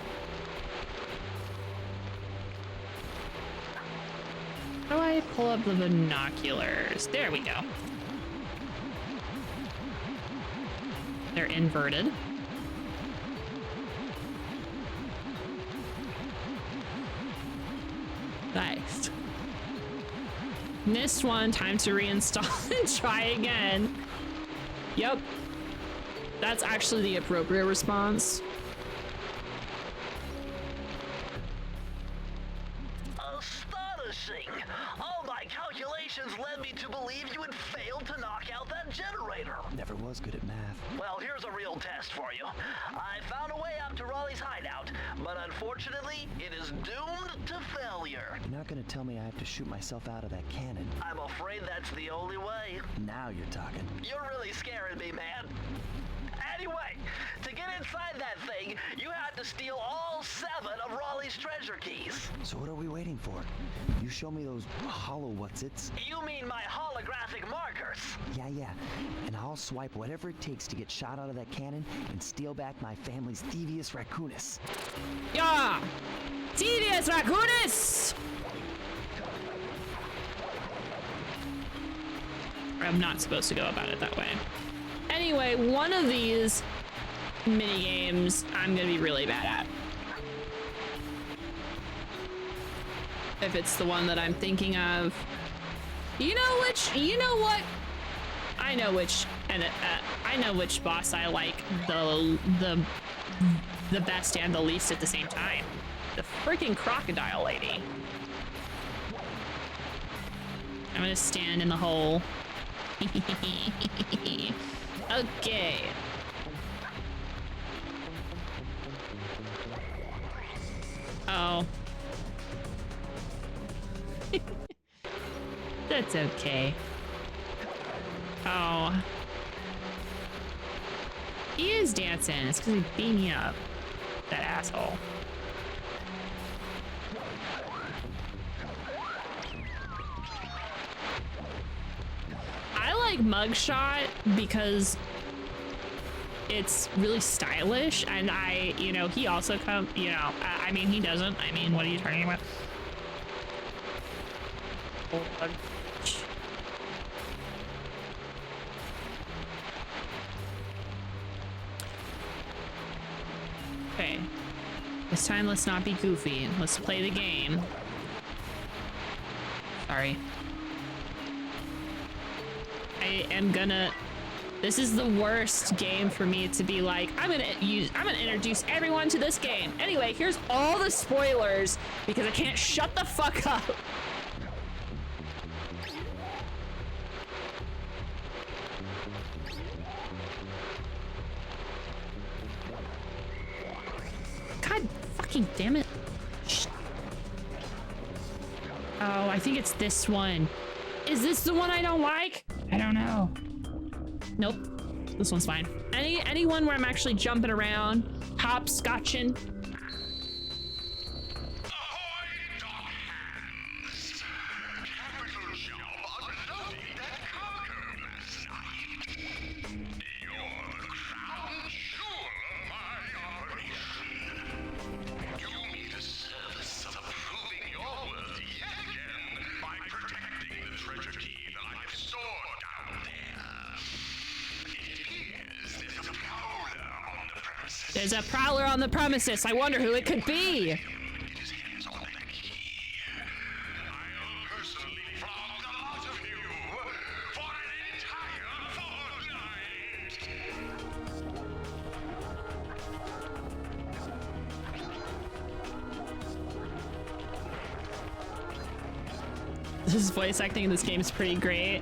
How do I pull up the binoculars? There we go. They're inverted. Nice. Missed one, time to reinstall and try again. Yep. That's actually the appropriate response. Astonishing! All my calculations led me to believe you had failed to knock out that generator. Never was good at math. Well, here's a real test for you. I found a way up to Raleigh's hideout, but unfortunately, it is doomed to failure. You're not gonna tell me I have to shoot myself out of that cannon. I'm afraid that's the only way. Now you're talking. You're really scaring me, man. Anyway, to get inside that thing, you had to steal all 7 of Raleigh's treasure keys. So what are we waiting for? You show me those hollow what's-its? You mean my holographic markers? Yeah. And I'll swipe whatever it takes to get shot out of that cannon and steal back my family's Thievius Raccoonus. Yeah! Thievius Raccoonus! I'm not supposed to go about it that way. Anyway, one of these mini games I'm gonna be really bad at. If it's the one that I'm thinking of. You know what? I know which, and I know which boss I like the best and the least at the same time. The freaking crocodile lady. I'm gonna stand in the hole. Okay. Oh. That's okay. Oh. He is dancing. It's because he beat me up. That asshole. I like Mugshot because it's really stylish, and he also I mean, he doesn't. I mean, what are you talking about? Okay. This time, let's not be goofy. Let's play the game. Sorry. I am gonna... This is the worst game for me to be like, I'm gonna introduce everyone to this game. Anyway, here's all the spoilers because I can't shut the fuck up. God fucking damn it. Shh. Oh, I think it's this one. Is this the one I don't like? I don't know. Nope. This one's fine. Anyone where I'm actually jumping around, hopscotching. There's a prowler on the premises. I wonder who it could be. His voice acting in this game is pretty great.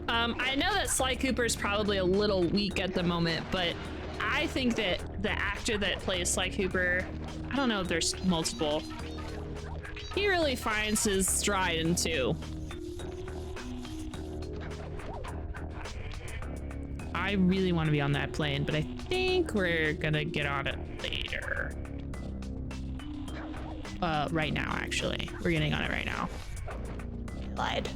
I know that Sly Cooper is probably a little weak at the moment, but I think that the actor that plays Sly Cooper, I don't know if there's multiple, he really finds his stride in 2. I really want to be on that plane, but I think we're gonna get on it later. Right now, actually. We're getting on it right now. I lied.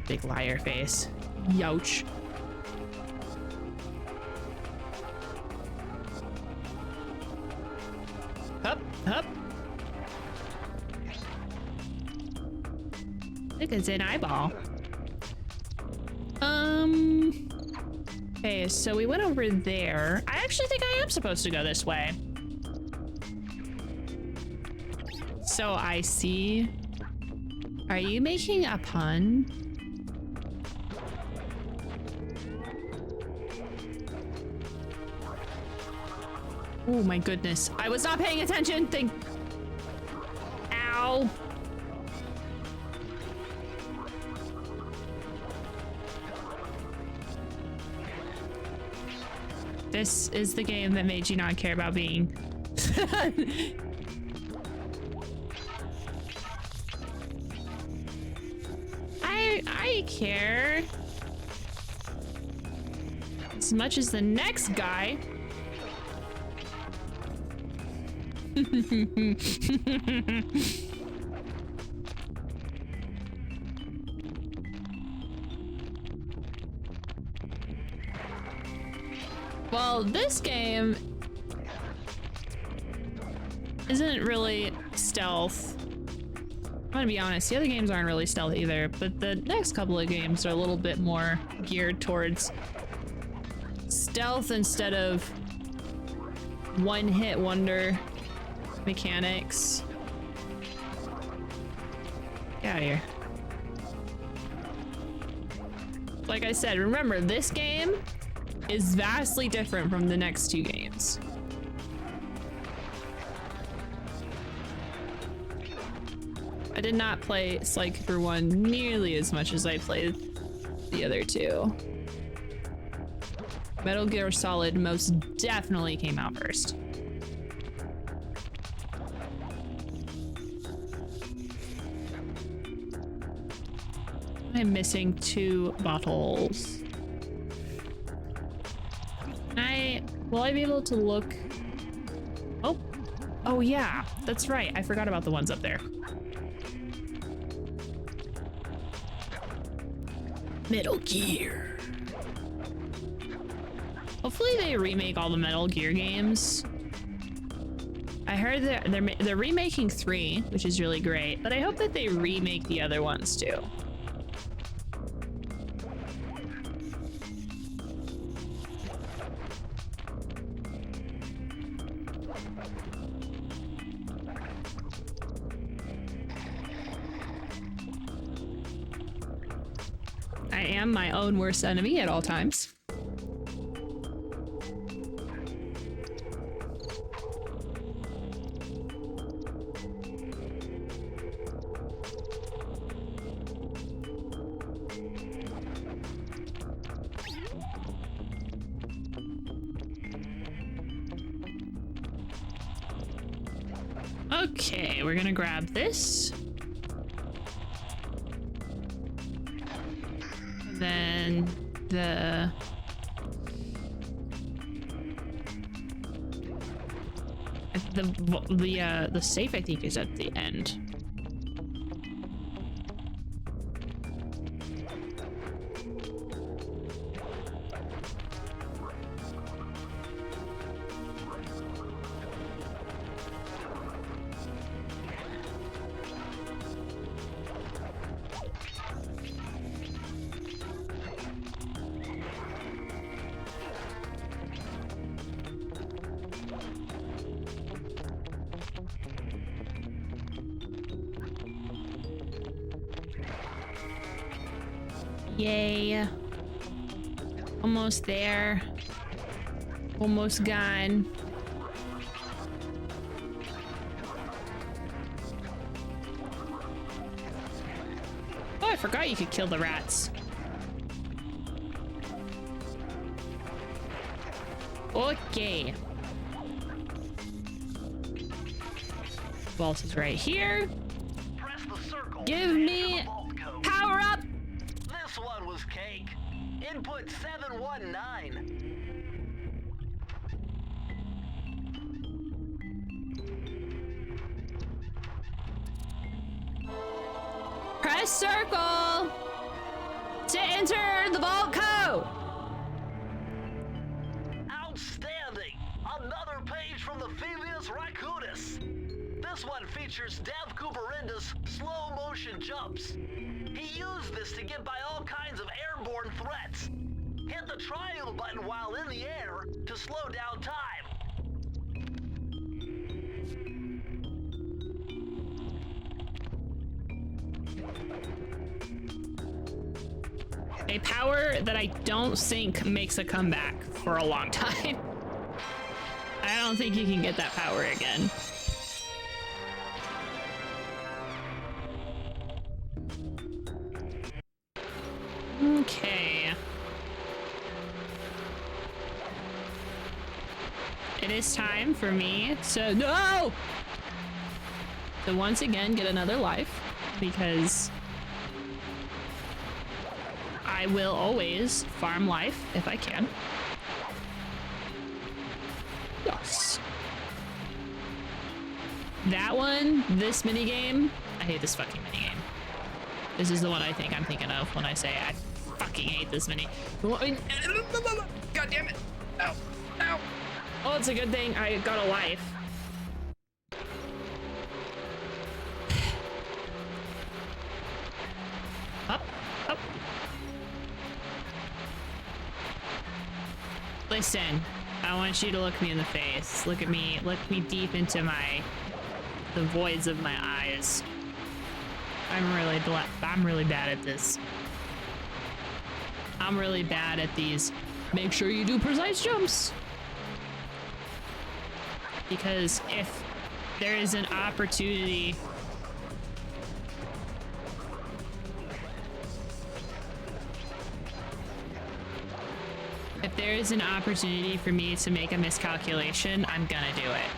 Big liar face. Youch. Hup, hup. I think it's an eyeball. Okay, so we went over there. I actually think I am supposed to go this way. So I see. Are you making a pun? Oh my goodness. I was not paying attention. Ow. This is the game that made you not care about being. I care as much as the next guy. Well, this game isn't really stealth. I'm gonna be honest, the other games aren't really stealth either, but the next couple of games are a little bit more geared towards stealth instead of one-hit wonder mechanics. Get out of here. Like I said, remember, this game is vastly different from the next 2 games. I did not play Sly Cooper 1 nearly as much as I played the other 2. Metal Gear Solid most definitely came out first. I'm missing 2 bottles. Will I be able to look? Oh yeah, that's right. I forgot about the ones up there. Metal Gear. Hopefully they remake all the Metal Gear games. I heard that they're remaking 3, which is really great, but I hope that they remake the other ones too. I am my own worst enemy at all times. Okay, we're gonna grab this. Then the safe I think is at the end. Yay. Almost there. Almost gone. I forgot you could kill the rats. Okay. Vault is right here. Press the circle. Give to me enter the vault code. power up. This one was cake. Input 719. Press circle to enter the vault code. Outstanding! Another page from the Thievius Raccoonus. This one features Dev Cooperenda's slow motion jumps. He used this to get by all kinds of airborne threats. Hit the triangle button while in the air to slow down time. A power that I don't think makes a comeback for a long time. I don't think you can get that power again. Okay. It is time for me to no! To once again get another life because I will always farm life if I can. Yes. That one, this minigame, I hate this fucking minigame. This is the one I think I'm thinking of when I say I fucking hate this mini. God damn it. No. No. Oh, it's a good thing I got a life. Up. Up. Listen, I want you to look me in the face. Look at me. Look me deep into the voids of my eyes. I'm really bad at this. I'm really bad at these. Make sure you do precise jumps. Because if there is an opportunity for me to make a miscalculation, I'm gonna do it.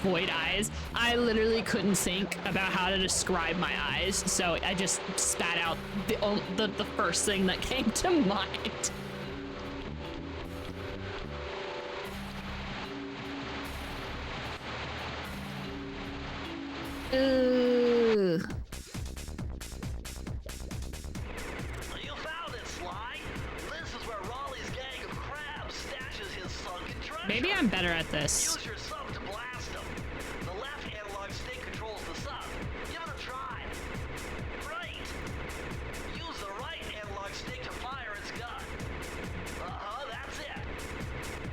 Void eyes. I literally couldn't think about how to describe my eyes, so I just spat out the first thing that came to mind. You found it, Sly. This is where Raleigh's gang of crabs stashes his sunken treasure. Maybe I'm better at this. Use your sub to blast them. The left analog stick controls the sub. Give it a try. Great. Use the right analog stick to fire its gun. That's it.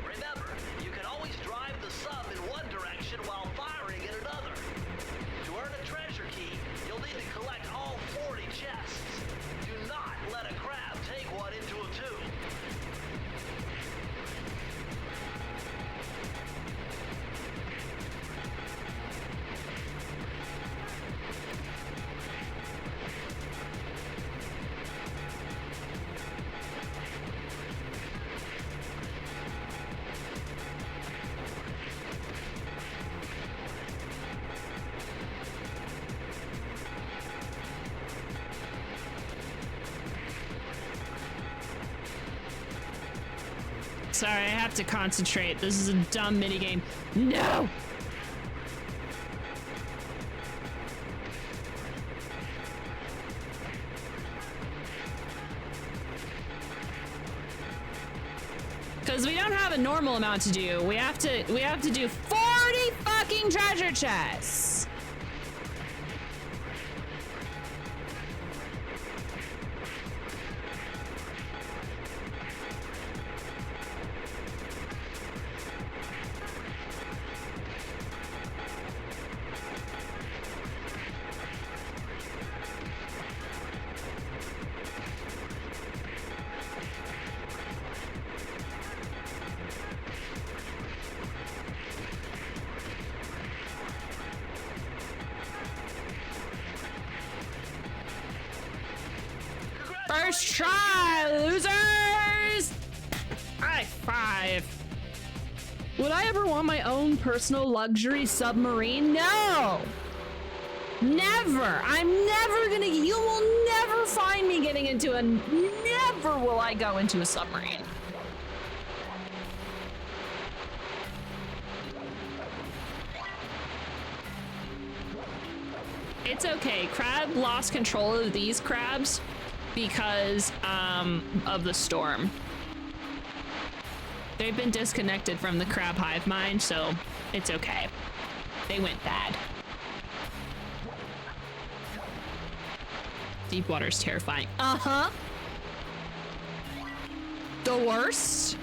Remember, you can always drive the sub in one direction while firing in another. To earn a treasure key, you'll need to collect all 40 chests. Do not let a crab take one into a tube. Sorry, I have to concentrate. This is a dumb minigame. No! Because we don't have a normal amount to do. We have to do 40 fucking treasure chests. First try, losers! High five. Would I ever want my own personal luxury submarine? No! Never! I'm never gonna, you will never find me getting into a, never will I go into a submarine. It's okay. Crab lost control of these crabs because of the storm. They've been disconnected from the crab hive mind, so it's okay. They went bad. Deep water's terrifying. Uh-huh. The worst.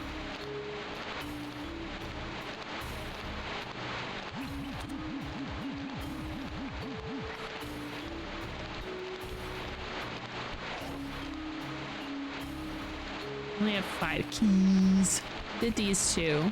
Only have 5 keys. Did these 2.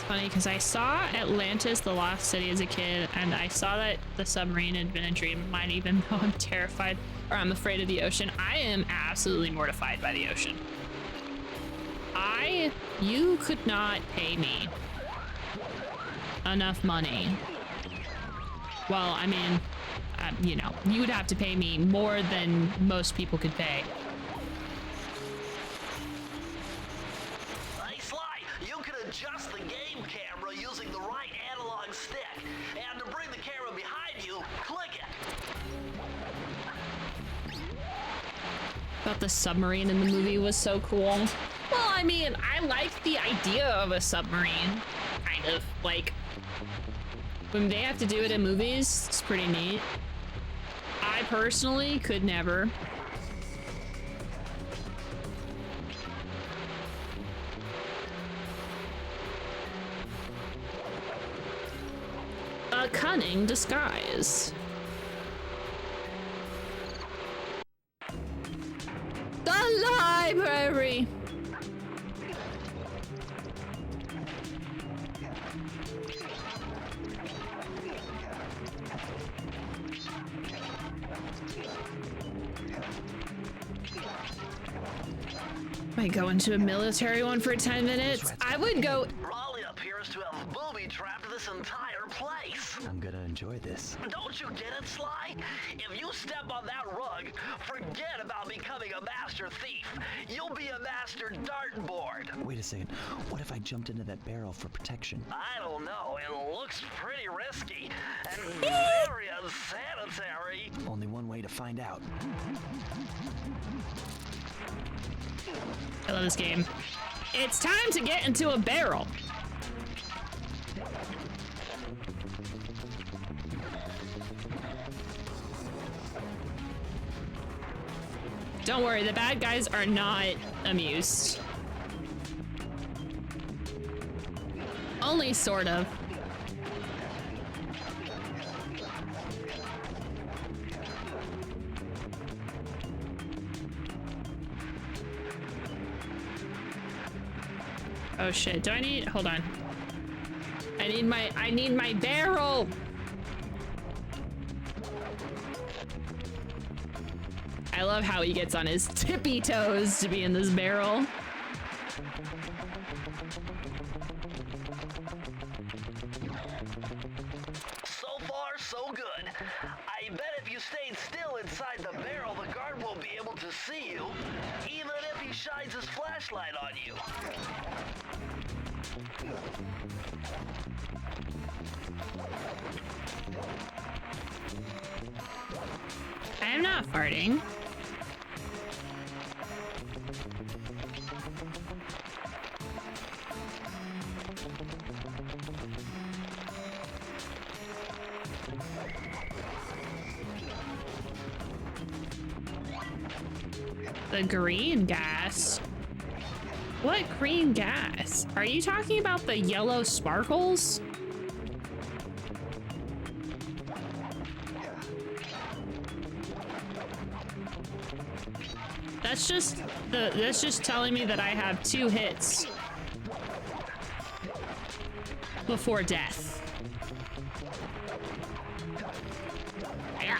Funny because I saw Atlantis, the Lost City, as a kid, and I saw that the submarine had been a dream of mine, even though I'm terrified or I'm afraid of the ocean. I am absolutely mortified by the ocean. You could not pay me enough money. Well, I mean, you know, you would have to pay me more than most people could pay. Adjust the game camera using the right analog stick, and to bring the camera behind you, click it. Thought the submarine in the movie was so cool. Well, I mean, I like the idea of a submarine, kind of. Like, when they have to do it in movies, it's pretty neat. I personally could never. A cunning disguise. The library. Might go into a military one for 10 minutes. I would go. Raleigh appears to have booby-trapped this entire place. I'm gonna enjoy this. Don't you get it, Sly? If you step on that rug, forget about becoming a master thief. You'll be a master dartboard. Wait a second. What if I jumped into that barrel for protection? I don't know. It looks pretty risky and very unsanitary. Only one way to find out. I love this game. It's time to get into a barrel. Don't worry, the bad guys are not amused. Only sort of. Oh shit, do I need, hold on. I need my barrel! I love how he gets on his tippy toes to be in this barrel. So far, so good. I bet if you stayed still inside the barrel, the guard won't be able to see you, even if he shines his flashlight on you. I'm not farting. The green gas? What green gas? Are you talking about the yellow sparkles? That's just telling me that I have 2 hits before death. Yeah.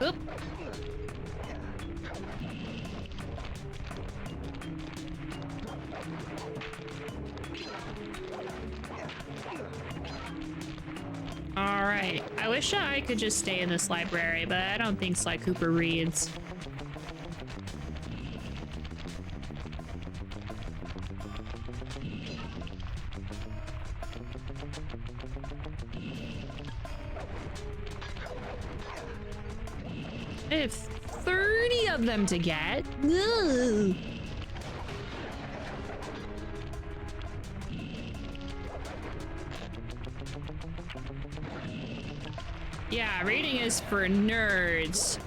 Oop. All right. I wish I could just stay in this library, but I don't think Sly Cooper reads. I have 30 of them to get. Ugh. Yeah, reading is for nerds.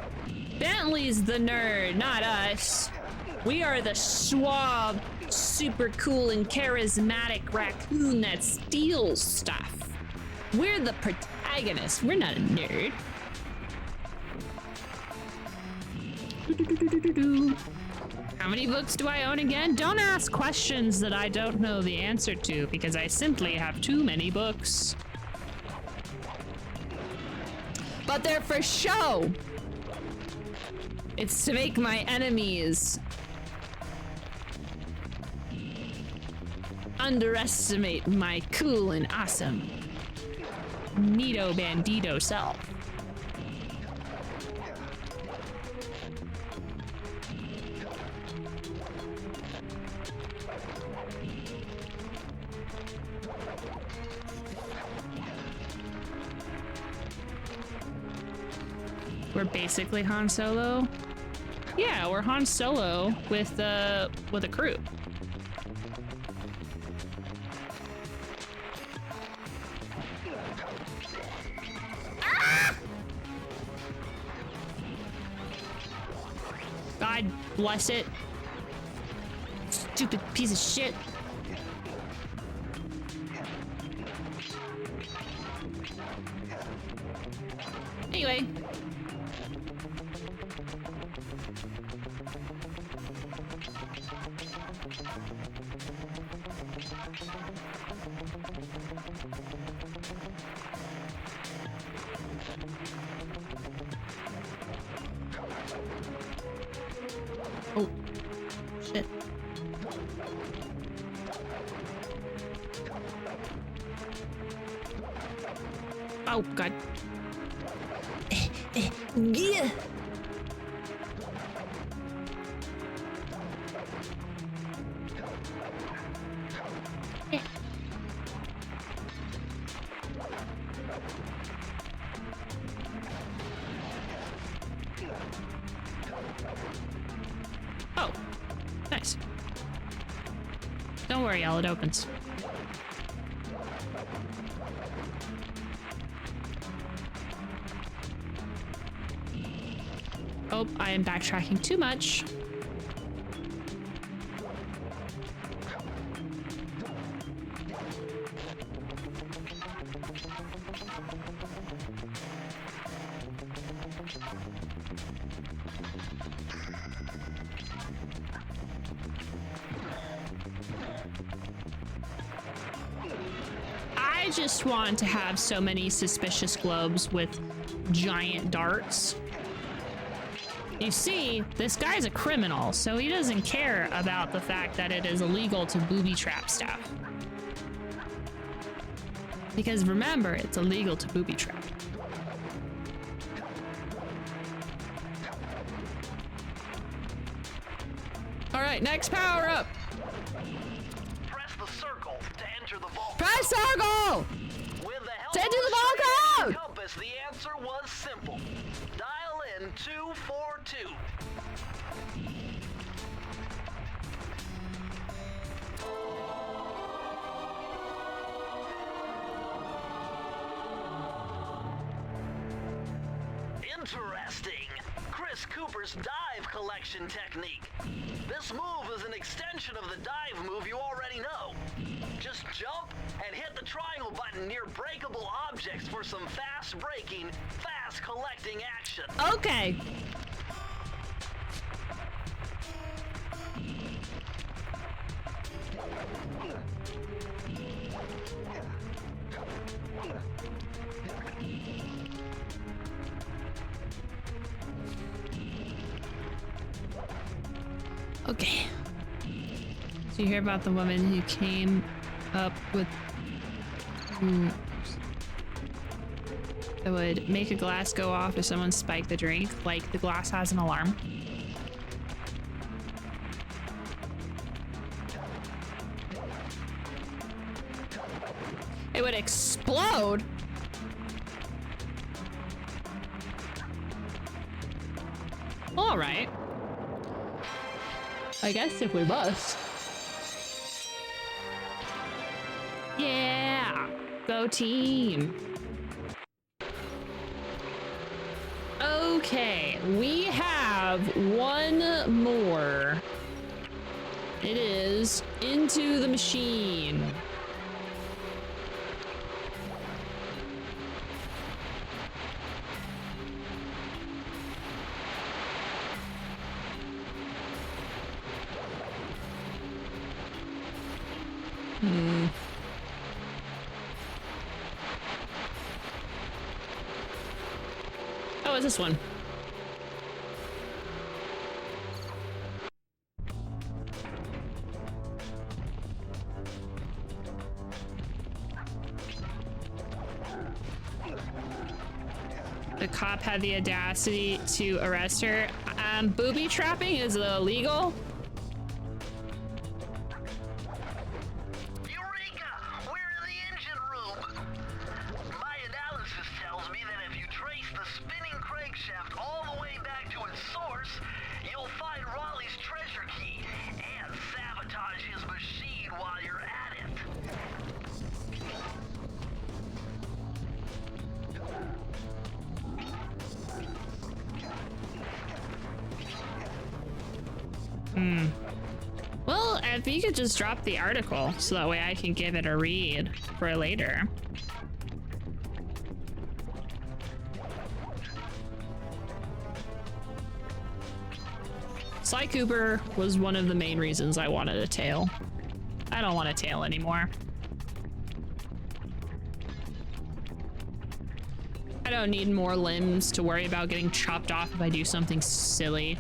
Bentley's the nerd, not us. We are the suave, super cool and charismatic raccoon that steals stuff. We're the protagonist. We're not a nerd. How many books do I own again? Don't ask questions that I don't know the answer to, because I simply have too many books. But they're for show. It's to make my enemies underestimate my cool and awesome neato bandito self. We're basically Han Solo. Yeah, we're Han Solo with a crew. Ah! God bless it. Stupid piece of shit. Anyway. Oh, shit. Oh, God. Yeah. Oh, nice. Don't worry, y'all, it opens. Oh, I am backtracking too much. I just want to have so many suspicious globes with giant darts. You see, this guy's a criminal, so he doesn't care about the fact that it is illegal to booby trap stuff. Because remember, it's illegal to booby trap. All right, next power up. Press the circle to enter the vault. Press circle! With the help To enter of the vault a code! compass, the answer was simple. Dial 7242. Interesting. Chris Cooper's dive collection technique. This move is an extension of the dive move you already know. Just jump and hit the triangle button near breakable objects for some fast breaking, fast collecting action. Okay. Okay. So you hear about the woman who came up with that would make a glass go off if someone spiked the drink, like the glass has an alarm. It would explode. All right. I guess if we must. Yeah, go team. Okay, we have one more. It is into the machine. Oh, it's this one. The cop had the audacity to arrest her. Booby trapping is illegal. Eureka! We're in the engine room. My analysis tells me that if you trace the spinning crankshaft all the way back to its source, you'll find Raleigh's treasure key and sabotage his machine while you're at it. Well, if you could just drop the article so that way I can give it a read for later. Sly Cooper was one of the main reasons I wanted a tail. I don't want a tail anymore. I don't need more limbs to worry about getting chopped off if I do something silly.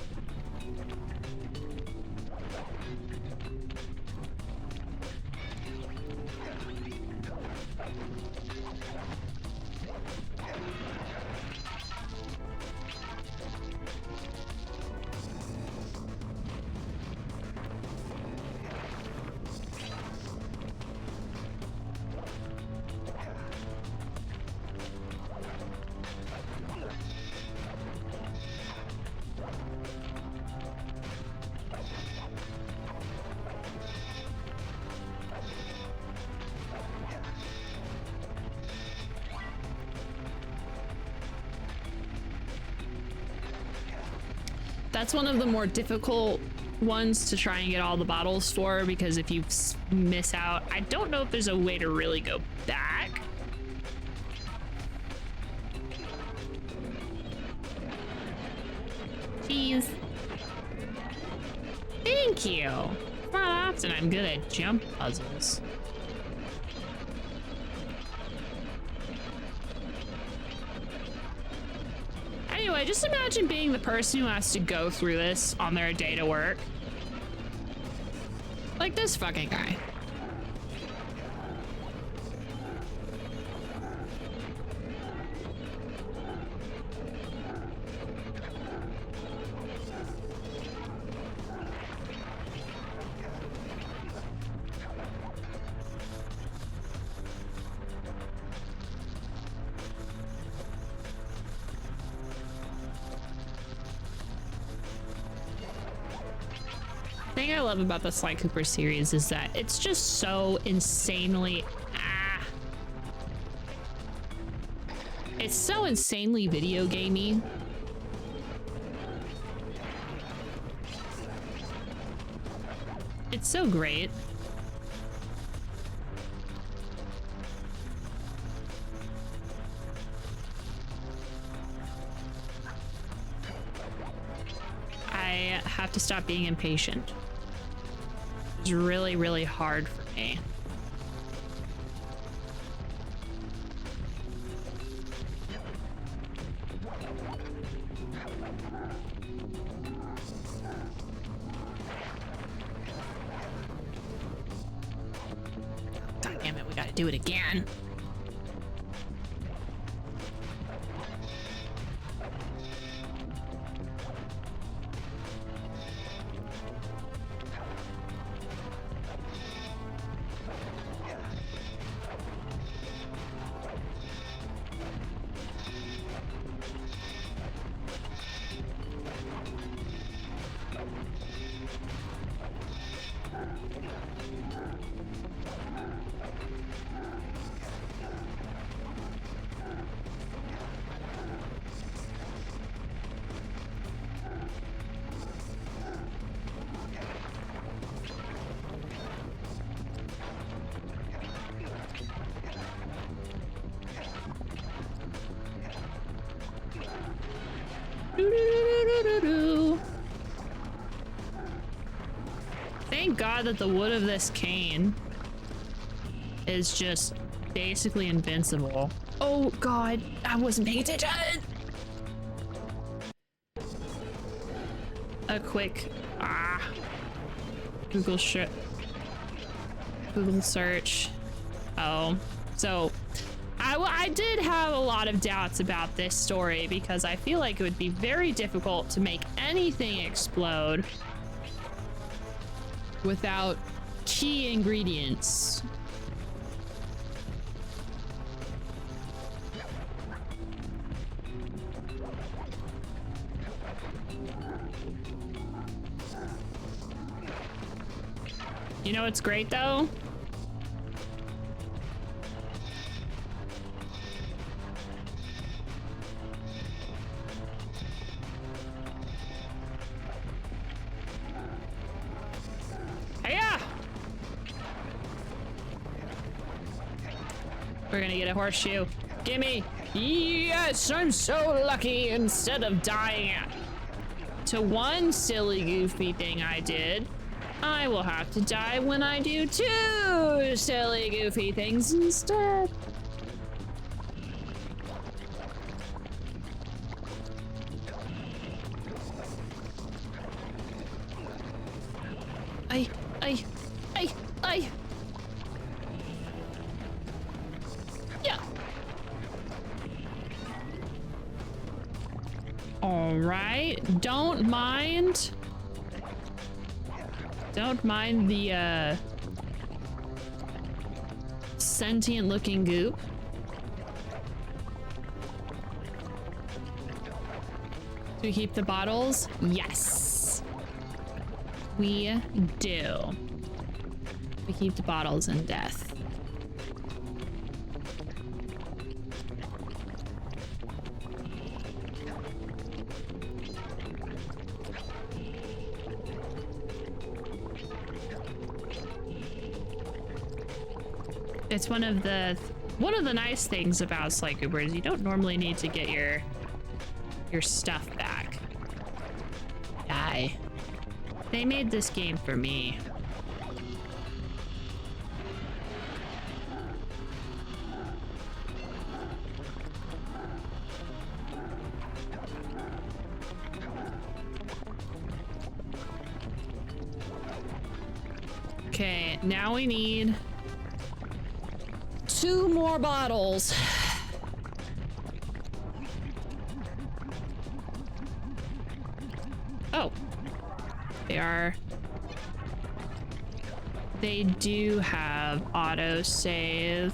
That's one of the more difficult ones to try and get all the bottles for, because if you miss out, I don't know if there's a way to really go back. Jeez. Thank you. It's not often I'm good at jump puzzles. Anyway, just imagine being the person who has to go through this on their day to work. Like this fucking guy. thing I love about the Sly Cooper series is that it's just so insanely it's so insanely video gamey. It's so great. I have to stop being impatient. It's really, really hard for me. God damn it, we gotta do it again. Thank God that the wood of this cane is just basically invincible. Oh God, I wasn't paying attention. A quick Google search. Oh, so I did have a lot of doubts about this story because I feel like it would be very difficult to make anything explode without key ingredients. You know what's great though? We're gonna get a horseshoe. Gimme! Yes, I'm so lucky. Instead of dying to one silly goofy thing I did, I will have to die when I do two silly goofy things instead. Yeah. All right. Don't mind the sentient looking goop. Do we keep the bottles? Yes. We do. We keep the bottles in death. It's one of the nice things about Sly Cooper is you don't normally need to get your stuff back. Die. They made this game for me. Okay, now we need 2 more bottles. Oh. They do have autosave.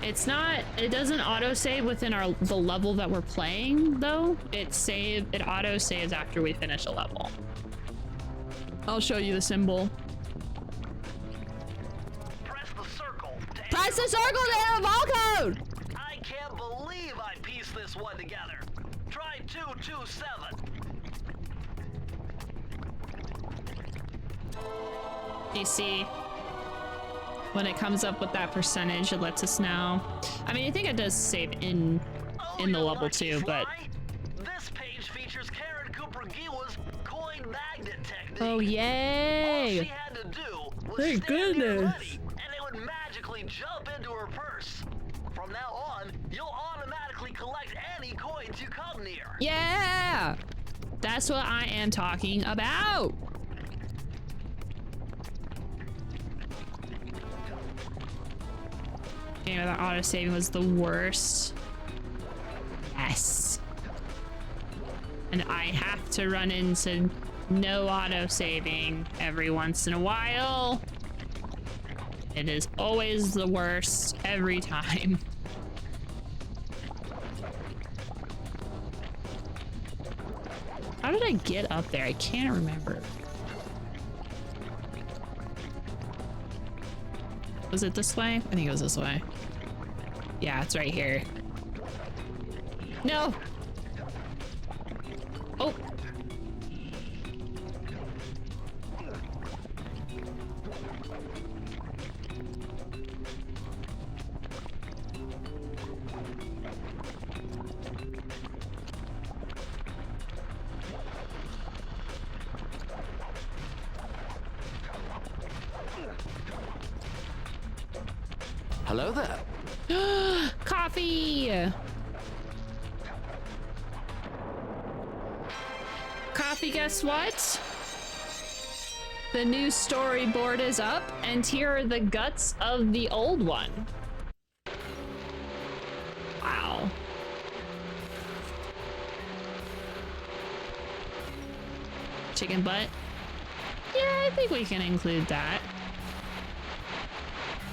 It's not, it doesn't auto-save within the level that we're playing, though. It auto-saves after we finish a level. I'll show you the symbol. Press the circle. Press the circle to enter the ball code! I can't believe I pieced this one together. Try 227. You see, when it comes up with that percentage, it lets us know. I mean, I think it does save in the level too, but. This page features Karen Cooper Giwa's coin magnet technique. Oh, yay! All she had to do was Thank stand here goodness. ready, and it would magically jump into her purse. From now on, you'll automatically collect any coins you come near. Yeah! That's what I am talking about! Game about auto-saving was the worst. Yes. And I have to run into no auto-saving every once in a while. It is always the worst every time. How did I get up there? I can't remember. Was it this way? I think it was this way. Yeah, it's right here. No! Oh! Hello there. Coffee! Coffee, guess what? The new storyboard is up, and here are the guts of the old one. Wow. Chicken butt? Yeah, I think we can include that.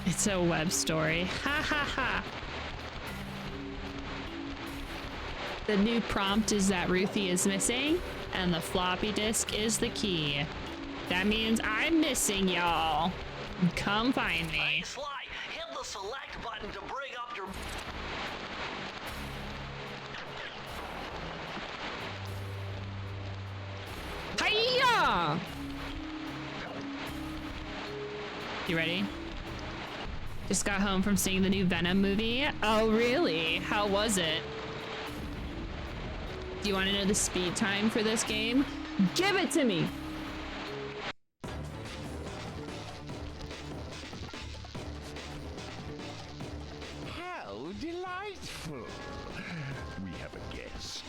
It's a web story. Ha ha ha. The new prompt is that Ruthie is missing, and the floppy disk is the key. That means I'm missing, y'all. Come find me. Hey, Sly, hit the select button to bring up your... Hiya! You ready? Just got home from seeing the new Venom movie. Oh, really? How was it? Do you want to know the speed time for this game? Give it to me! How delightful. We have a guest.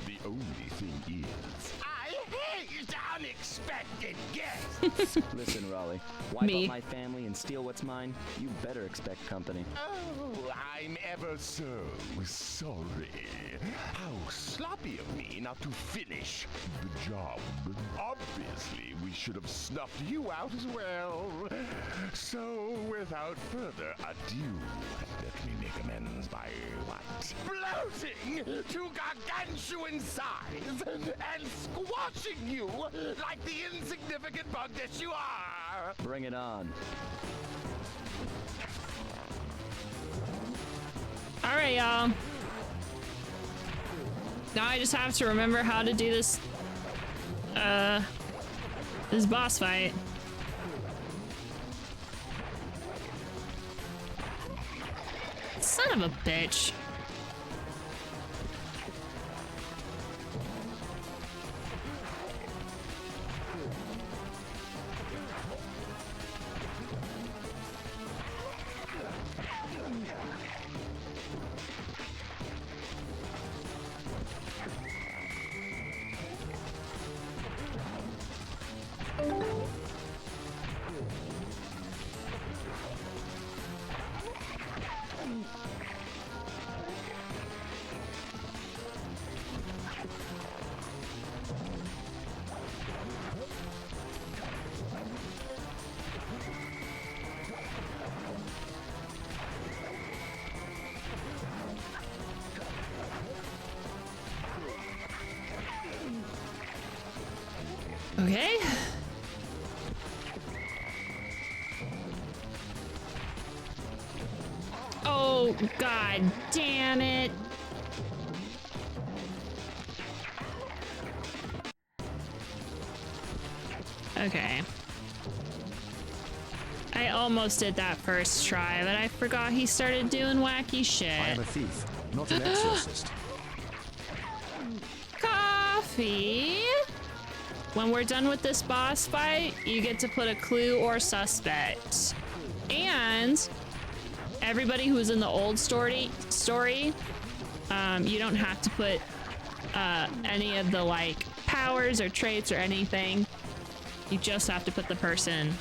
The only thing is, I hate unexpected guests. Listen, Raleigh. Wipe Me. out my family and steal what's mine? You better expect company. Oh, I'm ever so sorry. How sloppy of me not to finish the job. Obviously, we should have snuffed you out as well. So, without further ado, let me make amends by what? Bloating to gargantuan size and squashing you like the insignificant bug that you are. Bring it on. All right, y'all. Now I just have to remember how to do this, this boss fight. Son of a bitch. Okay. Oh, god damn it. Okay. I almost did that first try, but I forgot he started doing wacky shit. I am a thief, not an exorcist. Coffee! When we're done with this boss fight, you get to put a clue or suspect. And everybody who's in the old story, you don't have to put any of the like powers or traits or anything. You just have to put the person.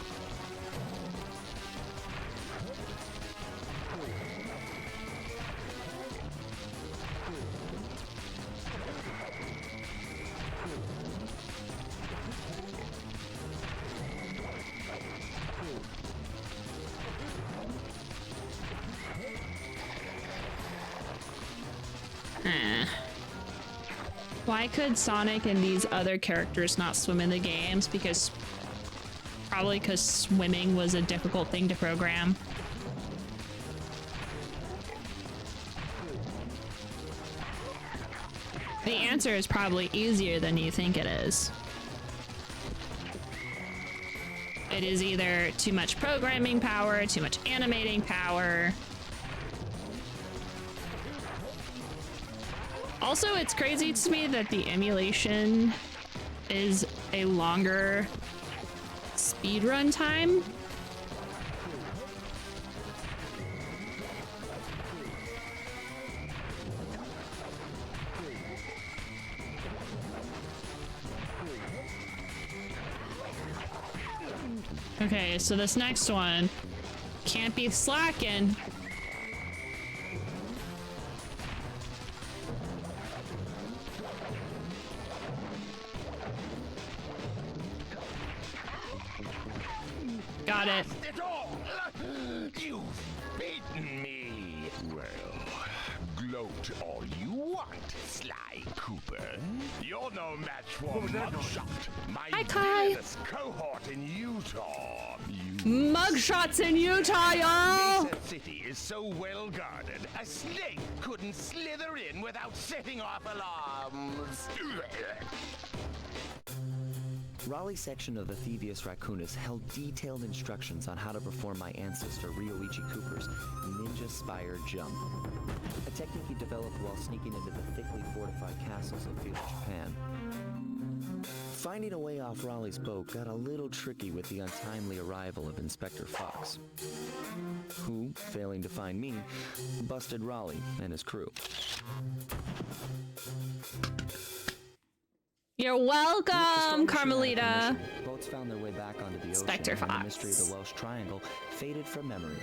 Why could Sonic and these other characters not swim in the games? Probably because swimming was a difficult thing to program. The answer is probably easier than you think it is. It is either too much programming power, too much animating power. Also, it's crazy to me that the emulation is a longer speedrun time. Okay, so this next one can't be slacking. Got it. You've beaten me. Well, gloat all you want, Sly Cooper. You're no match for Mugshot, my fearless cohort in Utah. Mugshots in Utah, y'all! Mesa City is so well guarded, a snake couldn't slither in without setting off alarms. Raleigh's section of the Thievius Raccoonus held detailed instructions on how to perform my ancestor Ryoichi Cooper's Ninja Spire Jump, a technique he developed while sneaking into the thickly fortified castles of feudal Japan. Finding a way off Raleigh's boat got a little tricky with the untimely arrival of Inspector Fox, who, failing to find me, busted Raleigh and his crew. You're welcome, Carmelita. Boats found their way back onto the Inspector ocean, and Fox. the mystery of the Welsh Triangle faded from memory.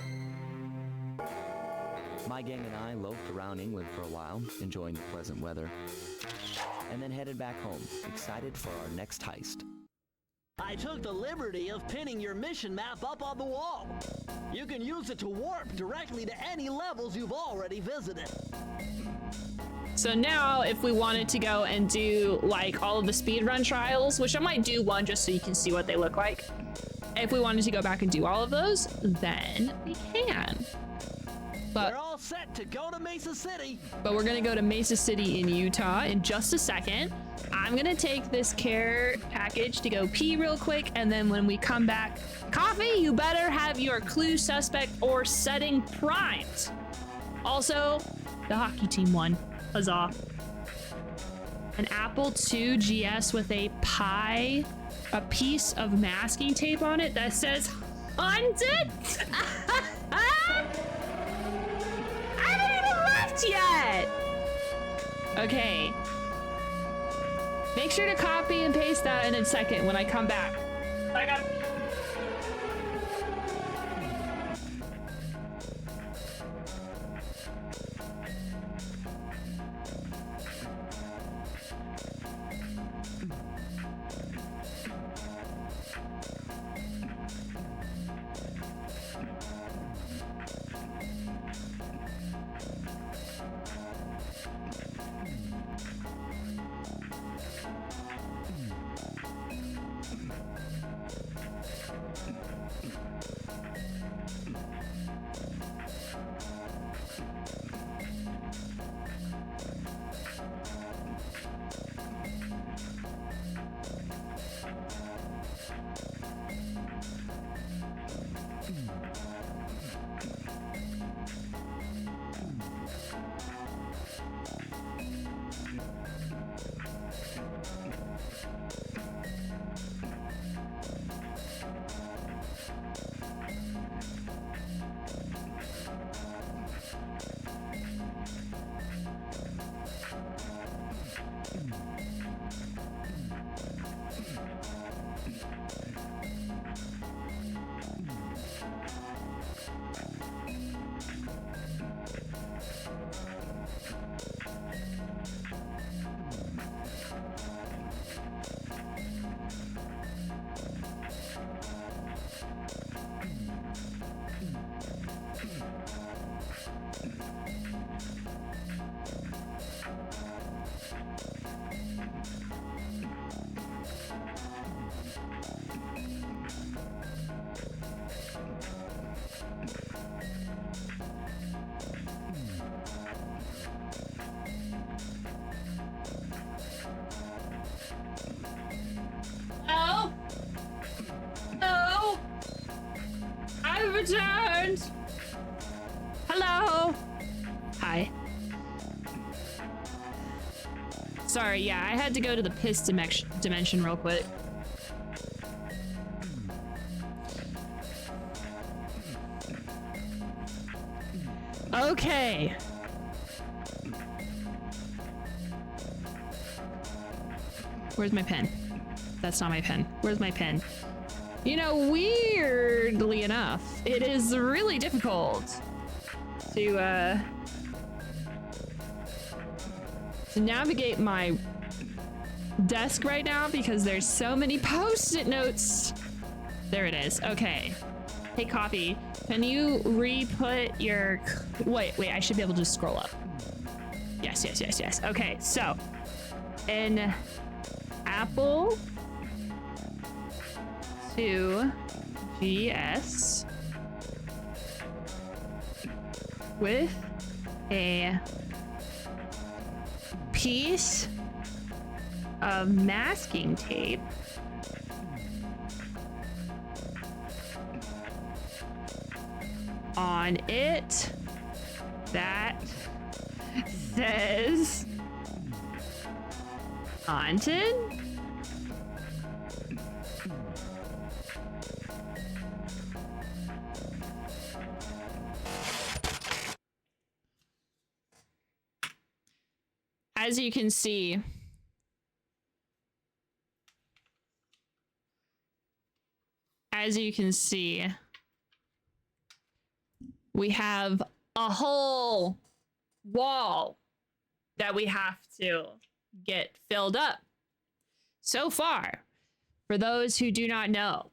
My gang and I loafed around England for a while, enjoying the pleasant weather, and then headed back home, excited for our next heist. I took the liberty of pinning your mission map up on the wall. You can use it to warp directly to any levels you've already visited. So now, if we wanted to go and do like all of the speedrun trials, which I might do one just so you can see what they look like. If we wanted to go back and do all of those, then we can. But we're all set to go to Mesa City. But we're gonna go to Mesa City in Utah in just a second. I'm gonna take this care package to go pee real quick, and then when we come back, Coffee, you better have your clue, suspect, or setting primed. Also, the hockey team won. Huzzah. An Apple II GS with a piece of masking tape on it that says haunted. I haven't even left yet. Okay. Make sure to copy and paste that in a second when I come back. I got. returned! Hello! Hi. Sorry, yeah, I had to go to the piss dimension real quick. Okay. Where's my pen? That's not my pen. Where's my pen? You know, weirdly enough, it is really difficult to navigate my desk right now because there's so many post-it notes. There it is. Okay. Hey, Coffee, can you re-put your... Wait, I should be able to just scroll up. Yes. Okay, so an apple to GS with a piece of masking tape on it that says haunted. As you can see, we have a whole wall that we have to get filled up. So far, for those who do not know,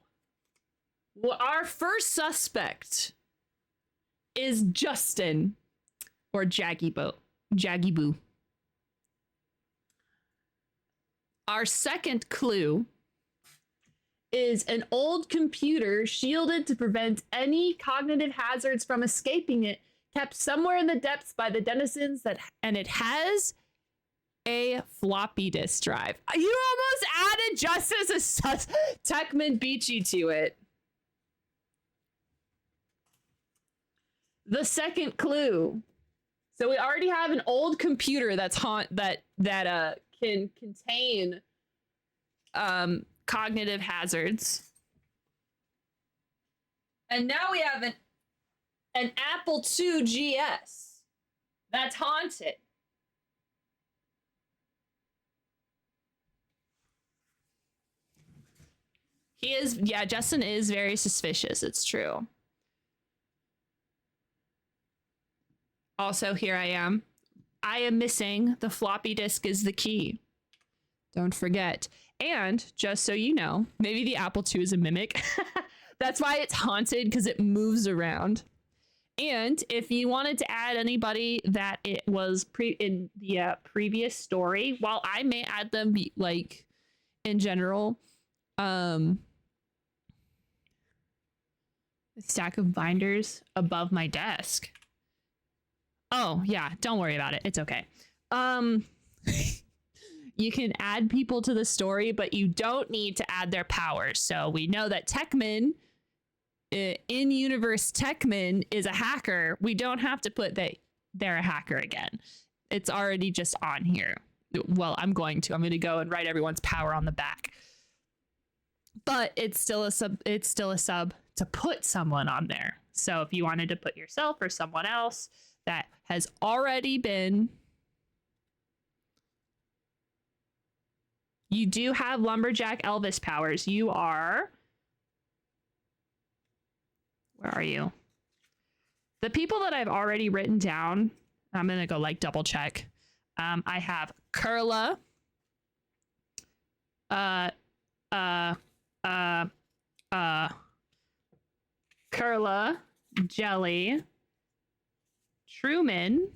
our first suspect is Justin, or Jaggy Boo. Our second clue is an old computer shielded to prevent any cognitive hazards from escaping it, kept somewhere in the depths by the denizens, and it has a floppy disk drive. You almost added just as a Techman Beachy to it. The second clue. So we already have an old computer that can contain cognitive hazards. And now we have an Apple II GS that's haunted. Justin is very suspicious, it's true. Also, here I am missing the floppy disk is the key. Don't forget. And just so you know, maybe the Apple II is a mimic. That's why it's haunted, because it moves around. And if you wanted to add anybody that it was in the previous story, while I may add them in general, a stack of binders above my desk. Oh, yeah, don't worry about it. It's okay. You can add people to the story, but you don't need to add their powers. So we know that Techman, in-universe Techman, is a hacker. We don't have to put that they're a hacker again. It's already just on here. Well, I'm going to go and write everyone's power on the back. But it's still a sub to put someone on there. So if you wanted to put yourself or someone else that has already been... You do have Lumberjack Elvis powers. You are... Where are you? The people that I've already written down, I'm going to go double check. I have Curla. Curla. Jelly. Truman,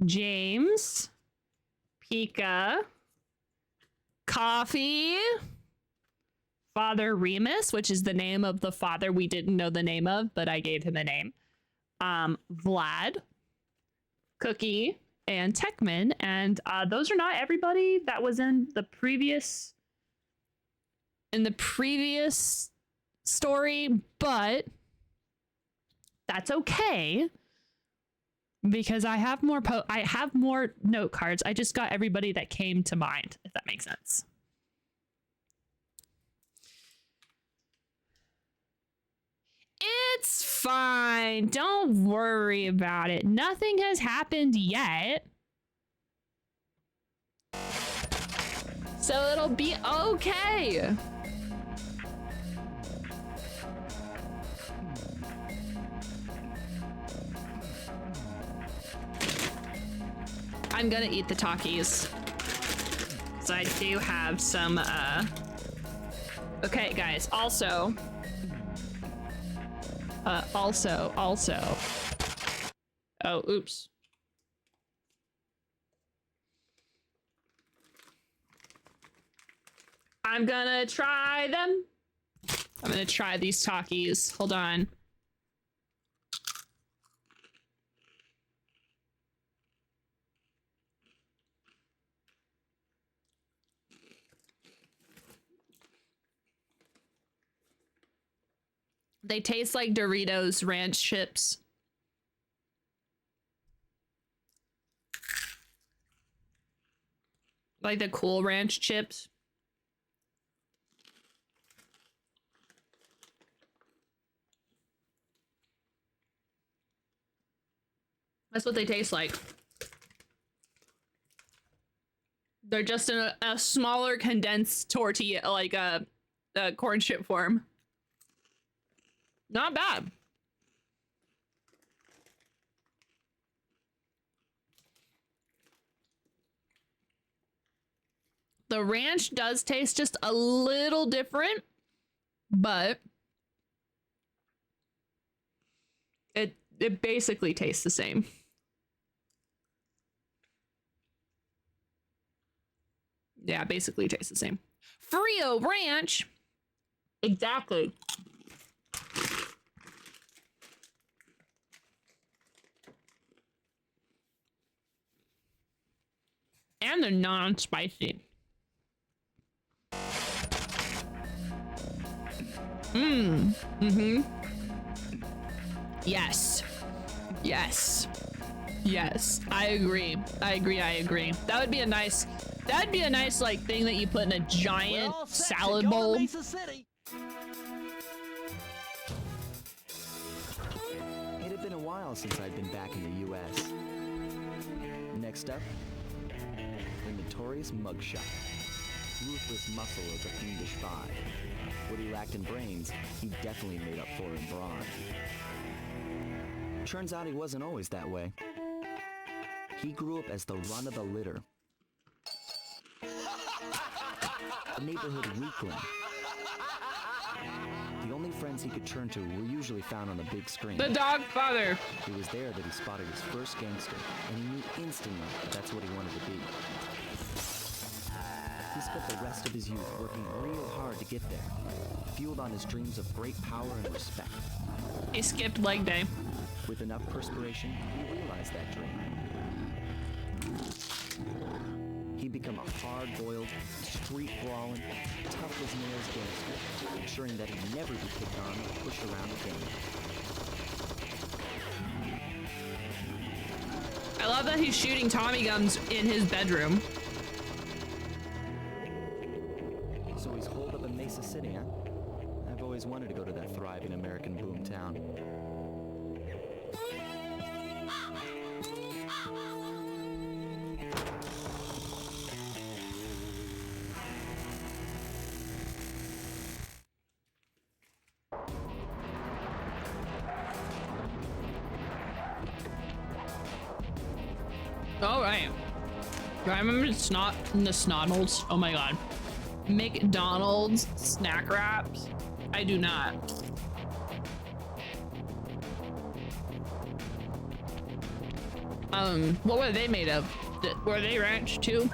James, Pika, Coffee, Father Remus, which is the name of the father we didn't know the name of, but I gave him a name, Vlad, Cookie, and Techman. And those are not everybody that was in the previous story, but That's okay. Because I have more note cards. I just got everybody that came to mind, if that makes sense. It's fine. Don't worry about it. Nothing has happened yet. So it'll be okay. I'm gonna eat the Takis. So I do have some, okay, guys, also. Oh, oops. I'm gonna try them. I'm gonna try these Takis. Hold on. They taste like Doritos ranch chips. Like the Cool Ranch chips. That's what they taste like. They're just in a smaller condensed tortilla, like a corn chip form. Not bad. The ranch does taste just a little different, but it basically tastes the same. Yeah, basically tastes the same. Frio Ranch. Exactly. And they're non-spicy. Yes. Yes. Yes. I agree. I agree. That would be a nice like thing that you put in a giant salad bowl. It had been a while since I'd been back in the US. Next up, the notorious mugshot. Ruthless muscle of a fiendish five. What he lacked in brains, he definitely made up for in brawn. Turns out he wasn't always that way. He grew up as the run of the litter. A neighborhood weakling. The only friends he could turn to were usually found on the big screen. The dog father. It was there that he spotted his first gangster, and he knew instantly that that's what he wanted to be. He spent the rest of his youth working real hard to get there, fueled on his dreams of great power and respect. He skipped leg day. With enough perspiration, he realized that dream. He'd become a hard-boiled, street-brawling, tough-as-nails gangster, ensuring that he'd never be picked on or pushed around again. I love that he's shooting Tommy guns in his bedroom. So he's holed up in Mesa City, huh? I've always wanted to go to that thriving American boomtown. All right. Do I remember the Snoddles? Oh my god. McDonald's snack wraps? I do not. What were they made of? Were they ranch too?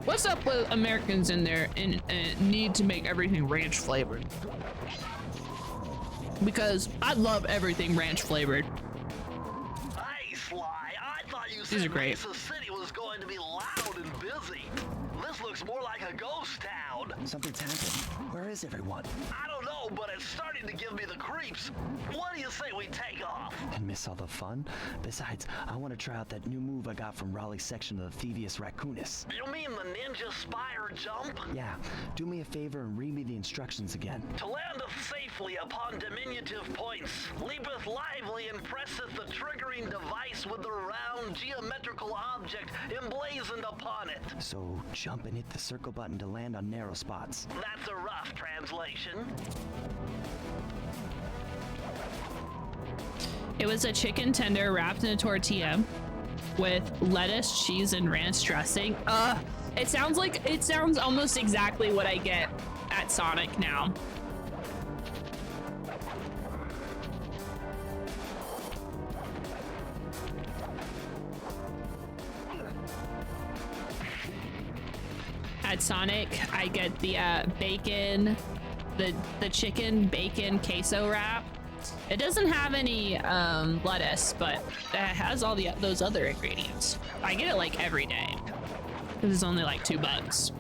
What's up with Americans in there and need to make everything ranch flavored? Because I love everything ranch flavored. Hey, Sly, I thought you These are said great. Mesa City was going to be loud and busy. This This looks more like a ghost town. Something's happened. Where is everyone? I don't know, but it's starting to give me the creeps. What do you say we take off? And miss all the fun? Besides, I want to try out that new move I got from Raleigh's section of the Thievius Raccoonus. You mean the ninja spire jump? Yeah, do me a favor and read me the instructions again. To landeth safely upon diminutive points, leapeth lively and presseth the triggering device with the round geometrical object emblazoned upon it. So jump and hit the circle button to land on narrow spots. That's a rough translation. It was a chicken tender wrapped in a tortilla with lettuce, cheese, and ranch dressing. It sounds almost exactly what I get at Sonic now. At Sonic, I get the bacon, the chicken bacon queso wrap. It doesn't have any lettuce, but it has all those other ingredients. I get it like every day because it's only like $2,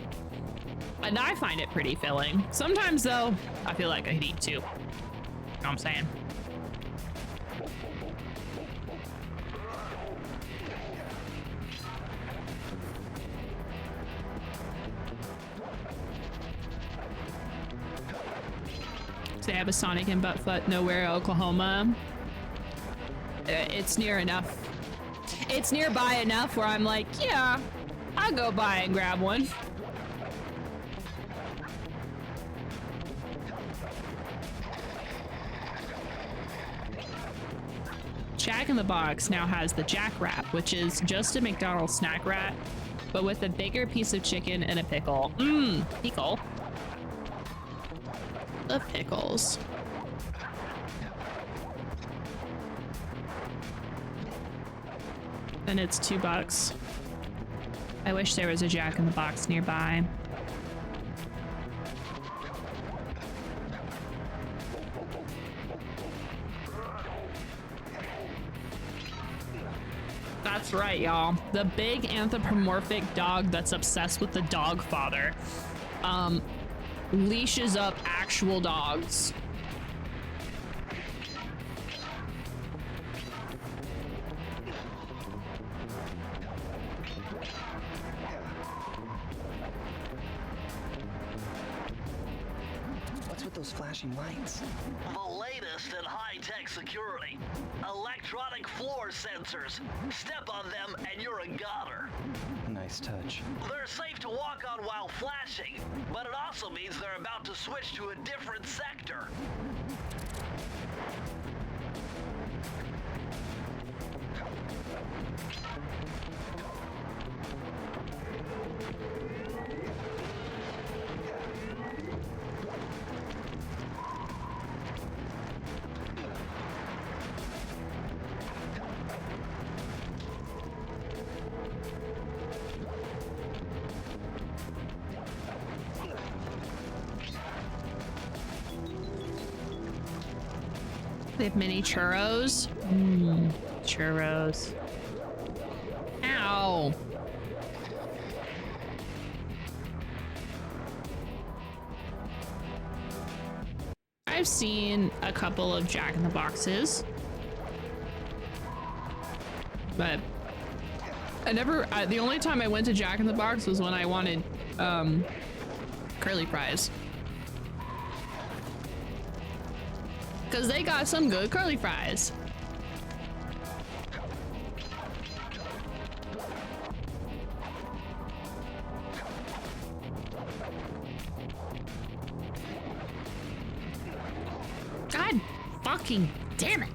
and I find it pretty filling. Sometimes though, I feel like I could eat 2. You know what I'm saying? They have a Sonic in Buttfuck Nowhere, Oklahoma. It's near enough. It's nearby enough where I'm like, yeah, I'll go by and grab one. Jack in the Box now has the Jack Wrap, which is just a McDonald's snack wrap, but with a bigger piece of chicken and a pickle. Pickle. The pickles. And it's $2. I wish there was a Jack in the Box nearby. That's right, y'all. The big anthropomorphic dog that's obsessed with the dog father. Leashes up actual dogs. What's with those flashing lights? The latest in high-tech security. Electronic floor sensors. Step on them and you're a goner. Nice touch. They're safe to walk on while flashing, but it also means they're about to switch to a different sector. They have mini churros. Churros. Ow. I've seen a couple of Jack in the Boxes, but the only time I went to Jack in the Box was when I wanted curly fries. Because they got some good curly fries. God fucking damn it.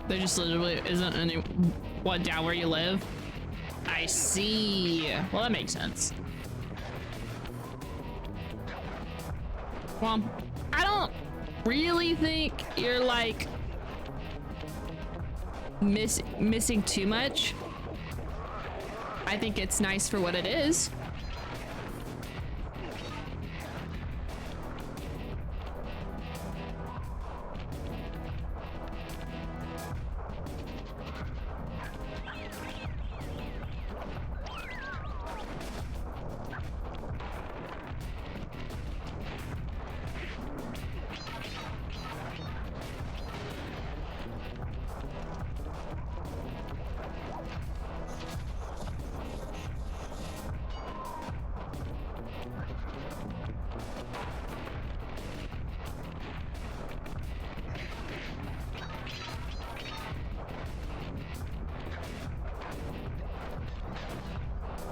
There just literally isn't any one down where you live. I see. Well, that makes sense. Well, I don't really think you're like missing too much. I think it's nice for what it is.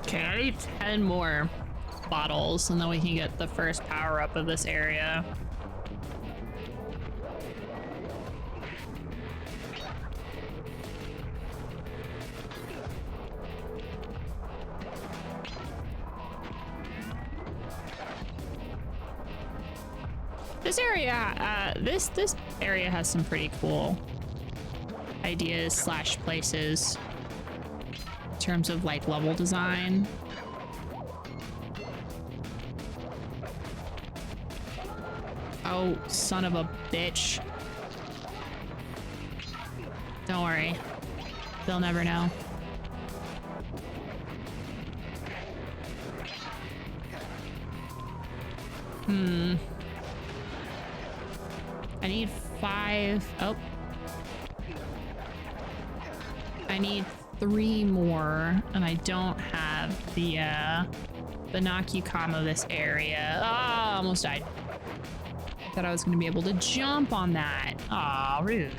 Okay, I need 10 more bottles and then we can get the first power up of this area. This area, this area has some pretty cool ideas slash places. In terms of like level design. Oh, son of a bitch. Don't worry. They'll never know. I need 5. Oh. I need 3 more, and I don't have the knock you combo this area. Ah, almost died. I thought I was gonna be able to jump on that. Aw, rude.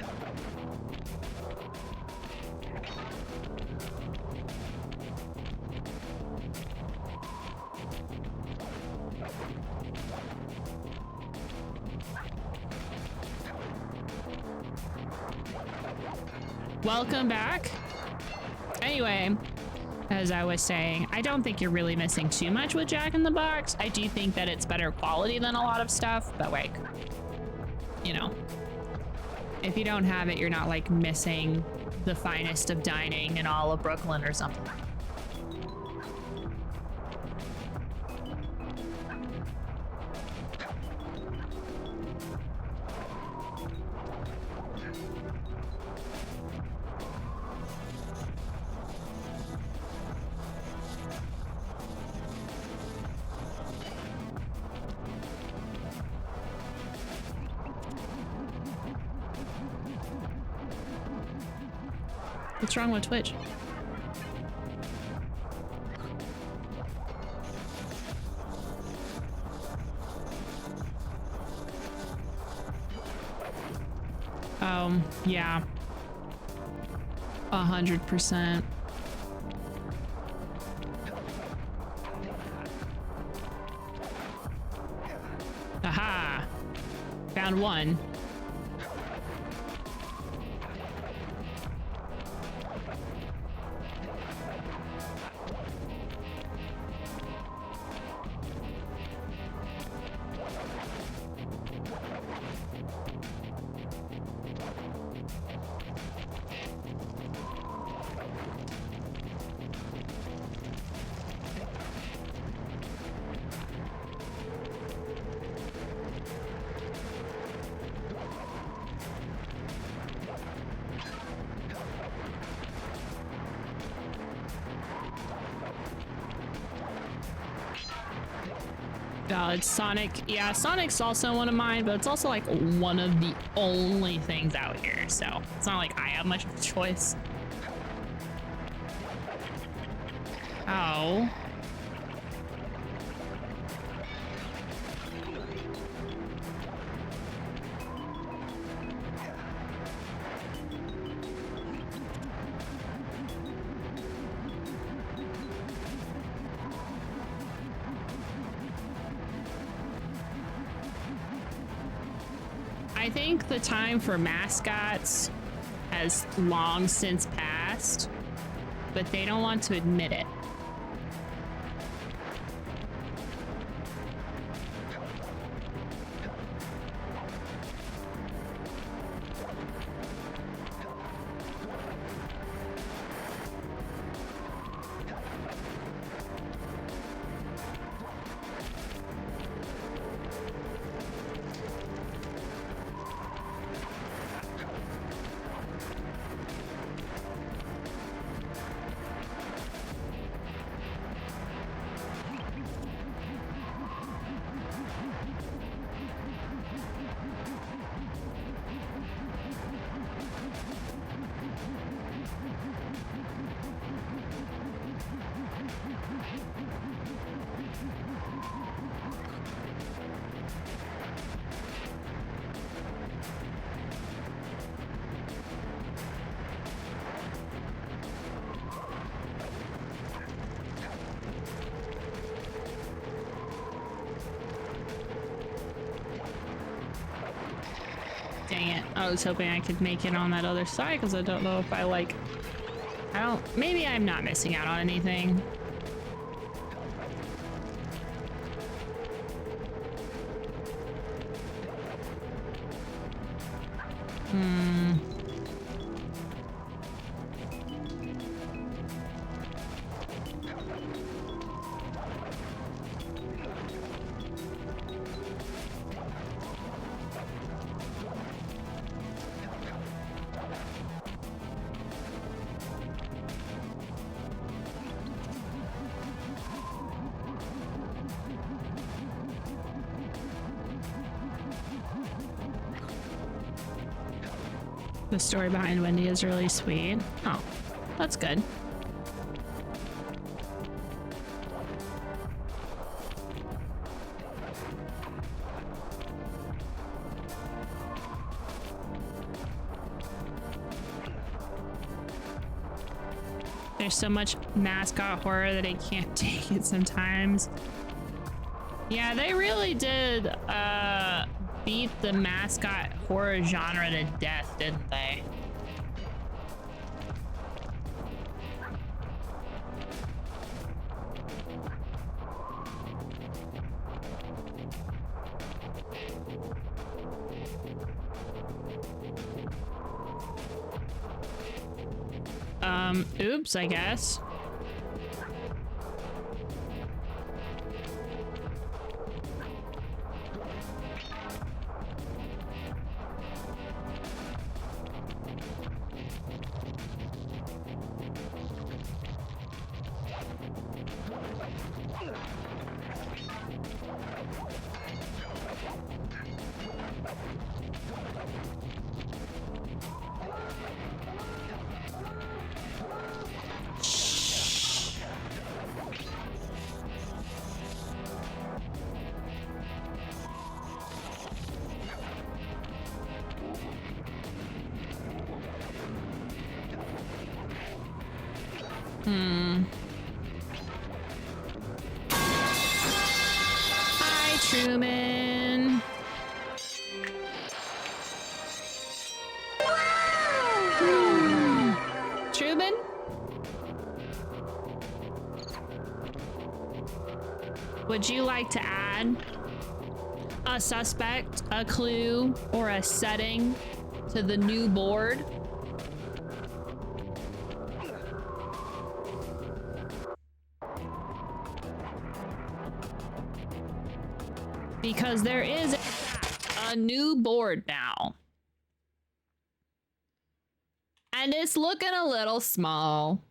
Welcome back. Anyway, as I was saying, I don't think you're really missing too much with Jack in the Box. I do think that it's better quality than a lot of stuff, but like, you know, if you don't have it, you're not like missing the finest of dining in all of Brooklyn or something. What's wrong with Twitch? Yeah. 100%. Aha! Found one. It's Sonic. Yeah, Sonic's also one of mine, but it's also like one of the only things out here, so it's not like I have much of a choice. Oh. I think the time for mascots has long since passed, but they don't want to admit it. Dang it. I was hoping I could make it on that other side because I don't know if I like... Maybe I'm not missing out on anything. The story behind Wendy is really sweet. Oh, that's good. There's so much mascot horror that I can't take it sometimes. Yeah, they really did beat the mascot horror genre to death, didn't they? Oops, I guess. Hi, Truman. Truman? Would you like to add a suspect, a clue, or a setting to the new board? Because there is a new board now. And it's looking a little small.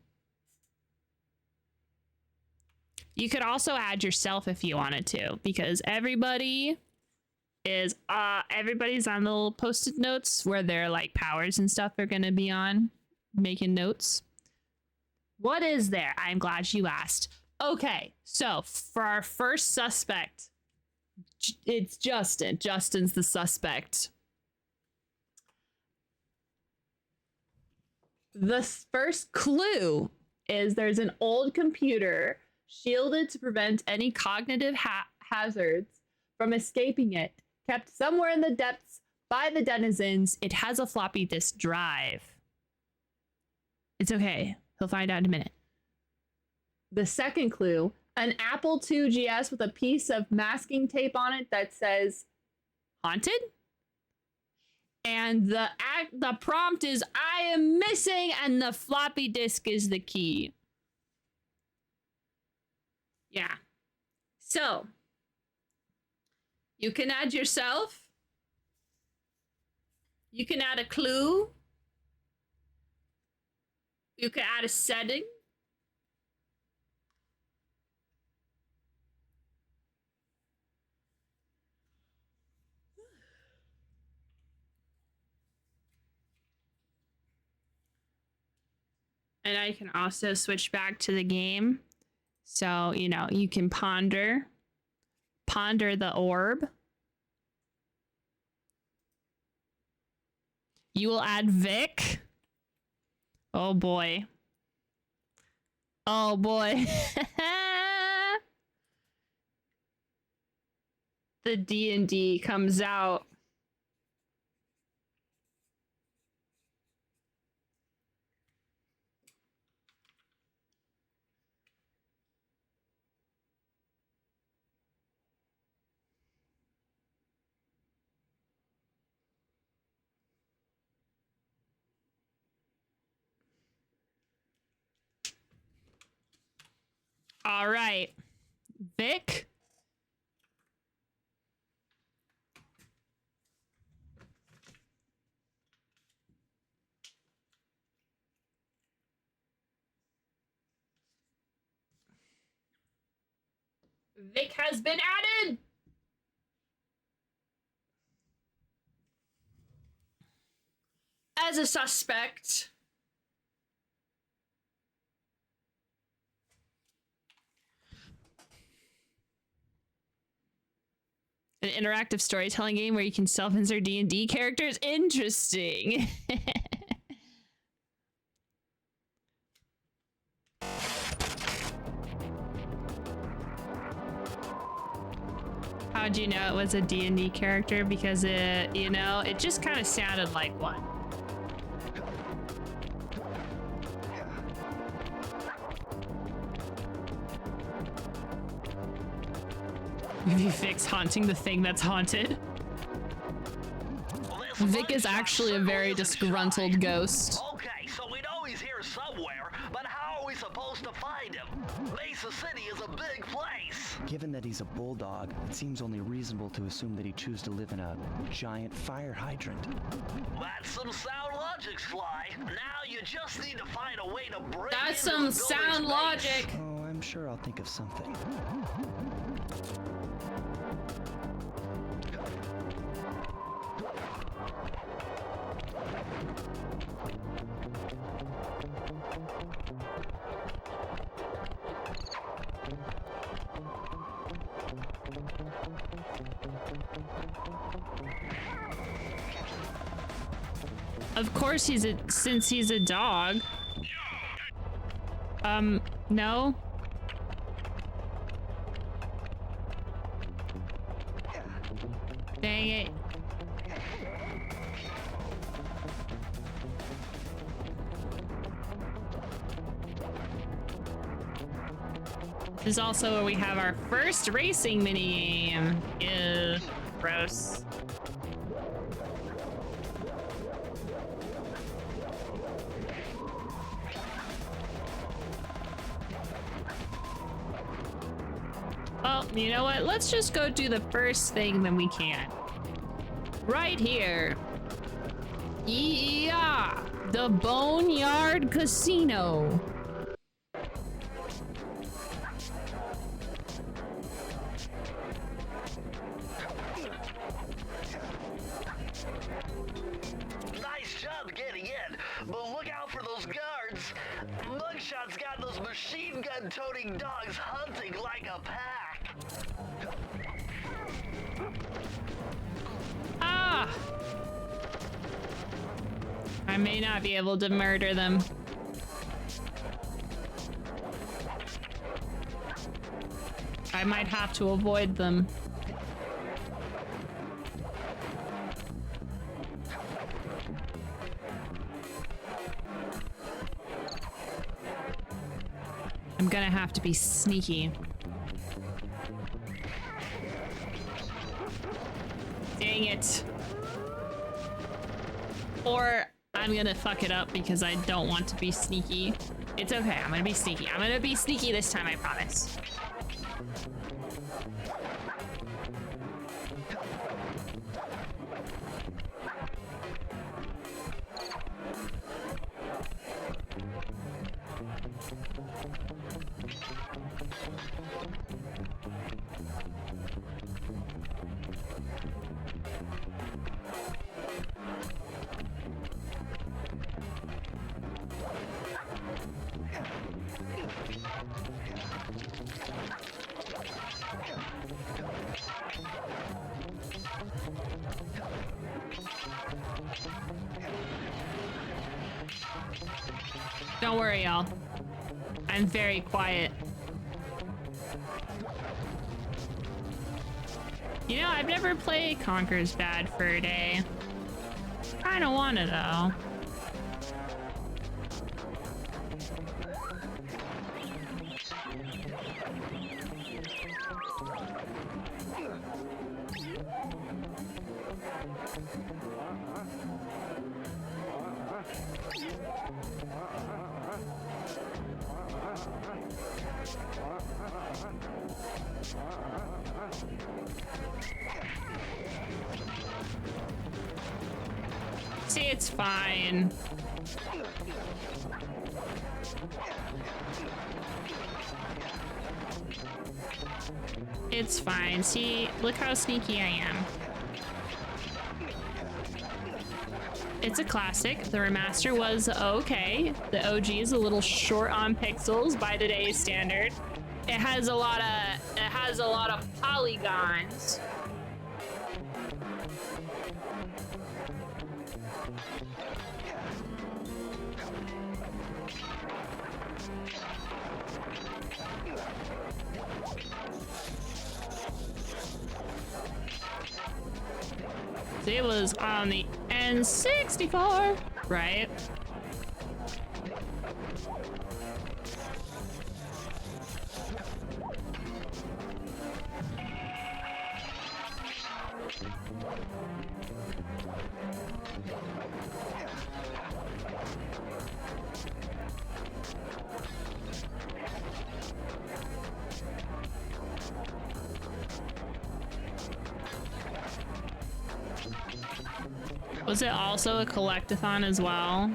You could also add yourself if you wanted to, because everybody is everybody's on the little post-it notes where their like powers and stuff are gonna be on, making notes. What is there? I'm glad you asked. Okay, so for our first suspect, it's Justin. Justin's the suspect. The first clue is there's an old computer shielded to prevent any cognitive hazards from escaping it, kept somewhere in the depths by the denizens. It has a floppy disk drive. It's okay. He'll find out in a minute. The second clue, an Apple II GS with a piece of masking tape on it that says haunted. And the prompt is I am missing and the floppy disk is the key. Yeah. So you can add yourself. You can add a clue. You can add a setting. And I can also switch back to the game. So, you know, you can ponder the orb. You will add Vic. Oh boy. Oh boy. The D&D comes out. All right. Vic? Vic has been added! As a suspect. An interactive storytelling game where you can self-insert D&D characters? Interesting. How'd you know it was a D&D character? Because it, you know, it just kind of sounded like one. Maybe Vic's haunting the thing that's haunted. Vic is actually a very disgruntled ghost. Okay, so we know he's here somewhere, but how are we supposed to find him? Mesa City is a big place. Given that he's a bulldog, it seems only reasonable to assume that he chose to live in a giant fire hydrant. That's some sound logic, Sly. Now you just need to find a way to break That's into some the sound building's logic. base. Oh, I'm sure I'll think of something. Of course since he's a dog. No. Dang it. This is also where we have our first racing minigame. Ew, gross. Well, you know what? Let's just go do the first thing that we can. Right here. Yeah, the Boneyard Casino. Nice job getting in, but look out for those guards. Mugshot's got those machine gun toting dogs hunting like a pack. Ah! I may not be able to murder them. I might have to avoid them. I'm gonna have to be sneaky. Dang it. Or I'm gonna fuck it up because I don't want to be sneaky. It's okay, I'm gonna be sneaky. I'm gonna be sneaky this time, I promise. Don't worry, y'all. I'm very quiet. You know, I've never played Conker's Bad Fur Day. Kinda wanna though. See, it's fine. It's fine. See, look how sneaky I am. It's a classic. The remaster was okay. The OG is a little short on pixels by today's standard. It has a lot of polygons. It was on the N64, right? Was it also a collectathon as well?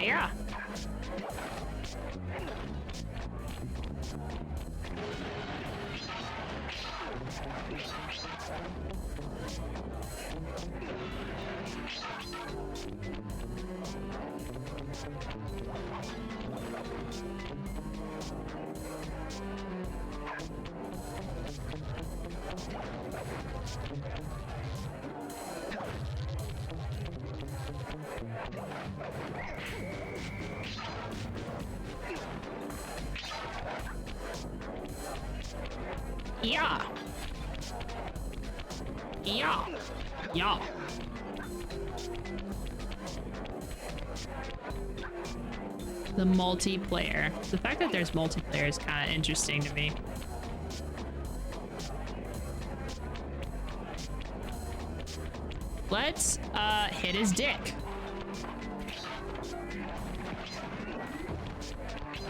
Yeah. Yeah. Yeah. Yeah. The multiplayer. The fact that there's multiplayer is kind of interesting to me. Let's hit his dick.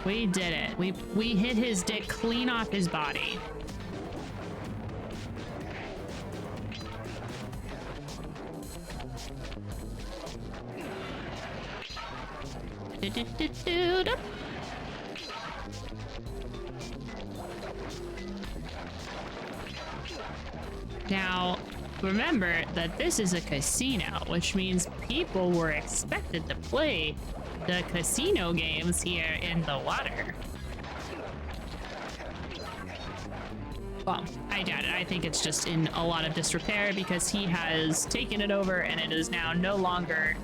We did it. We hit his dick clean off his body. Now, remember that this is a casino, which means people were expected to play the casino games here in the water. Well, I doubt it. I think it's just in a lot of disrepair because he has taken it over and it is now no longer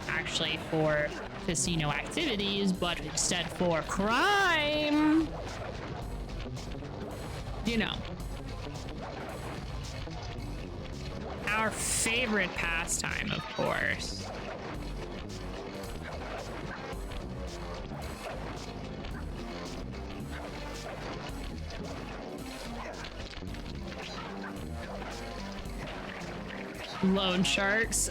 actually for casino activities, but instead for crime. You know. Our favorite pastime, of course. Loan sharks.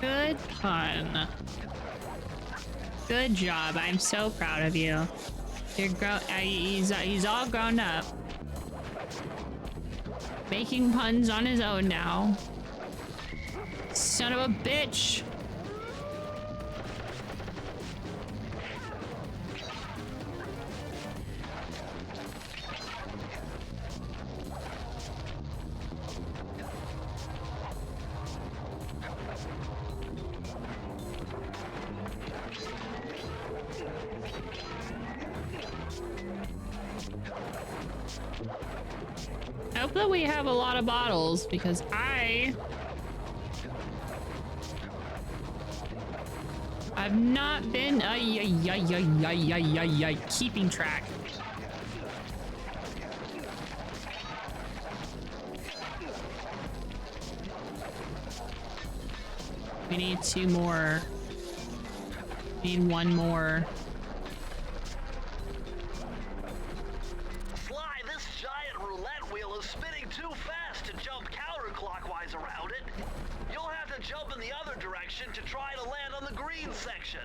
Good pun. Good job. I'm so proud of you. You're he's all grown up. Making puns on his own now. Son of a bitch. I hope that we have a lot of bottles because I've not been keeping track. We need 2 more. We need 1 more. Sly, this giant roulette wheel is spinning too fast to jump counterclockwise around it. You'll have to jump in the other direction to try to land on the green section.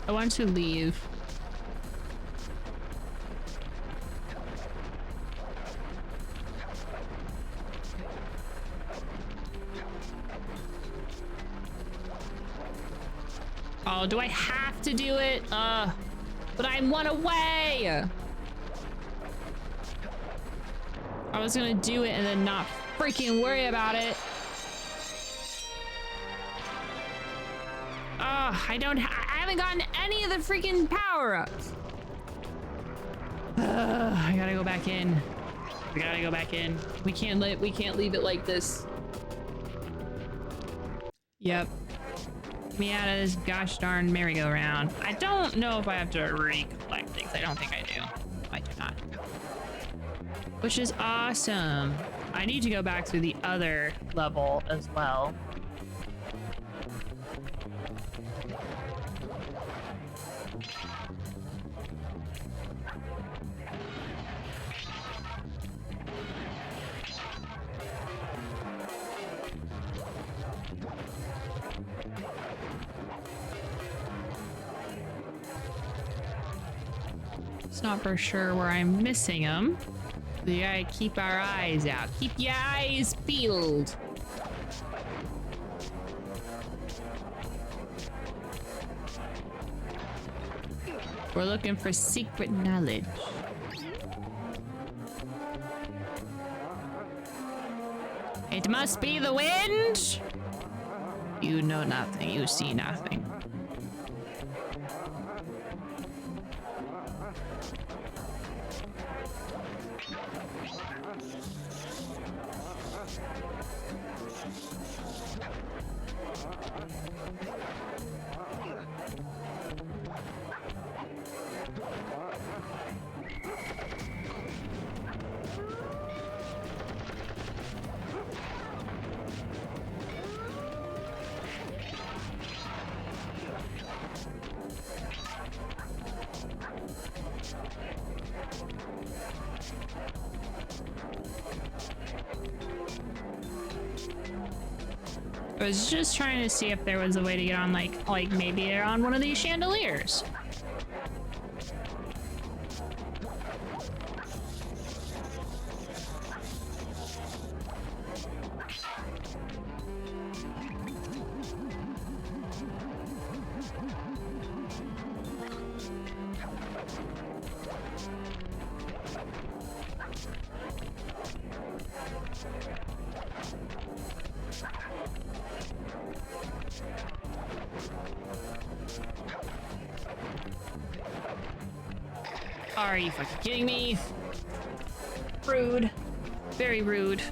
I want to leave. Oh, do I have to do it? But I'm 1 away! I was gonna do it and then not freaking worry about it. I haven't gotten any of the freaking power-ups. I gotta go back in. We gotta go back in. We can't leave it like this. Yep. Get me out of this gosh darn merry-go-round. I don't know if I have to recollect things. I don't think I do. I do not. Which is awesome. I need to go back to the other level as well. Not for sure where I'm missing them. We gotta keep our eyes out. Keep your eyes peeled. We're looking for secret knowledge. It must be the wind. You know nothing. You see nothing. I was just trying to see if there was a way to get on, like maybe they're on one of these chandeliers. Are you fucking kidding me? Rude. Very rude.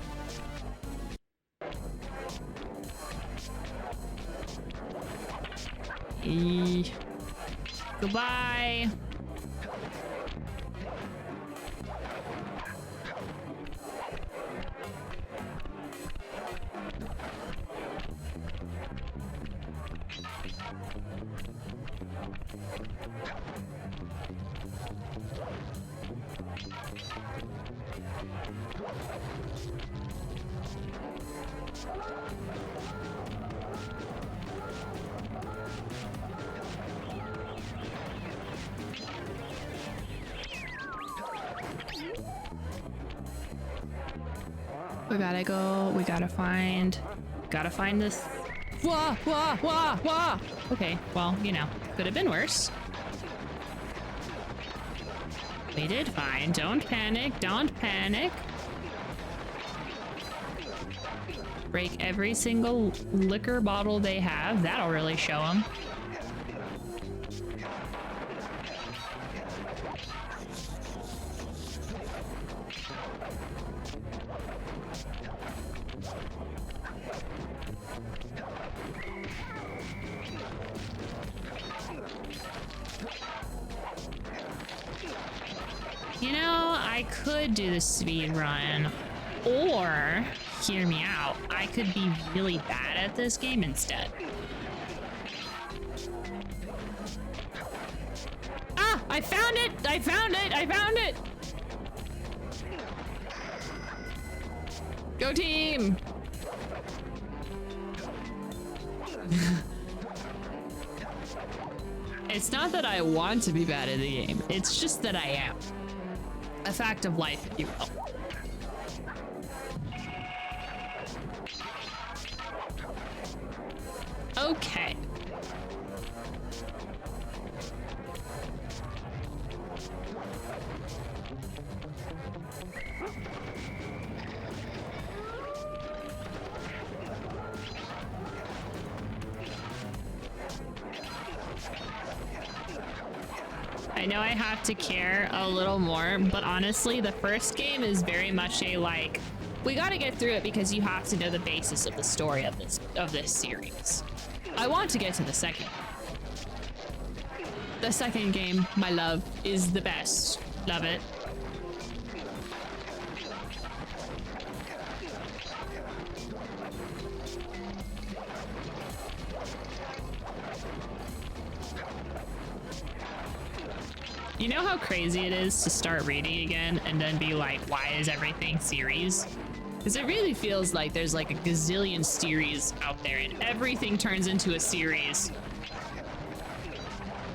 Goodbye. We gotta go. We gotta find this. Wah, wah, wah, wah. Okay, well, you know, could have been worse. We did fine. Don't panic. Don't panic. Break every single liquor bottle they have. That'll really show them. You know, I could do the speed run, or, hear me out, I could be really bad at this game instead. Ah, I found it! I found it! I found it! Go team! It's not that I want to be bad at the game, it's just that I am. A fact of life, if you will. Okay. I know I have to care a little more, but honestly, the first game is very much a like, we gotta get through it because you have to know the basis of the story of this series. I want to get to the second. The second game, my love, is the best. Love it. You know how crazy it is to start reading again and then be like, why is everything series? Because it really feels like there's like a gazillion series out there and everything turns into a series.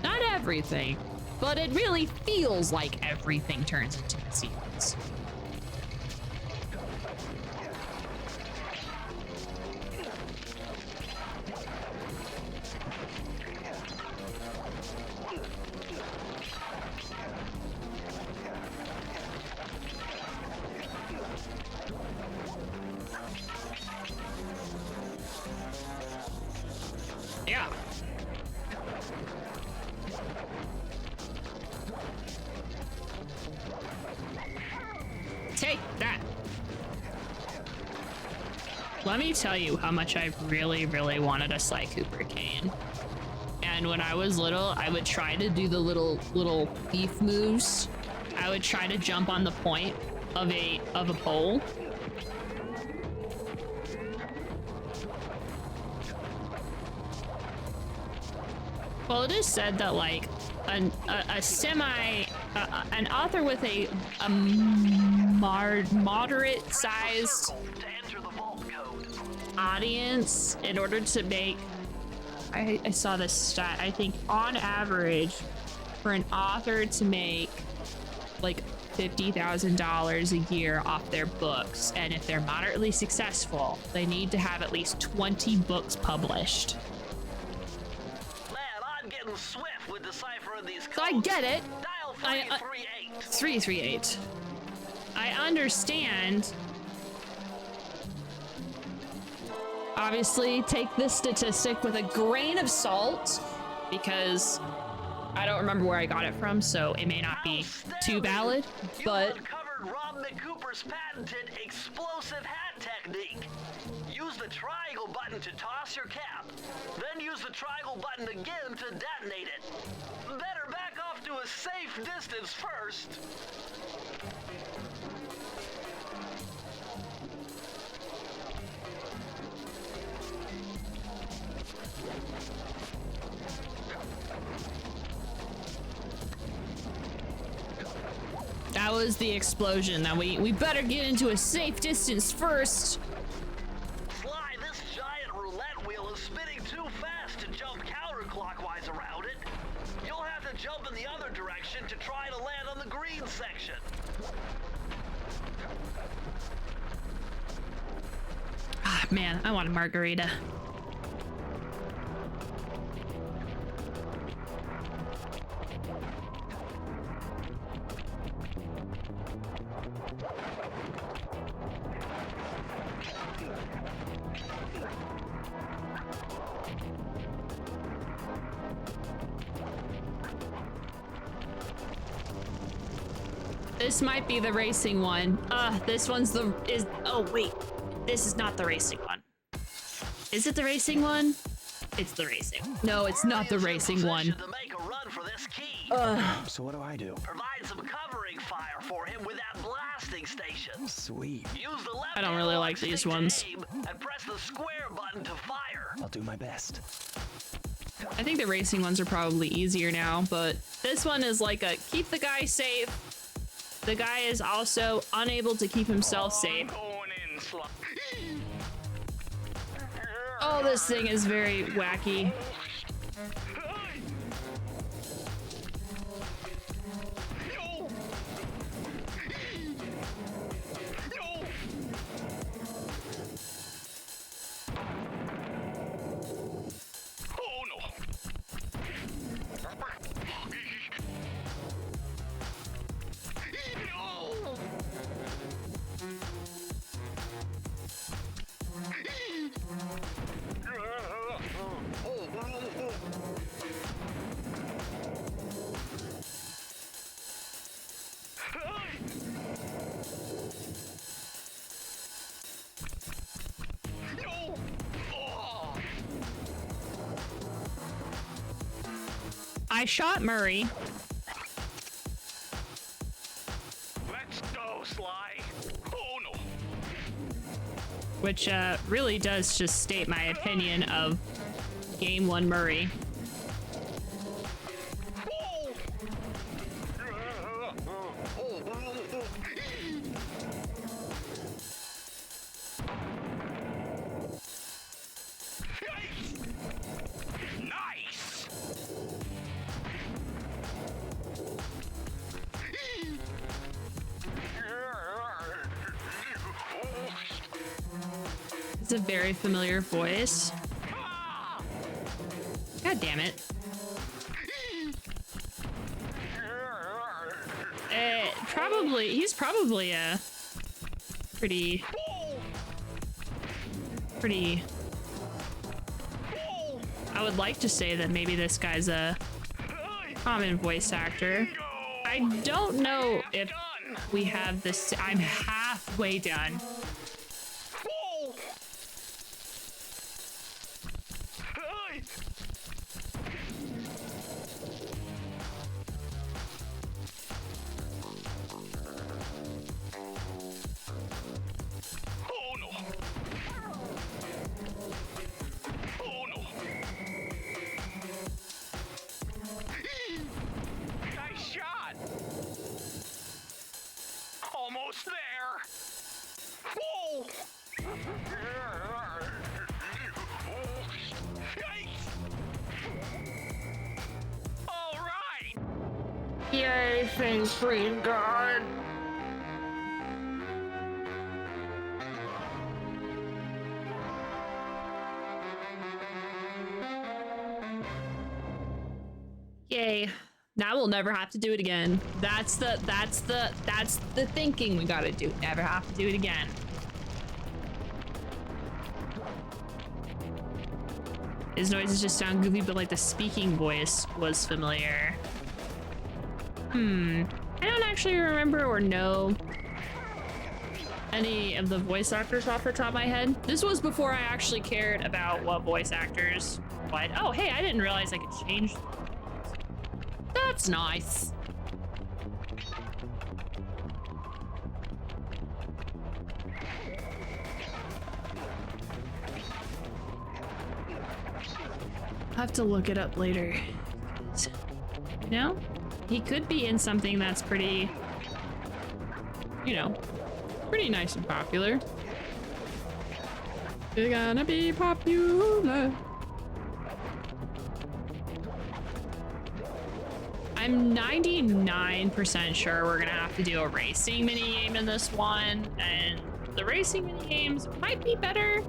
Not everything, but it really feels like everything turns into a series. Yeah. Take that. Let me tell you how much I really, really wanted a Sly Cooper cane. And when I was little, I would try to do the little thief moves. I would try to jump on the point of a pole. Well, it is said that like an author with a moderate sized audience, in order to make, I saw this stat, I think on average for an author to make like $50,000 a year off their books, and if they're moderately successful, they need to have at least 20 books published. Swift with deciphering these codes. So I get it. Dial 338. 338. I understand. Obviously, take this statistic with a grain of salt, because I don't remember where I got it from, so it may not be too valid, but... You uncovered Rob McCooper's patented explosive hat technique. Use the triangle button to toss your cap. Then use the triangle button again to detonate it. Better back off to a safe distance first. That was the explosion. Now we better get into a safe distance first. Sly, this giant roulette wheel is spinning too fast to jump counterclockwise around it. You'll have to jump in the other direction to try to land on the green section. Ah, man, I want a margarita. This might be the racing one. This one's oh wait. This is not the racing one. Is it the racing one? It's the racing. No, it's not the racing one. To make a run for this key. So what do I do? Provide some covering fire for him with that blasting station. Sweet. Use the left I don't really like analog these stick to ones. aim and press the square button to fire. I'll do my best. I think the racing ones are probably easier now, but this one is like a keep the guy safe. The guy is also unable to keep himself safe. Oh, this thing is very wacky. I shot Murray. Let's go, Sly. Oh no. Which really does just state my opinion of Game 1 Murray. Nice. It's a very familiar voice. God damn it. He's probably a pretty I would like to say that maybe this guy's a common voice actor. I don't know if we have this. I'm halfway done. Almost there. Whoa! All right. Yay, thanks, Green Guard. Yay. Now we'll never have to do it again. That's the thinking we gotta do. Never have to do it again. His noises just sound goofy, but like the speaking voice was familiar. I don't actually remember or know any of the voice actors off the top of my head. This was before I actually cared about what voice actors what. Oh, hey, I didn't realize I could change. That's nice. I'll have to look it up later. You know, he could be in something that's pretty, you know, pretty nice and popular. You're gonna be popular. I'm 99% sure we're gonna have to do a racing minigame in this one, and the racing minigames might be better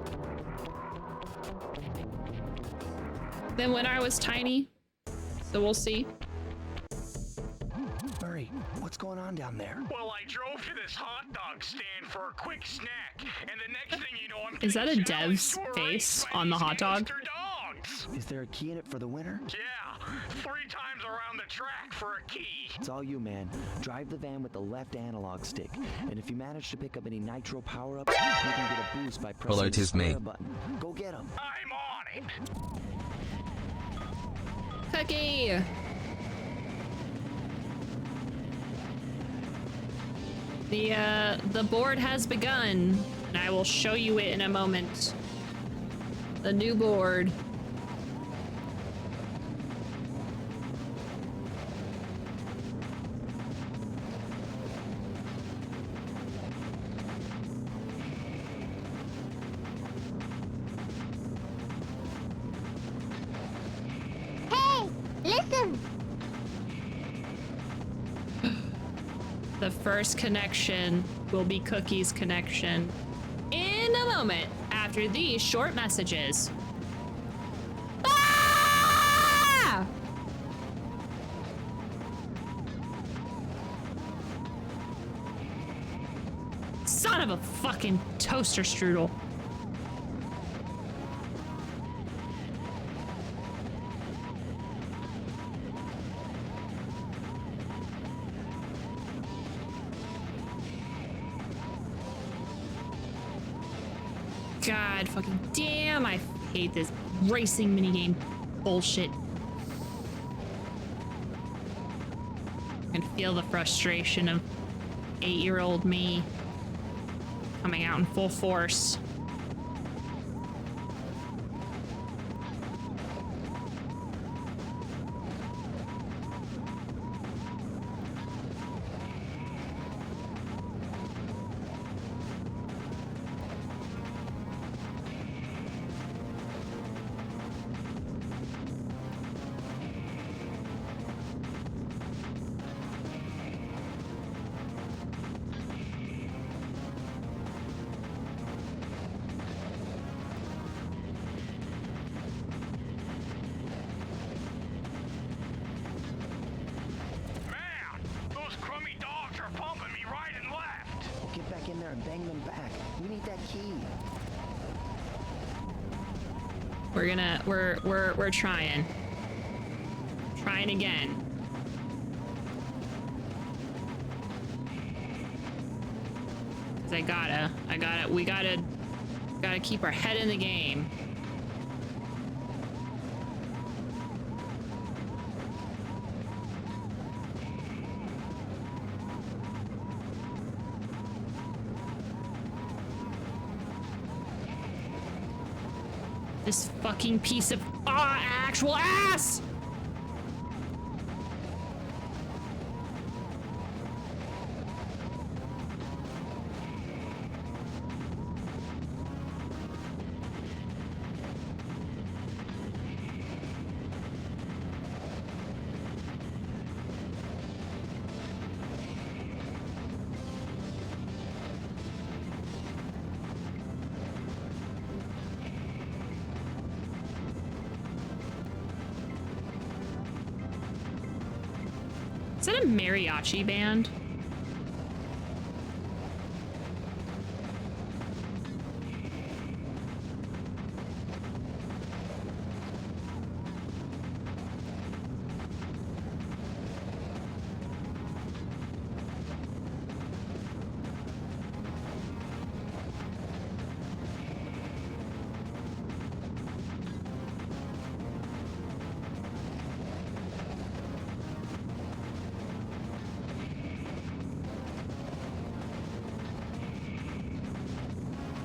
than when I was tiny, so we'll see. Murray, what's going on down there? Well, I drove to this hot dog stand for a quick snack, and the next thing you know, I'm Is that a getting dev's challenged to a face race by on the these hot dog? monster dogs. Is there a key in it for the winner? Yeah, 3 times a around the track for a key. It's all you, man. Drive the van with the left analog stick. And if you manage to pick up any nitro power-ups, you can get a boost by pressing Hello, the tis me. square button. Go get them. I'm on it. Cookie! The board has begun, and I will show you it in a moment. The new board. Hey, listen! The first connection will be Cookie's connection in a moment after these short messages. Ah! Son of a fucking toaster strudel. God fucking damn, I hate this racing minigame bullshit. I can feel the frustration of 8-year-old me coming out in full force. Man, those crummy dogs are pumping me right and left. Well, get back in there and bang them back. We need that key. We're trying. Trying again. Cause we gotta keep our head in the game. This fucking piece of actual ass! Is that a mariachi band?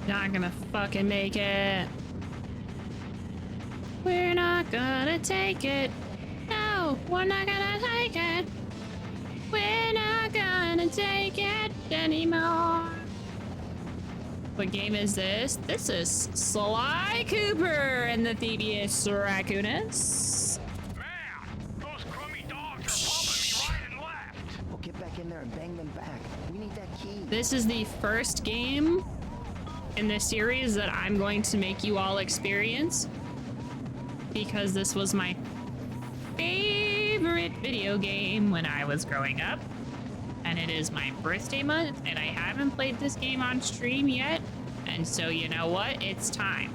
Not gonna fucking make it. We're not gonna take it. No, we're not gonna take it. We're not gonna take it anymore. What game is this? This is Sly Cooper and the Thievius Raccoonus. Man, those crummy dogs are pumping me right and left. Well, get back in there and bang them back. We need that key. This is the first game in this series that I'm going to make you all experience, because this was my favorite video game when I was growing up, and it is my birthday month, and I haven't played this game on stream yet, and so you know what? It's time.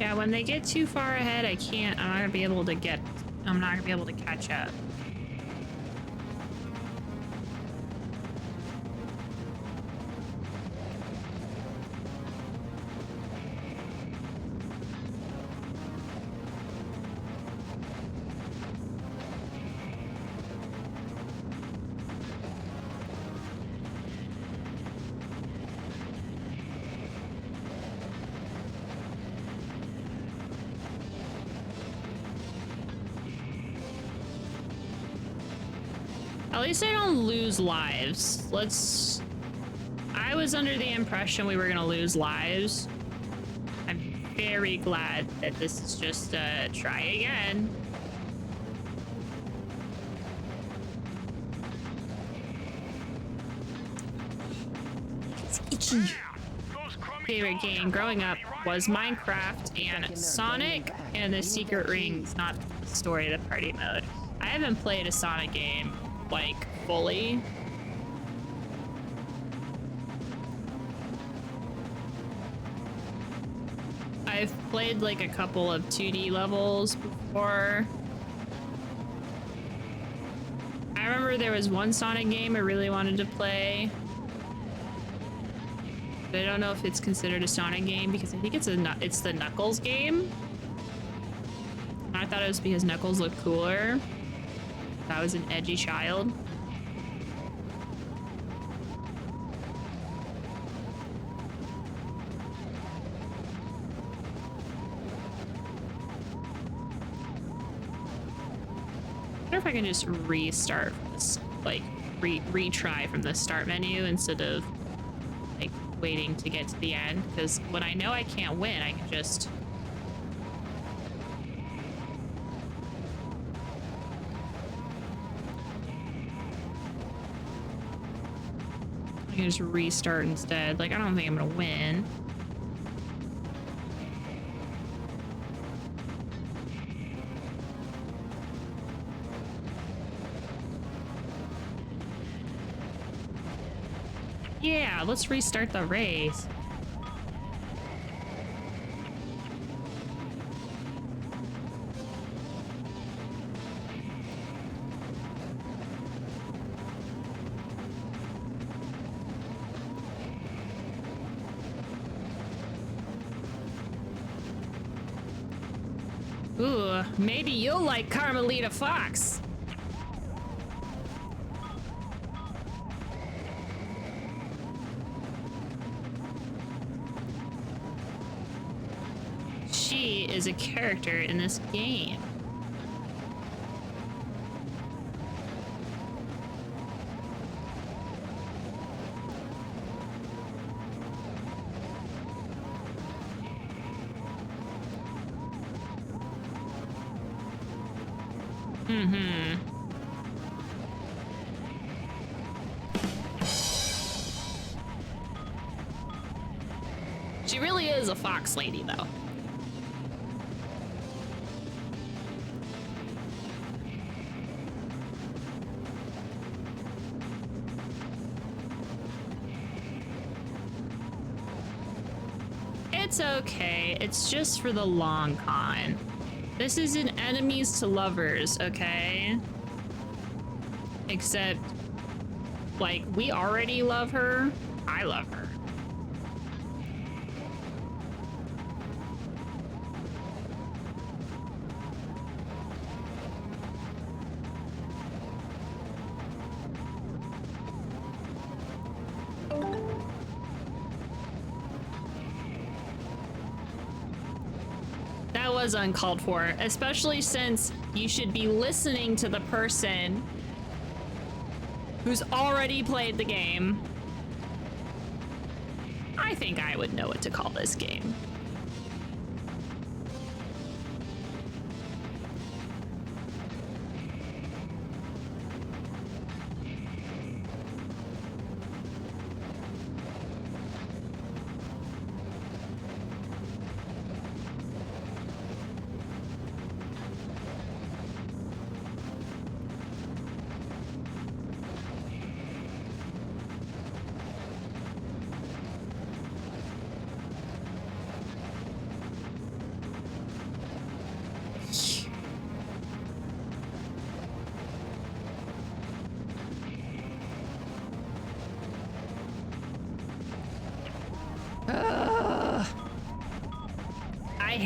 Yeah, when they get too far ahead, I'm not gonna be able to catch up. At least I don't lose lives. I was under the impression we were gonna lose lives. I'm very glad that this is just a try again. It's itchy. Favorite game growing up was Minecraft and Sonic and the Secret Rings, not the story of the party mode. I haven't played a Sonic game like fully. I've played like a couple of 2D levels before. I remember there was one Sonic game I really wanted to play, but I don't know if it's considered a Sonic game because I think it's the Knuckles game. I thought it was because Knuckles looked cooler. I was an edgy child. I wonder if I can just restart from this, like retry from the start menu instead of like waiting to get to the end, because when I know I can't win, I can just restart instead. Like, I don't think I'm gonna win. Yeah, let's restart the race. Ooh, maybe you'll like Carmelita Fox. She is a character in this game. She really is a fox lady, though. It's okay. It's just for the long con. This isn't enemies to lovers, okay? Except, like, we already love her. I love her. That was uncalled for, especially since you should be listening to the person who's already played the game. I think I would know what to call this game.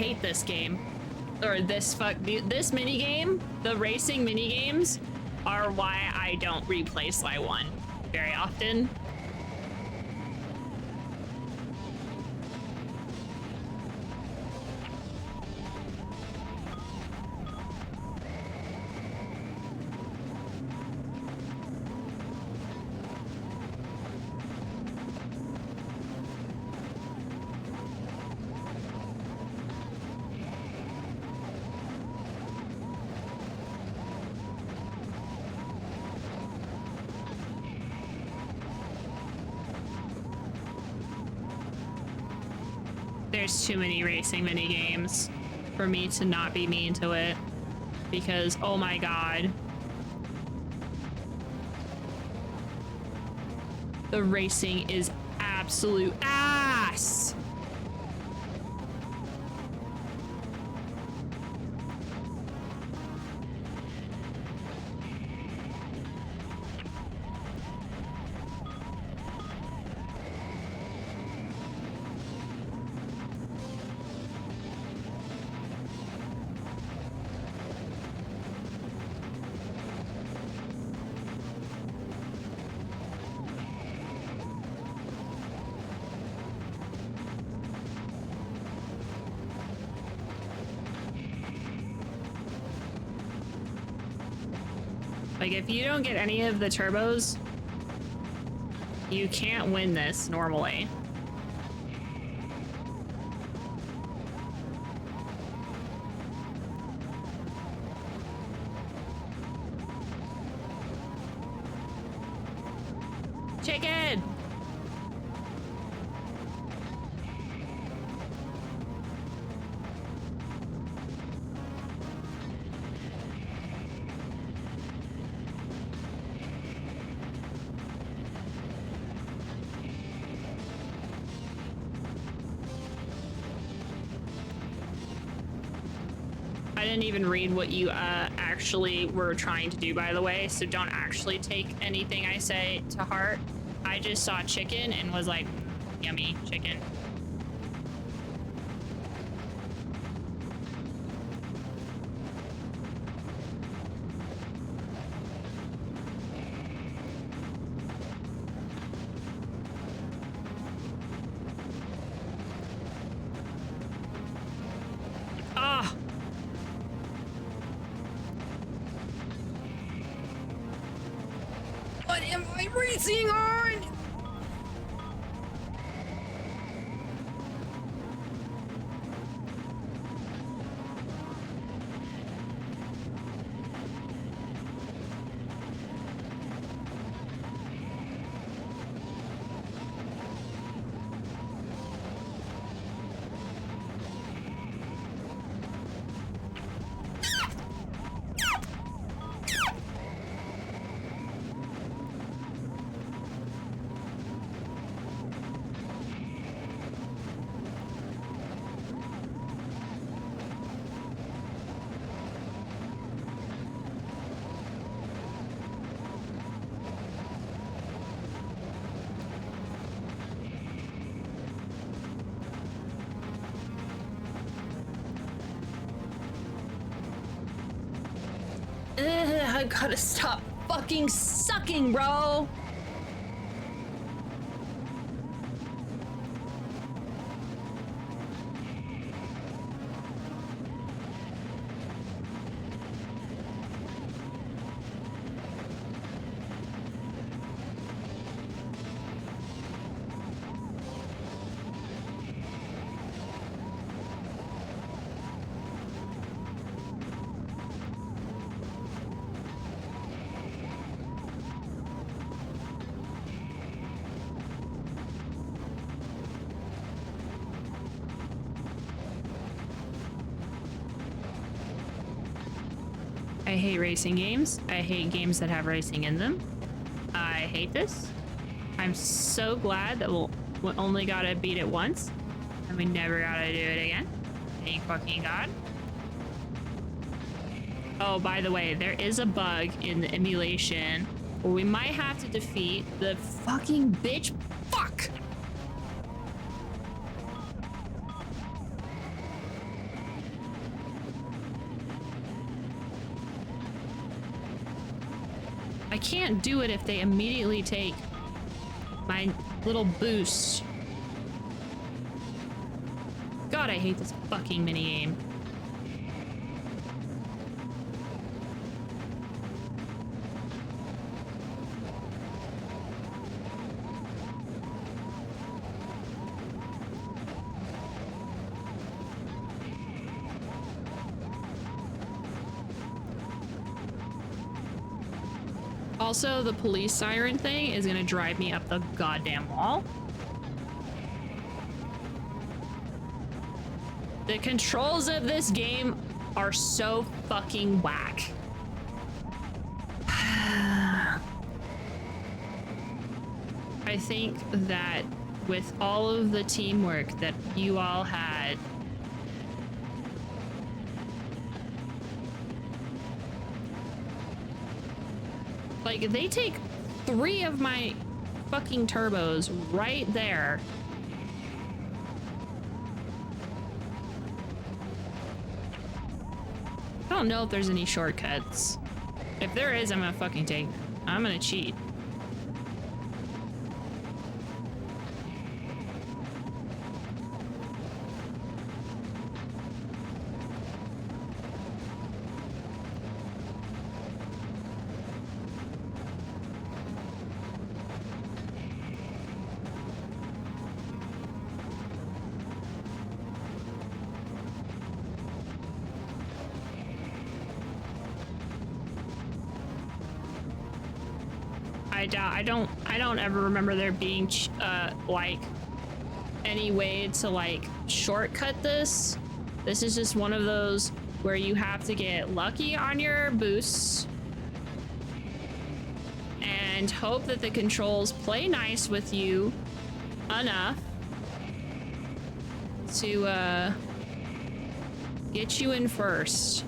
hate this game. Or this mini game, the racing mini games are why I don't replay Sly 1 very often. There's too many racing mini games for me to not be mean to it, because oh my god, the racing is absolute ass. Like, if you don't get any of the turbos, you can't win this normally. Chicken! I didn't even read what you actually were trying to do, by the way, so don't actually take anything I say to heart. I just saw chicken and was like, yummy chicken. Ah! What am I racing on? I gotta stop fucking sucking, bro. I hate racing games. I hate games that have racing in them. I hate this. I'm so glad that we only gotta beat it once and we never gotta do it again. Thank fucking God. Oh, by the way, there is a bug in the emulation where we might have to defeat the fucking bitch. Fuck! I can't do it if they immediately take my little boost. God, I hate this fucking minigame. Also, the police siren thing is gonna drive me up the goddamn wall. The controls of this game are so fucking whack. I think that with all of the teamwork that you all had, like, they take 3 of my fucking turbos right there. I don't know if there's any shortcuts. If there is, I'm gonna fucking take them. I'm gonna cheat. I don't ever remember there being like any way to like shortcut this. This is just one of those where you have to get lucky on your boosts and hope that the controls play nice with you enough to get you in first.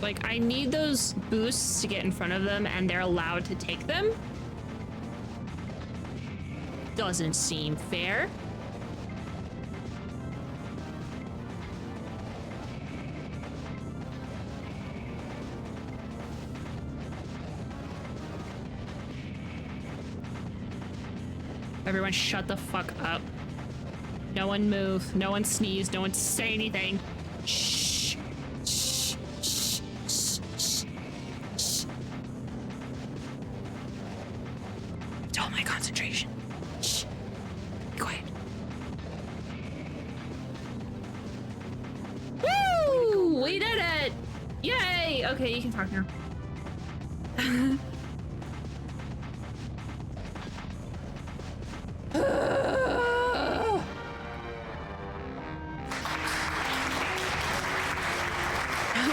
Like, I need those boosts to get in front of them and they're allowed to take them. Doesn't seem fair. Everyone shut the fuck up. No one move, no one sneeze, no one say anything. Shh. Okay, you can talk now.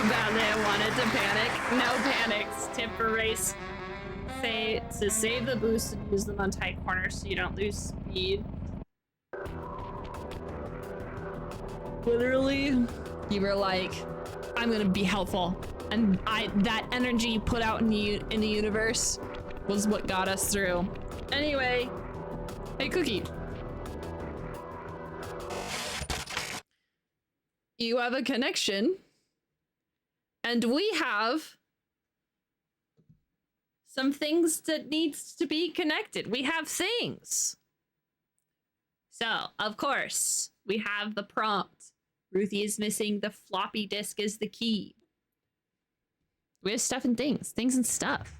Badly I wanted to panic. No panics. Tip for race. Say to save the boost and use them on tight corners so you don't lose speed. Literally, you were like, I'm gonna be helpful. And that energy you put out in the universe was what got us through. Anyway, hey Cookie. You have a connection. And we have some things that needs to be connected. We have things. So, of course, we have the prompt. Ruthie is missing. The floppy disk is the key. We have stuff and things and stuff.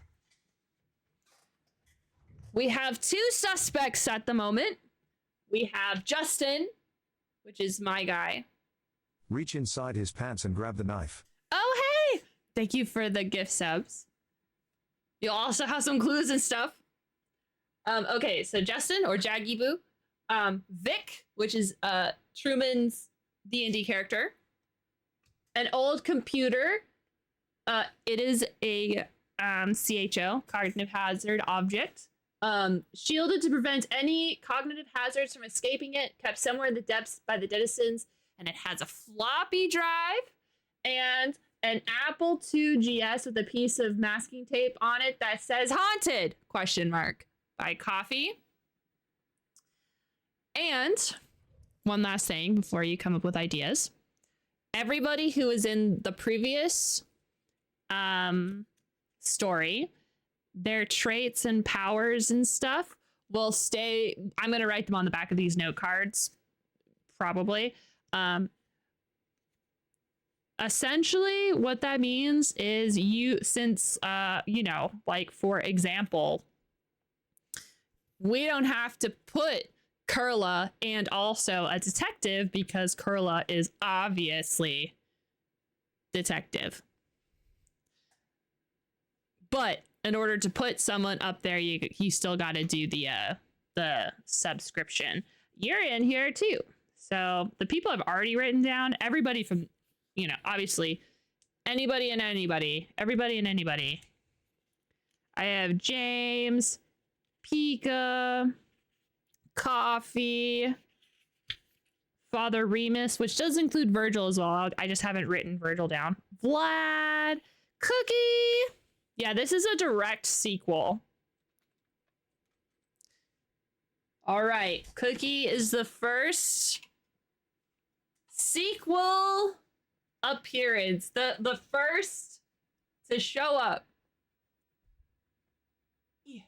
We have 2 suspects at the moment. We have Justin, which is my guy. Reach inside his pants and grab the knife. Oh, hey! Thank you for the gift subs. You'll also have some clues and stuff. Okay, so Justin, or Jaggy Boo. Vic, which is Truman's D&D character. An old computer. It is a CHO, cognitive hazard object. Shielded to prevent any cognitive hazards from escaping it, kept somewhere in the depths by the denizens, and it has a floppy drive and an Apple IIgs with a piece of masking tape on it that says haunted question mark by Coffee. And one last thing before you come up with ideas. Everybody who was in the previous story, their traits and powers and stuff will stay. I'm going to write them on the back of these note cards, probably. Essentially, what that means is like, for example, we don't have to put Kurla and also a detective because Kurla is obviously detective. But in order to put someone up there, you still got to do the subscription. You're in here too. So the people I've already written down, everybody from, obviously anybody and anybody, everybody and anybody. I have James, Pika, Coffee, Father Remus, which does include Virgil as well. I just haven't written Virgil down. Vlad, Cookie. Yeah, this is a direct sequel. All right, Cookie is the first sequel appearance, the first to show up. Yeah.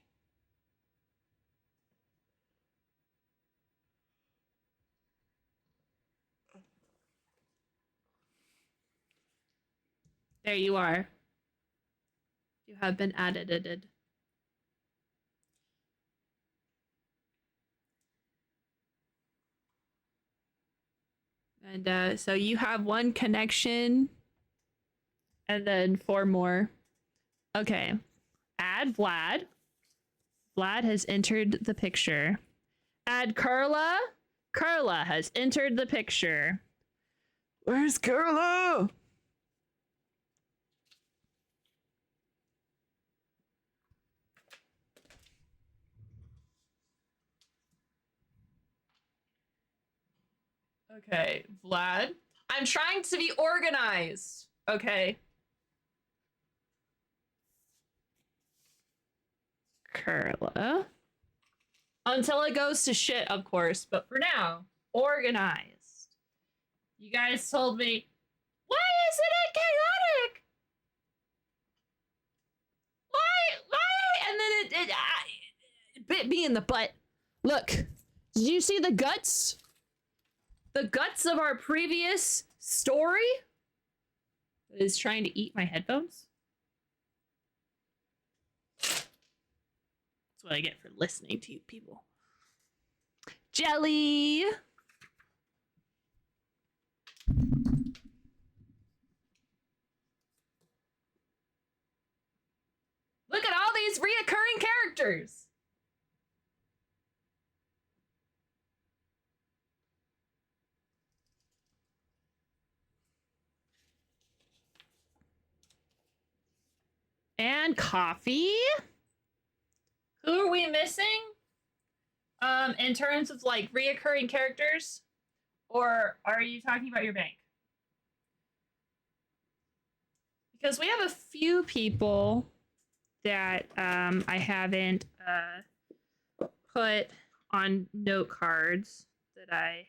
There you are. You have been added. And so you have one connection and then 4 more. Okay. Add Vlad. Vlad has entered the picture. Add Kurla. Kurla has entered the picture. Where's Kurla? Okay, Vlad. I'm trying to be organized. Okay. Kurla. Until it goes to shit, of course. But for now, organized. You guys told me, why isn't it chaotic? Why? And then it bit me in the butt. Look, did you see the guts? The guts of our previous story? It is trying to eat my headphones. That's what I get for listening to you people. Jelly! Look at all these reoccurring characters! And Coffee. Who are we missing? In terms of like reoccurring characters? Or are you talking about your bank? Because we have a few people that I haven't put on note cards that I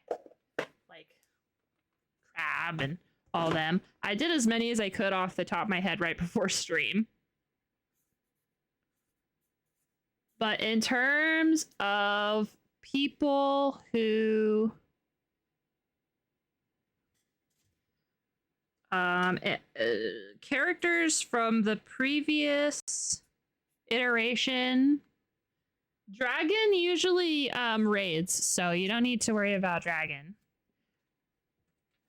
like Crab and all them. I did as many as I could off the top of my head right before stream. But in terms of people who characters from the previous iteration, Dragon usually raids, so you don't need to worry about Dragon.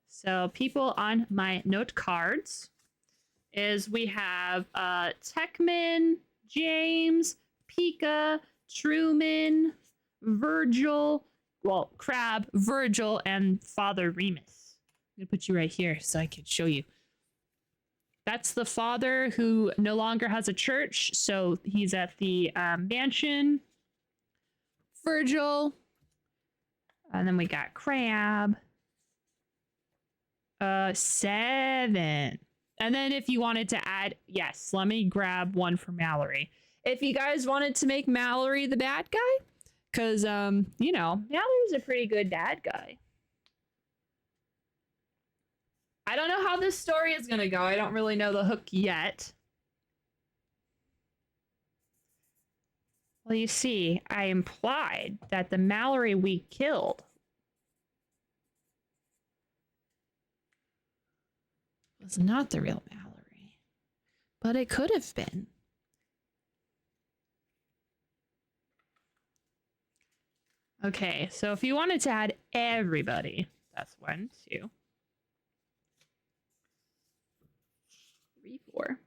So people on my note cards is we have Techman, James, Pika, Truman, Virgil, well, Crab, Virgil, and Father Remus. I'm gonna put you right here so I can show you. That's the father who no longer has a church, so he's at the mansion. Virgil. And then we got Crab. 7. And then if you wanted to add, yes, let me grab one for Mallory. If you guys wanted to make Mallory the bad guy, because, you know, Mallory's a pretty good bad guy. I don't know how this story is going to go. I don't really know the hook yet. Well, you see, I implied that the Mallory we killed was not the real Mallory, but it could have been. Okay, so if you wanted to add everybody, that's 1, 2, 3, 4,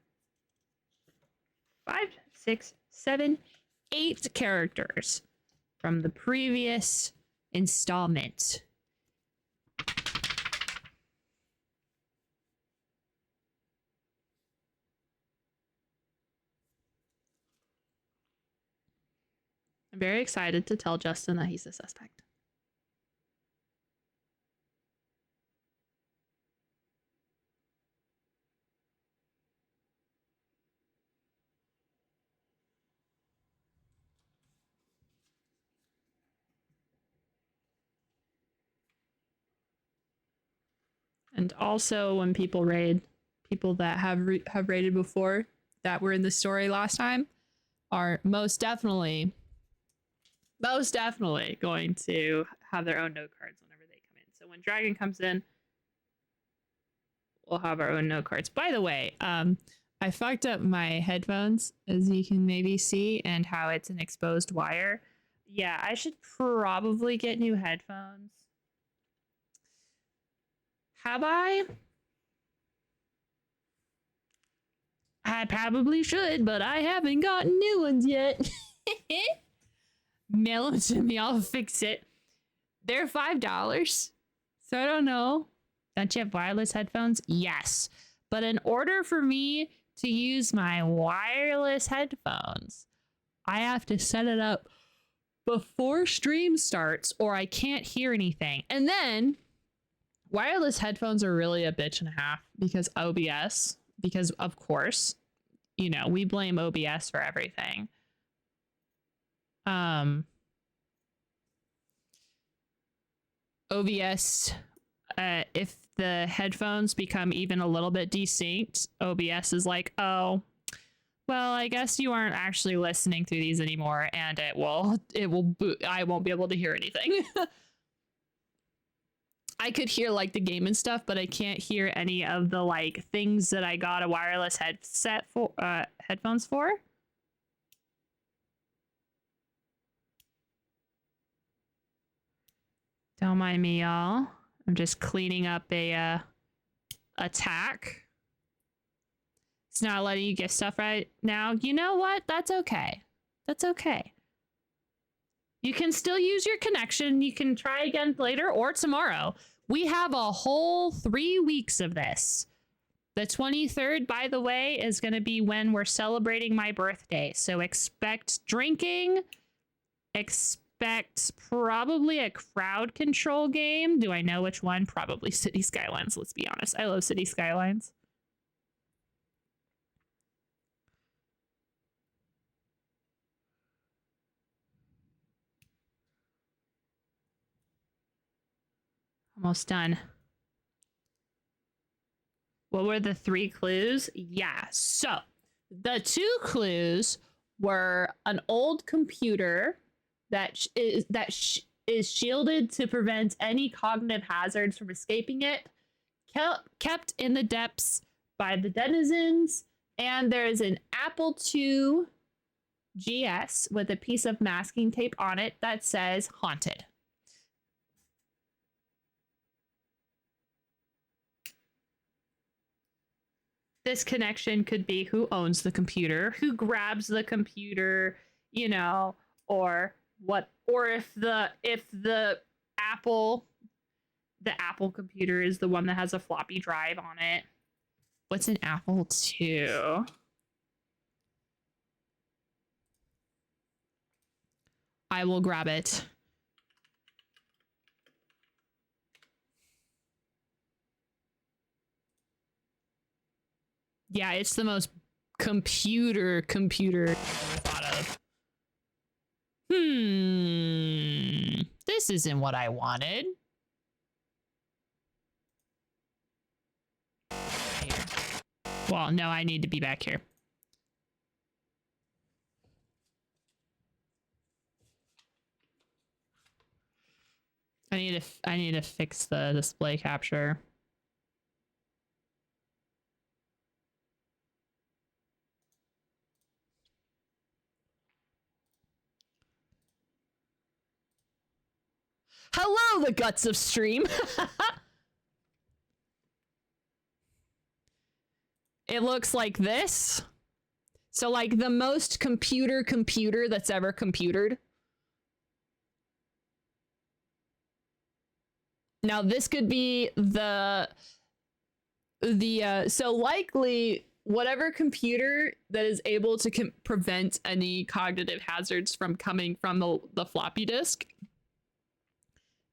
5, 6, 7, 8 characters from the previous installment. I'm very excited to tell Justin that he's a suspect. And also when people raid, people that have raided before that were in the story last time are most definitely going to have their own note cards whenever they come in. So when Dragon comes in, we'll have our own note cards. By the way, I fucked up my headphones, as you can maybe see, and how it's an exposed wire. Yeah, I should probably get new headphones. Have I? I probably should, but I haven't gotten new ones yet. Mail them to me, I'll fix it. They're $5, so I don't know. Don't you have wireless headphones? Yes. But in order for me to use my wireless headphones, I have to set it up before stream starts or I can't hear anything. And then wireless headphones are really a bitch and a half because OBS, because of course, you know, we blame OBS for everything. OBS, if the headphones become even a little bit desynced, OBS is like, oh, well, I guess you aren't actually listening through these anymore, and it will I won't be able to hear anything. I could hear like the game and stuff, but I can't hear any of the like things that I got a wireless headset for, headphones for. Don't mind me, y'all. I'm just cleaning up a attack. It's not letting you get stuff right now. You know what? That's okay. That's okay. You can still use your connection. You can try again later or tomorrow. We have a whole 3 weeks of this. The 23rd, by the way, is going to be when we're celebrating my birthday. So expect drinking. Expect probably a crowd control game. Do I know which one? Probably City Skylines. Let's be honest. I love City Skylines. Almost done. What were the 3 clues? Yeah, so the 2 clues were an old computer that is shielded to prevent any cognitive hazards from escaping it, kept in the depths by the denizens, and there's an Apple II GS with a piece of masking tape on it that says haunted. This connection could be who owns the computer, who grabs the computer, you know, or what, or if the Apple computer is the one that has a floppy drive on it. What's an Apple II? I will grab it. Yeah, it's the most computer thought of. This isn't what I wanted. Here. Well, no, I need to be back here. I need to fix the display capture. Hello, the guts of stream. It looks like this. So like the most computer that's ever computered. Now this could be so likely whatever computer that is able to prevent any cognitive hazards from coming from the floppy disk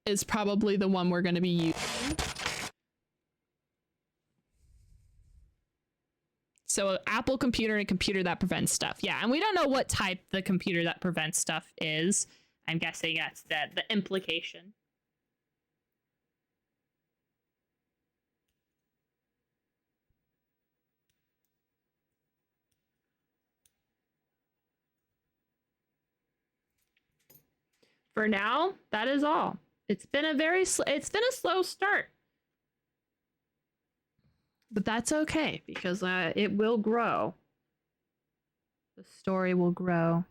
is probably the one we're going to be using. So an Apple computer and a computer that prevents stuff. Yeah, and we don't know what type the computer that prevents stuff is. I'm guessing that's the implication. For now, that is all. It's been a slow start. But that's okay because it will grow. The story will grow.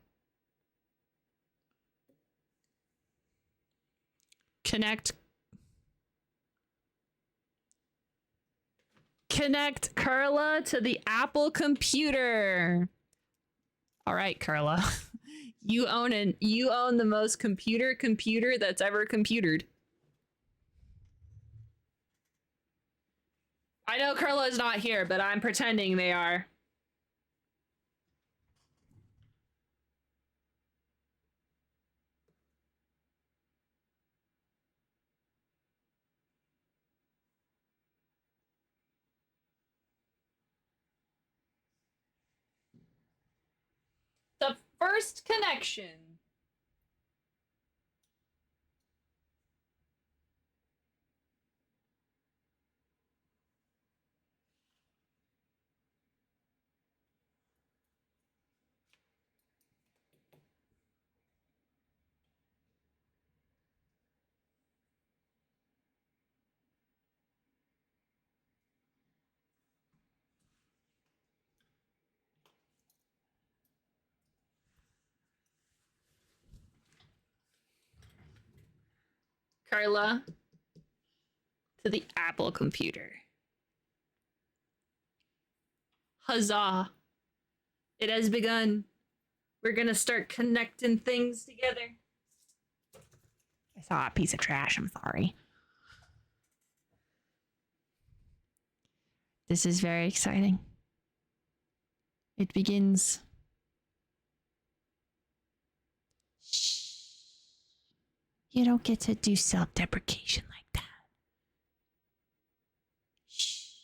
Connect Carla to the Apple computer. All right, Carla. You own the most computer that's ever computered. I know Carla is not here, but I'm pretending they are. The first connection. Carla to the Apple computer. Huzzah. It has begun. We're gonna start connecting things together. I saw a piece of trash, I'm sorry. This is very exciting. It begins. Shh. You don't get to do self-deprecation like that. Shh.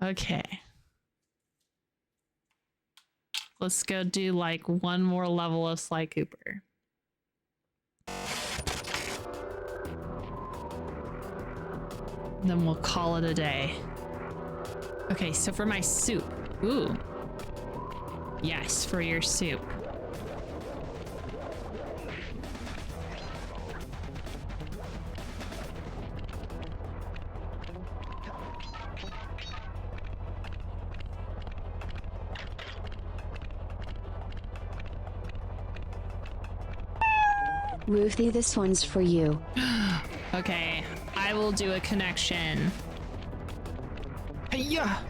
Okay. Let's go do like one more level of Sly Cooper. Then we'll call it a day. Okay, so for my soup. Ooh. Yes, for your soup. Ruthie, this one's for you. Okay, I will do a connection. Yeah.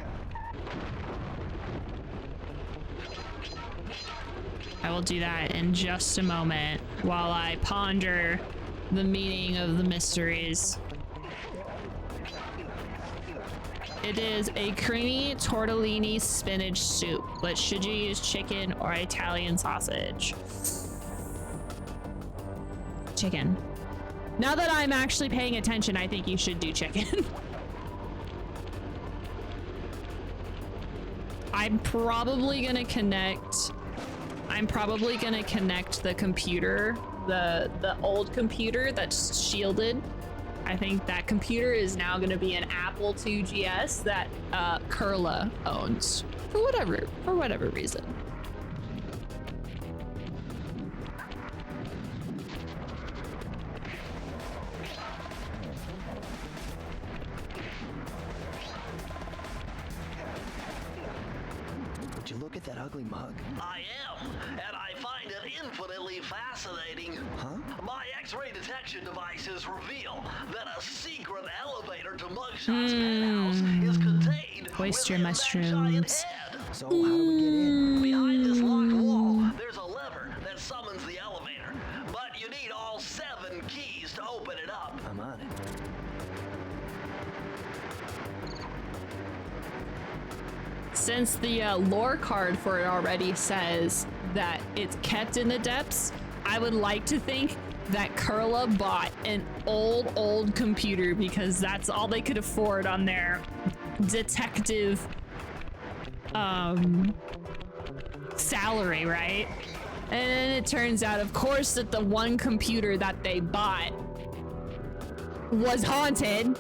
I will do that in just a moment while I ponder the meaning of the mysteries. It is a creamy tortellini spinach soup, but should you use chicken or Italian sausage? chicken. Now that I'm actually paying attention, I think you should do chicken. I'm probably gonna connect the computer, the old computer that's shielded. I think that computer is now gonna be an Apple IIgs that Kurla owns for whatever reason. Would you look at that ugly mug? I am, and I find it infinitely fascinating. Huh? My X-ray detection devices reveal that a secret elevator to Mugshot's penthouse is contained Oyster within mushrooms. that giant head. So how do we get in? Behind this locked wall, there's a lever that summons the elevator, but you need all 7 keys to open it up. I'm on it. Since the lore card for it already says that it's kept in the depths, I would like to think that Kurla bought an old computer because that's all they could afford on their detective salary, right? And then it turns out, of course, that the one computer that they bought was haunted.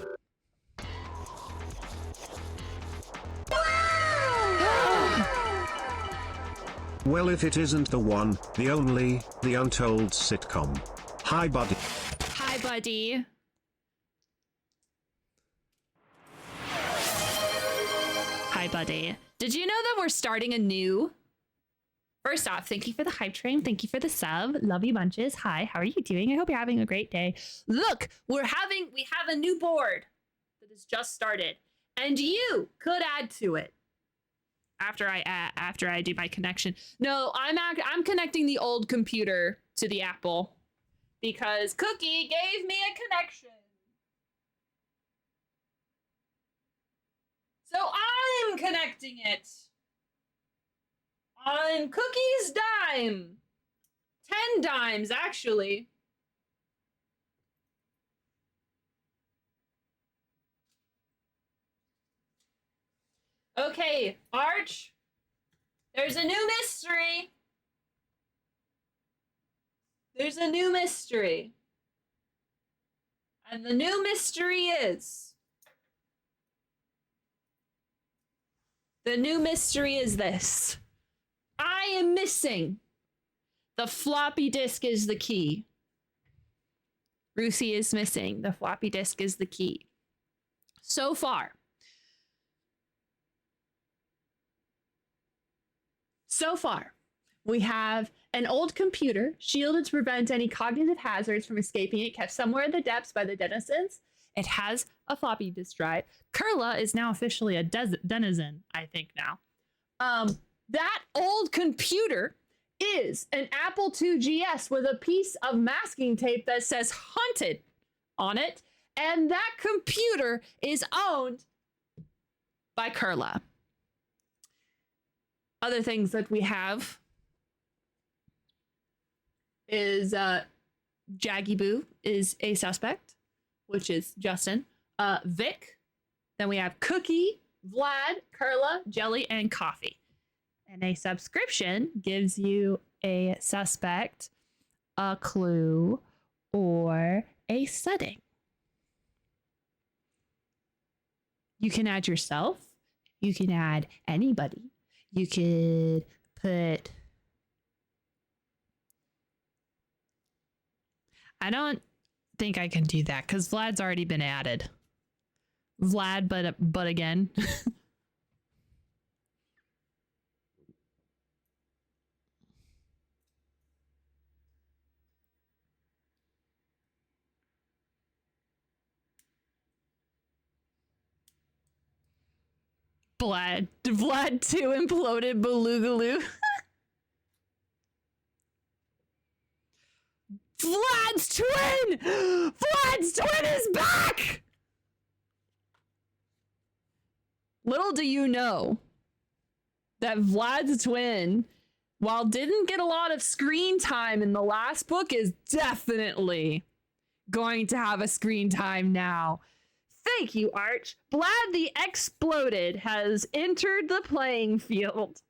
Well, if it isn't the one, the only, the untold sitcom. Hi, buddy. Hi, buddy. Hi, buddy. Did you know that we're starting a new... First off, thank you for the hype train. Thank you for the sub. Love you bunches. Hi, how are you doing? I hope you're having a great day. Look, we have a new board that has just started, and you could add to it after I do my connection. No, I'm connecting the old computer to the Apple because Cookie gave me a connection. So I'm connecting it on Cookie's dime. 10 dimes, actually. Okay, Arch, there's a new mystery. There's a new mystery. And the new mystery is... The new mystery is this. I am missing. The floppy disk is the key. Ruthie is missing. The floppy disk is the key. So far, we have an old computer shielded to prevent any cognitive hazards from escaping it, kept somewhere in the depths by the denizens. It has a floppy disk drive. Kurla is now officially a denizen, I think now. That old computer is an Apple IIgs with a piece of masking tape that says haunted on it. And that computer is owned by Kurla. Other things that we have is Jaggy Boo is a suspect, which is Justin. Vic. Then we have Cookie, Vlad, Kurla, Jelly, and Coffee. And a subscription gives you a suspect, a clue, or a setting. You can add yourself. You can add anybody. You could put... I don't think I can do that because Vlad's already been added. Vlad, but again. Vlad 2 imploded Baloogaloo. Vlad's twin! Vlad's twin is back! Little do you know that Vlad's twin while didn't get a lot of screen time in the last book, is definitely going to have a screen time now. Thank you, Arch. Blad the Exploded has entered the playing field.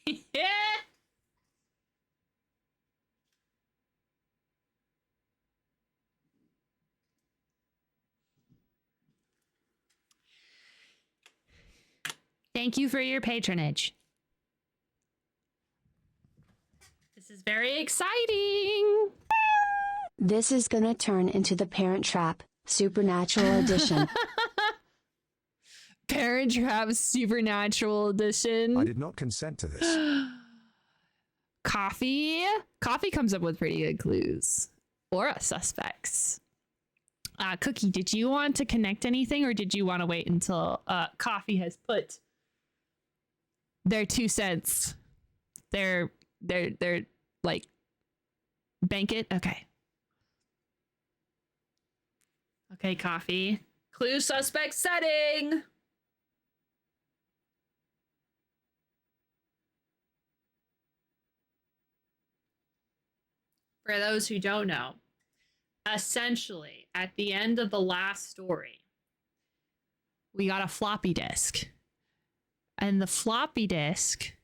Yeah. Thank you for your patronage. This is very exciting. This is gonna turn into the Parent Trap Supernatural Edition. Parent Trap Supernatural Edition. I did not consent to this. Coffee comes up with pretty good clues or suspects. Cookie, did you want to connect anything, or did you want to wait until Coffee has put their 2 cents? They're like, bank it. Okay, Coffee. Clue suspect setting. For those who don't know, essentially, at the end of the last story, we got a floppy disk. And the floppy disk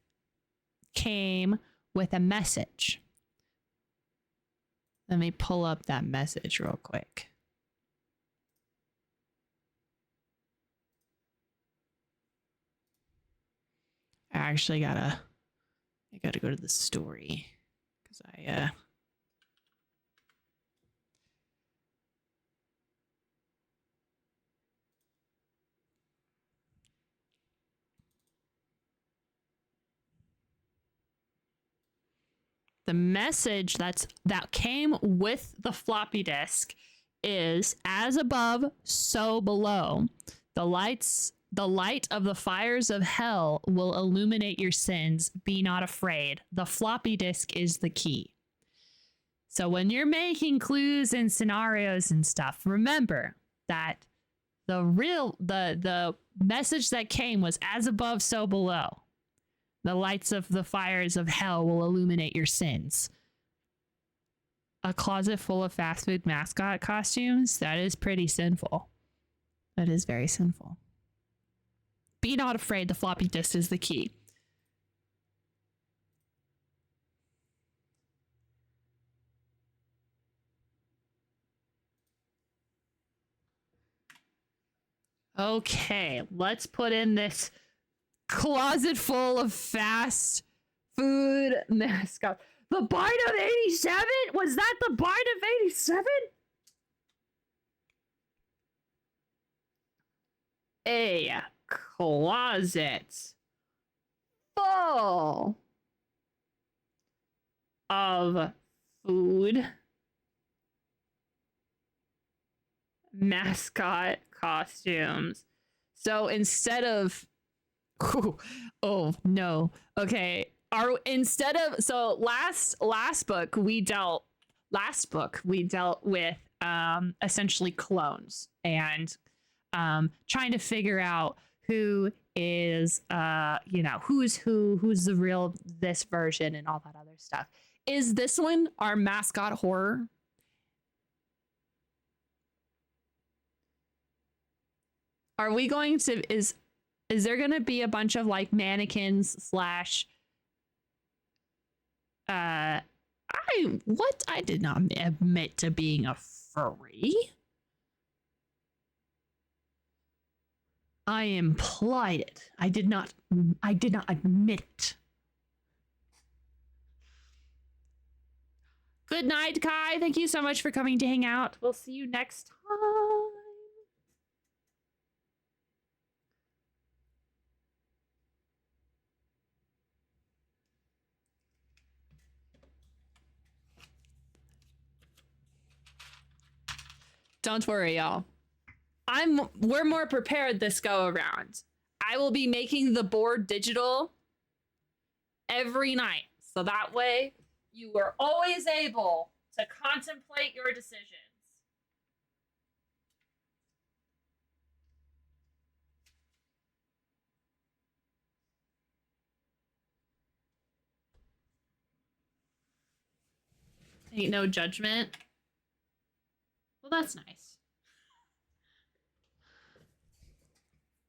came with a message. Let me pull up that message real quick. I gotta go to the story because the message that came with the floppy disk is, as above, so below. The light of the fires of hell will illuminate your sins. Be not afraid. The floppy disk is the key. So when you're making clues and scenarios and stuff, remember that the message that came was, as above, so below. The lights of the fires of hell will illuminate your sins. A closet full of fast food mascot costumes? That is pretty sinful. That is very sinful. Be not afraid, the floppy disk is the key. Okay, let's put in this closet full of fast food mascot. The Bite of 87? Was that the Bite of 87? A closet full of food mascot costumes. So instead of oh no. Okay. Last book we dealt with essentially clones and trying to figure out who is who's the real this version and all that other stuff. Is this one our mascot horror? Are we going to is there going to be a bunch of like mannequins slash I did not admit to being a furry. I implied it. I did not admit it. Good night, Kai. Thank you so much for coming to hang out. We'll see you next time. Don't worry, y'all. We're more prepared this go around. I will be making the board digital every night. So that way you are always able to contemplate your decisions. Ain't no judgment. Well, that's nice.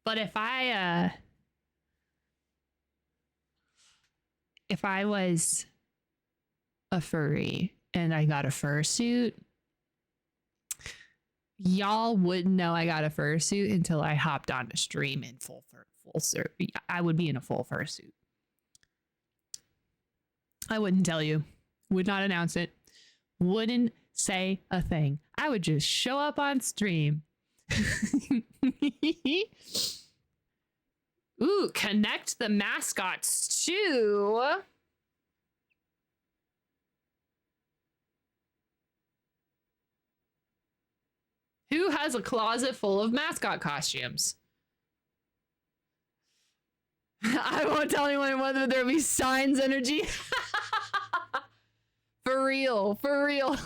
But if I was a furry and I got a fursuit, y'all wouldn't know I got a fursuit until I hopped on a stream in full I would be in a full fursuit. I wouldn't tell you. Would not announce it. Wouldn't say a thing. I would just show up on stream. Ooh, connect the mascots too. Who has a closet full of mascot costumes? I won't tell anyone whether there be signs energy. For real, for real.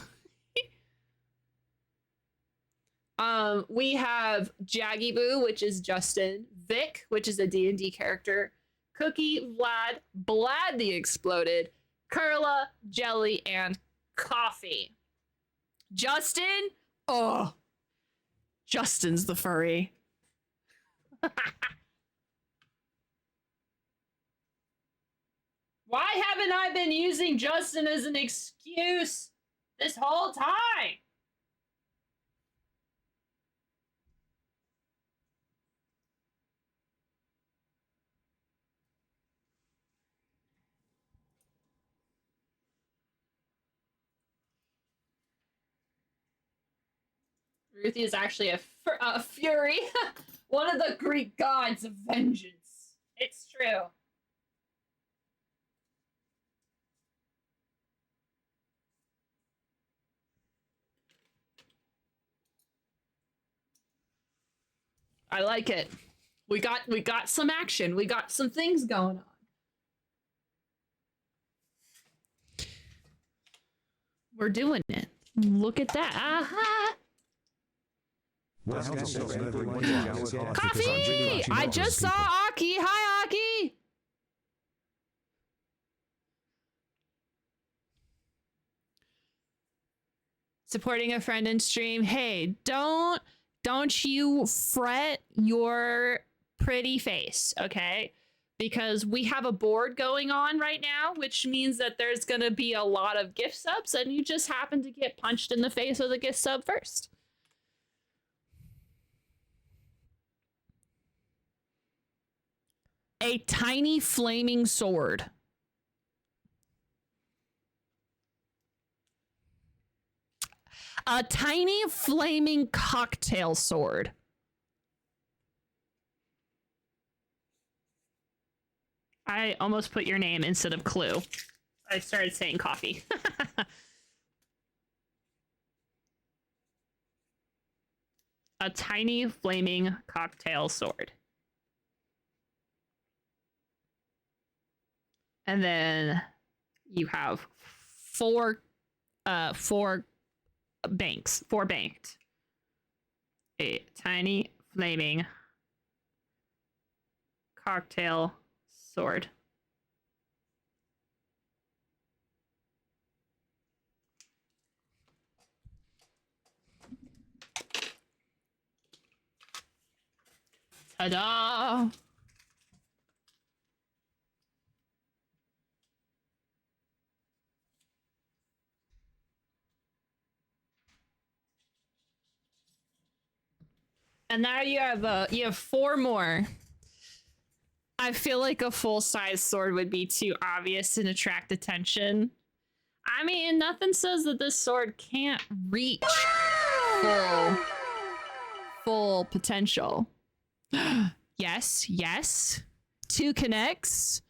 We have Jaggy Boo, which is Justin, Vic, which is a D&D character, Cookie, Vlad, Blad the Exploded, Curla, Jelly, and Coffee. Justin? Oh, Justin's the furry. Why haven't I been using Justin as an excuse this whole time? Ruthie is actually a fury, one of the Greek gods of vengeance. It's true. I like it. We got some action. We got some things going on. We're doing it. Look at that. Aha! Coffee! I just saw Aki. Hi, Aki! Supporting a friend in stream. Hey, don't you fret your pretty face, okay? Because we have a board going on right now, which means that there's gonna be a lot of gift subs, and you just happen to get punched in the face with a gift sub first. A tiny flaming sword. A tiny flaming cocktail sword. I almost put your name instead of Clue. I started saying coffee. A tiny flaming cocktail sword. And then you have four banked. A tiny flaming cocktail sword. Ta-da! And now you have four more. I feel like a full-size sword would be too obvious and attract attention. I mean, nothing says that this sword can't reach full potential. Yes, yes. 2 connects.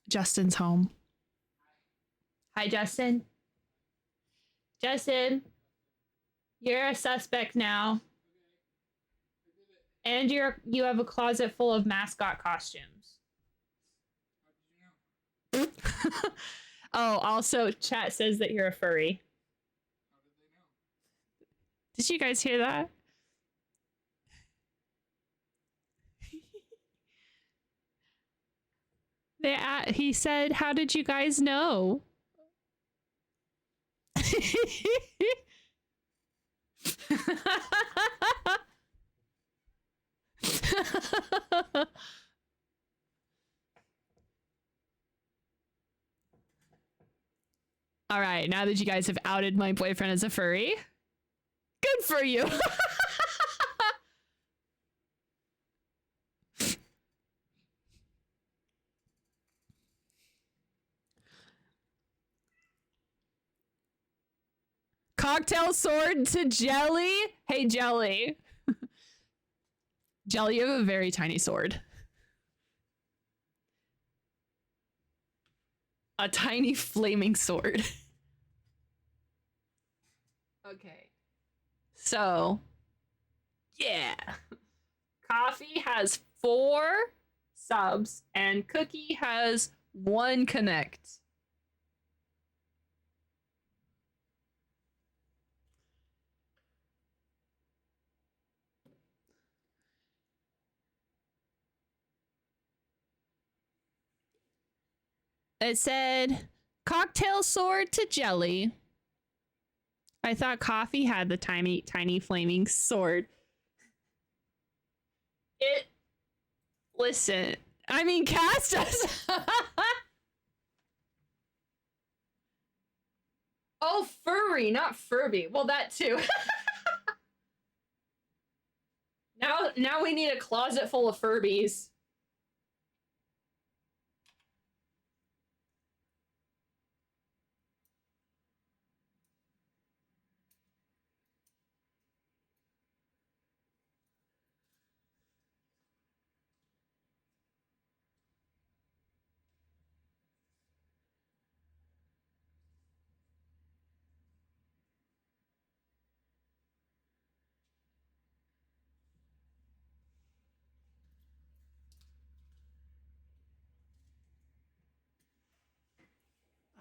Justin's home. Hi, Justin. Justin, you're a suspect now. And you have a closet full of mascot costumes. Oh, also, chat says that you're a furry. Did you guys hear that? He said, "How did you guys know?" All right, now that you guys have outed my boyfriend as a furry, good for you. Cocktail sword to Jelly. Hey, Jelly. Jelly, you have a very tiny sword. A tiny flaming sword. Okay. So, yeah. Coffee has 4 subs and Cookie has 1 connect. It said, cocktail sword to Jelly. I thought Coffee had the tiny flaming sword. Listen, I mean, Cass does. Oh, furry, not Furby. Well, that too. Now we need a closet full of Furbies.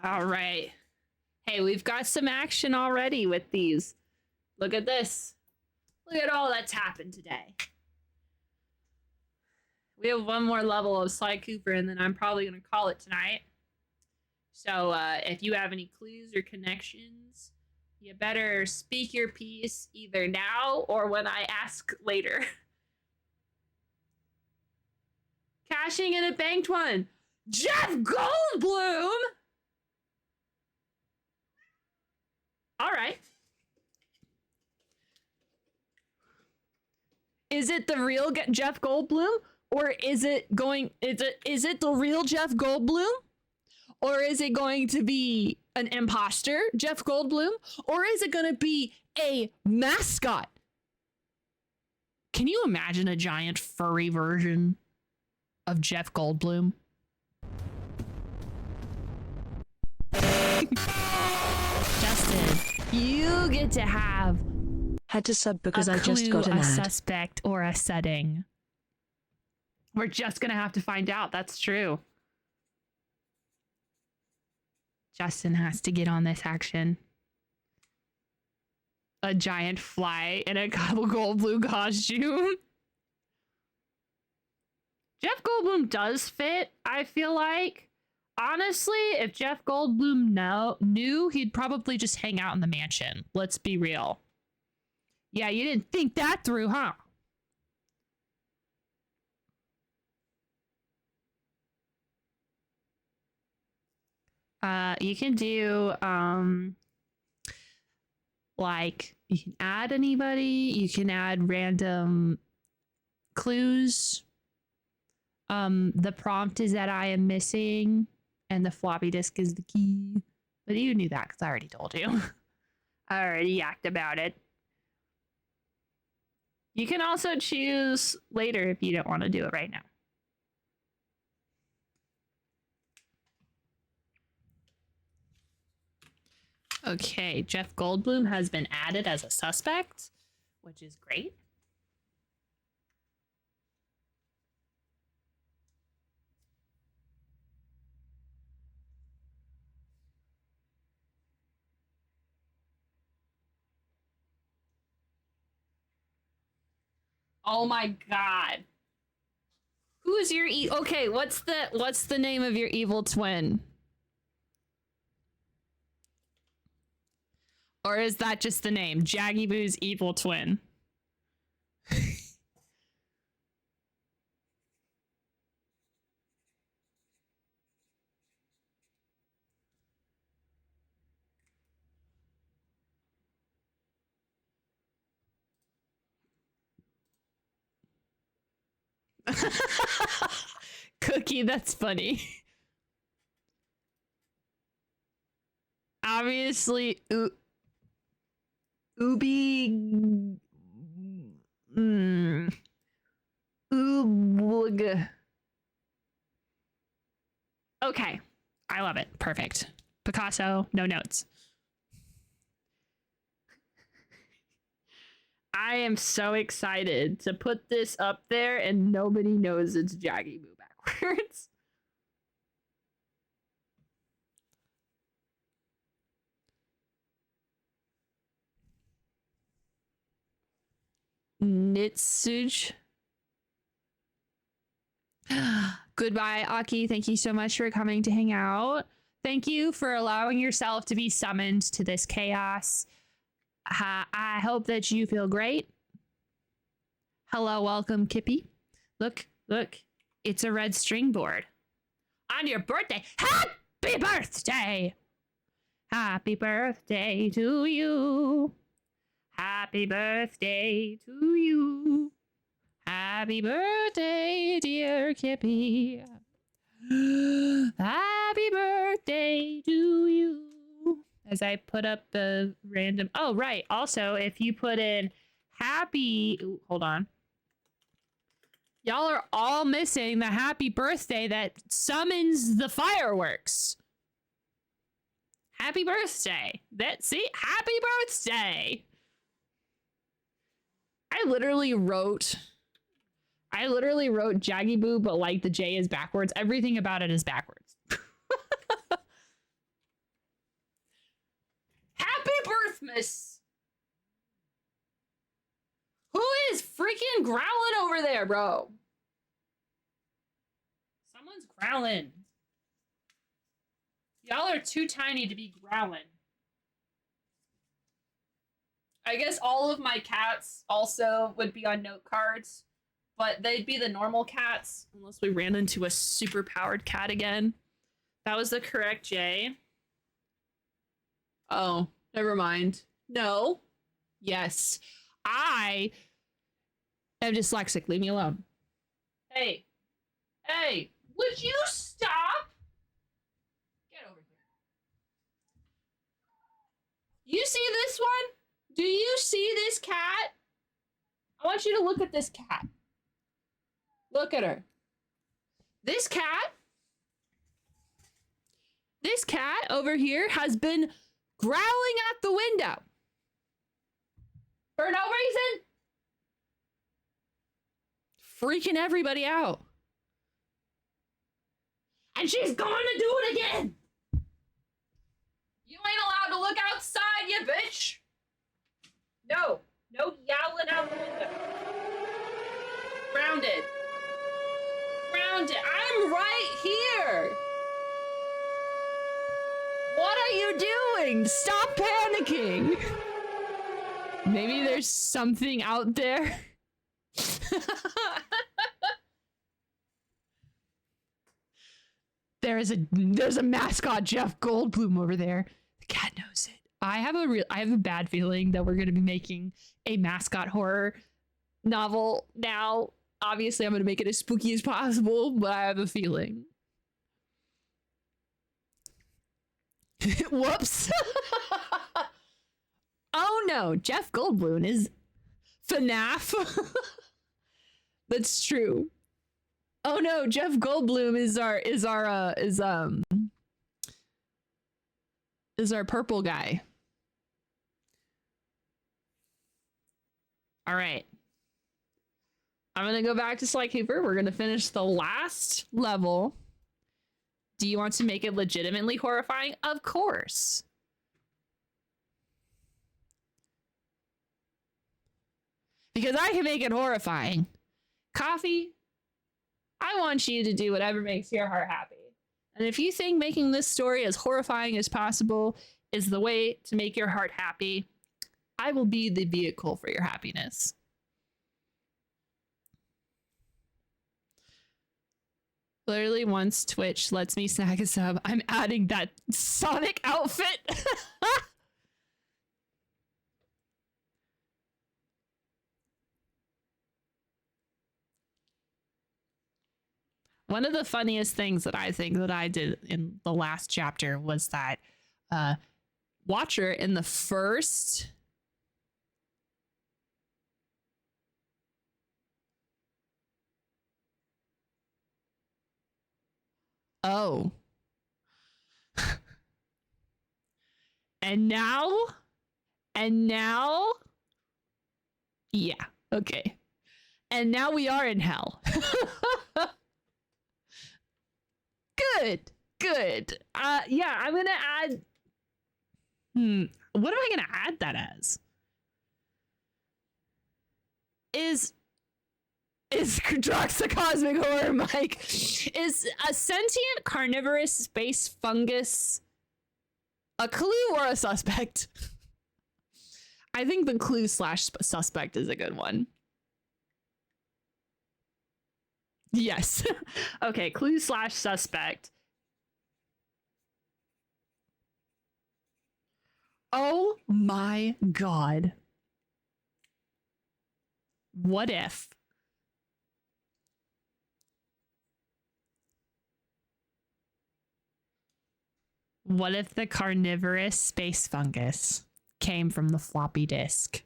All right. Hey, we've got some action already with these. Look at this. Look at all that's happened today. We have one more level of Sly Cooper, and then I'm probably going to call it tonight. So if you have any clues or connections, you better speak your piece either now or when I ask later. Cashing in a banked one. Jeff Goldblum! All right. Is it the real Jeff Goldblum? Or is it the real Jeff Goldblum? Or is it going to be an imposter, Jeff Goldblum? Or is it going to be a mascot? Can you imagine a giant furry version of Jeff Goldblum? Justin, you get to have had to sub because a I just got an a ad. suspect or a setting. We're just gonna have to find out. That's true. Justin has to get on this action. A giant fly in a Goldblum costume. Jeff Goldblum does fit, I feel like. Honestly, if Jeff Goldblum knew, he'd probably just hang out in the mansion. Let's be real. Yeah, you didn't think that through, huh? You can do, like, you can add anybody, you can add random clues. The prompt is that I am missing, and the floppy disk is the key. But you knew that because I already told you. I already yacked about it. You can also choose later if you don't want to do it right now. Okay, Jeff Goldblum has been added as a suspect, which is great. Oh my god. Who's your okay, what's the name of your evil twin? Or is that just the name? Jaggy Boo's evil twin. Cookie, that's funny. Obviously, Ubi. Oobwg. Okay, I love it. Perfect. Picasso, no notes. I am so excited to put this up there and nobody knows it's Jaggy Boo backwards. Nitsuj. Goodbye, Aki. Thank you so much for coming to hang out. Thank you for allowing yourself to be summoned to this chaos. I hope that you feel great. Hello, welcome, Kippy. Look, it's a red string board. On your birthday. Happy birthday! Happy birthday to you. Happy birthday to you. Happy birthday, dear Kippy. Happy birthday to you. As I put up the random... Oh, right. Also, if you put in happy... Ooh, hold on. Y'all are all missing the happy birthday that summons the fireworks. Happy birthday. See? Happy birthday. I literally wrote Jaggy Boo, but like the J is backwards. Everything about it is backwards. Happy birthmas. Who is freaking growling over there, bro? Someone's growling. Y'all are too tiny to be growling. I guess all of my cats also would be on note cards, but they'd be the normal cats unless we ran into a super powered cat again. That was the correct J. Oh, never mind. No. Yes. I am dyslexic. Leave me alone. Hey. Hey, would you stop? Get over here. You see this one? Do you see this cat? I want you to look at this cat. Look at her. This cat over here has been growling out the window. For no reason. Freaking everybody out. And she's going to do it again. You ain't allowed to look outside, you bitch. No yowling out the window. Grounded. I'm right here. What are you doing? Stop panicking. Maybe there's something out there. There's a mascot Jeff Goldblum over there. The cat knows it. I have a bad feeling that we're going to be making a mascot horror novel now. Obviously, I'm going to make it as spooky as possible, but I have a feeling. Whoops. Oh no, Jeff Goldblum is FNAF. That's true. Oh no, Jeff Goldblum is our purple guy. All right. I'm going to go back to Sly Cooper. We're going to finish the last level. Do you want to make it legitimately horrifying? Of course. Because I can make it horrifying. Coffee, I want you to do whatever makes your heart happy. And if you think making this story as horrifying as possible is the way to make your heart happy, I will be the vehicle for your happiness. Literally, once Twitch lets me snag a sub, I'm adding that Sonic outfit. One of the funniest things that I think that I did in the last chapter was that Watcher in the first... Oh. And now? Yeah, okay. And now we are in hell. Good. Yeah, I'm gonna add... What am I gonna add that as? Is Drax a cosmic horror, Mike? Is a sentient carnivorous space fungus a clue or a suspect? I think the clue / suspect is a good one. Yes. Okay, clue / suspect. Oh my god. What if? What if the carnivorous space fungus came from the floppy disk?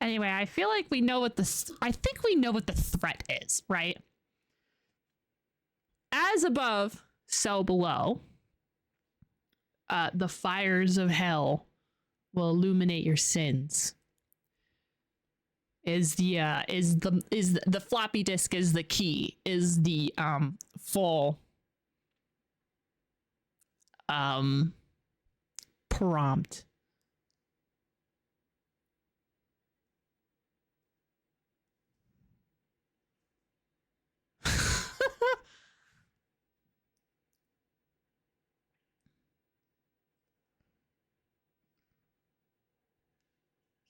Anyway, I feel like we know what I think we know what the threat is, right? As above, so below. The fires of hell will illuminate your sins. Is the floppy disk is the key? Is the full prompt?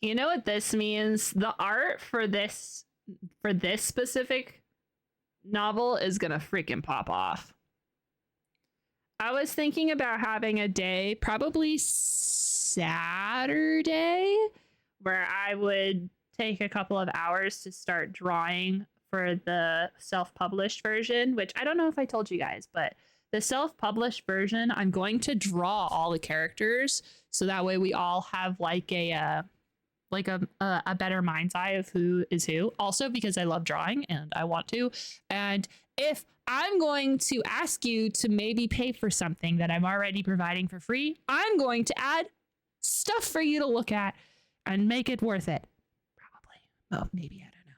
You know what this means? The art for this specific novel is gonna freaking pop off. I was thinking about having a day, probably Saturday, where I would take a couple of hours to start drawing for the self-published version, which I don't know if I told you guys, but the self-published version, I'm going to draw all the characters so that way we all have like a better mind's eye of who is who. Also because I love drawing and I want to. And if I'm going to ask you to maybe pay for something that I'm already providing for free, I'm going to add stuff for you to look at and make it worth it. Probably. Oh, maybe. I don't know.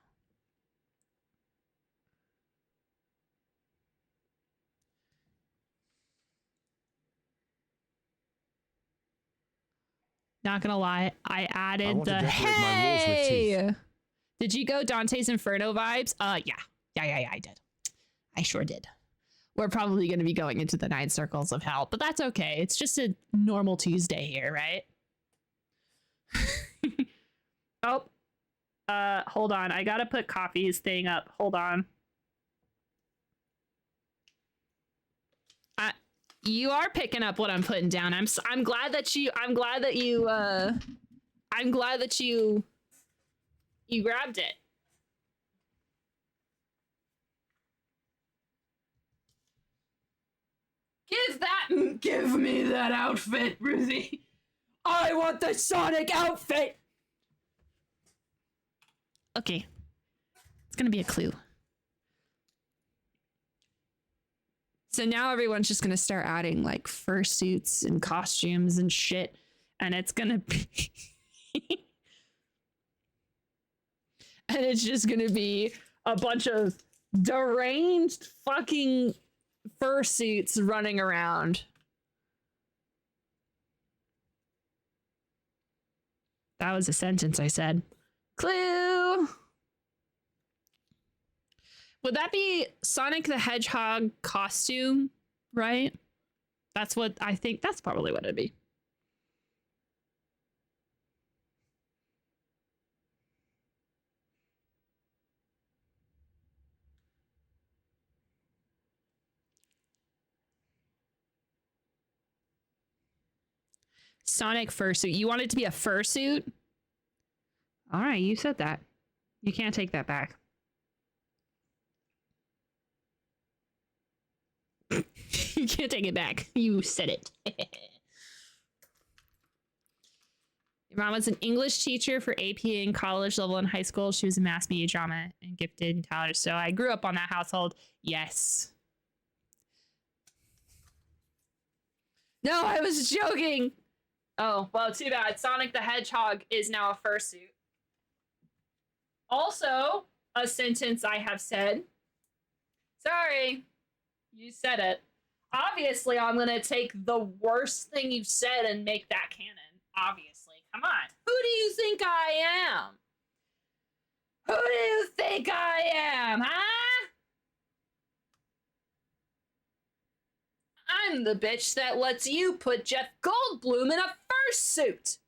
Not gonna lie, I added the hey. Did you go Dante's Inferno vibes? Yeah, I did. I sure did. We're probably going to be going into the 9 circles of hell, but that's okay. It's just a normal Tuesday here, right? Oh, hold on. I gotta put Coffee's thing up. Hold on. You are picking up what I'm putting down. I'm glad that you grabbed it. Give me that outfit, Ruthie. I want the Sonic outfit. Okay. It's gonna be a clue. So now everyone's just gonna start adding like fursuits and costumes and shit, and it's gonna be and it's just gonna be a bunch of deranged fucking fursuits running around. That was a sentence I said. Clue. Would that be Sonic the Hedgehog costume, right? That's what I think. That's probably what it'd be. Sonic fursuit. You want it to be a fursuit? All right, you said that. You can't take that back. You can't take it back. You said it. Your mom was an English teacher for AP in college level in high school. She was a mass media drama and gifted and talented. So I grew up on that household. Yes. No, I was joking. Oh, well, too bad. Sonic the Hedgehog is now a fursuit. Also, a sentence I have said. Sorry, you said it. Obviously, I'm going to take the worst thing you've said and make that canon. Obviously. Come on. Who do you think I am? Who do you think I am, huh? I'm the bitch that lets you put Jeff Goldblum in a fursuit.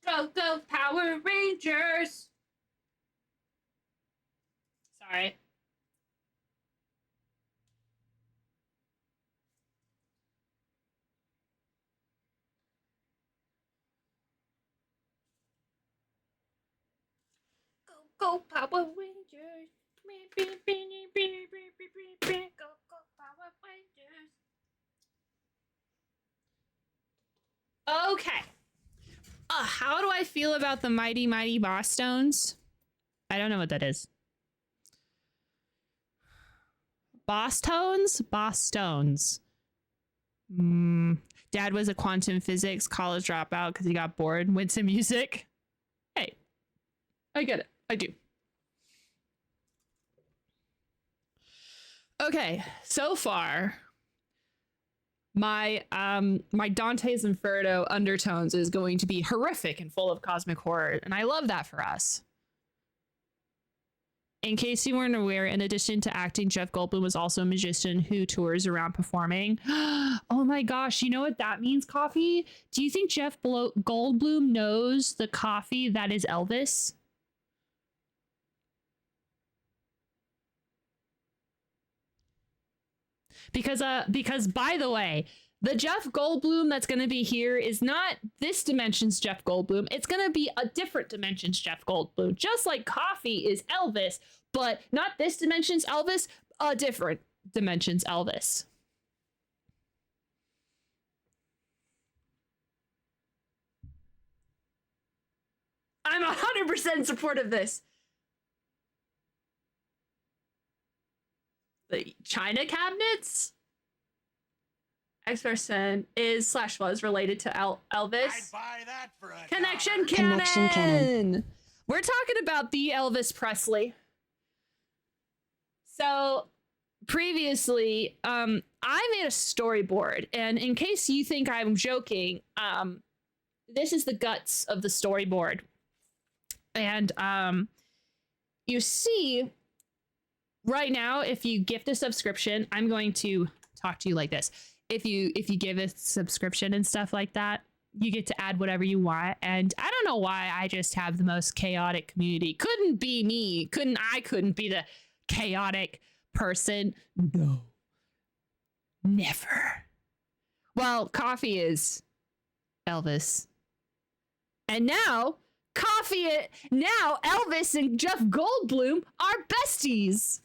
Go, go, Power Rangers! Sorry. Go, go, Power Rangers! Go, go, Power Rangers! Okay. How do I feel about the Mighty Mighty Boss Stones? I don't know what that is. Boss Tones? Boss Stones. Dad was a quantum physics college dropout because he got bored, went to music. Hey, I get it. I do. Okay, so far, my Dante's Inferno undertones is going to be horrific and full of cosmic horror, and I love that for us. In case you weren't aware, in addition to acting, Jeff Goldblum was also a magician who tours around performing. Oh my gosh, you know what that means, Coffee? Do you think Jeff Goldblum knows the coffee that is Elvis? Because by the way, the Jeff Goldblum that's going to be here is not this dimension's Jeff Goldblum. It's going to be a different dimension's Jeff Goldblum. Just like Coffee is Elvis, but not this dimension's Elvis, a different dimension's Elvis. I'm 100% in support of this. The China cabinets? X% is / was related to Elvis. I'd buy that for a Connection dollar. Cannon. Connection Cannon. We're talking about the Elvis Presley. So previously, I made a storyboard, and in case you think I'm joking, this is the guts of the storyboard. And you see, right now, if you gift a subscription, I'm going to talk to you like this. If you give a subscription and stuff like that, you get to add whatever you want. And I don't know why I just have the most chaotic community. Couldn't be me. Couldn't be the chaotic person. No. Never. Well, Coffee is Elvis. And now Elvis and Jeff Goldblum are besties.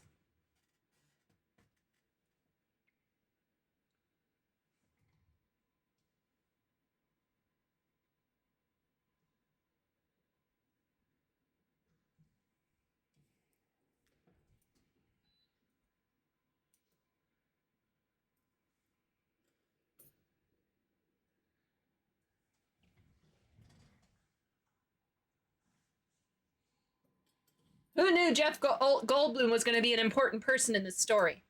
Who knew Jeff Goldblum was going to be an important person in this story?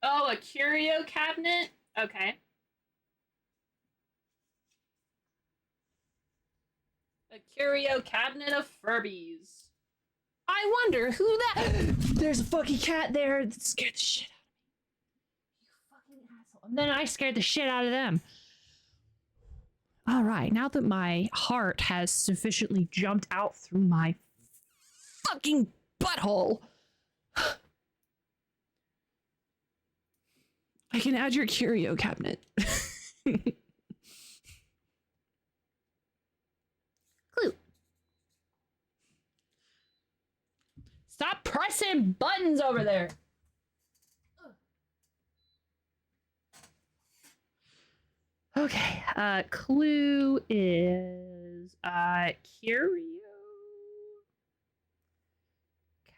Oh, a curio cabinet? Okay. A curio cabinet of Furbies. I wonder who that... There's a fucking cat there that scared the shit out of me. You fucking asshole. And then I scared the shit out of them. All right, now that my heart has sufficiently jumped out through my fucking butthole, I can add your curio cabinet. Clue. Stop pressing buttons over there. Okay, clue is curio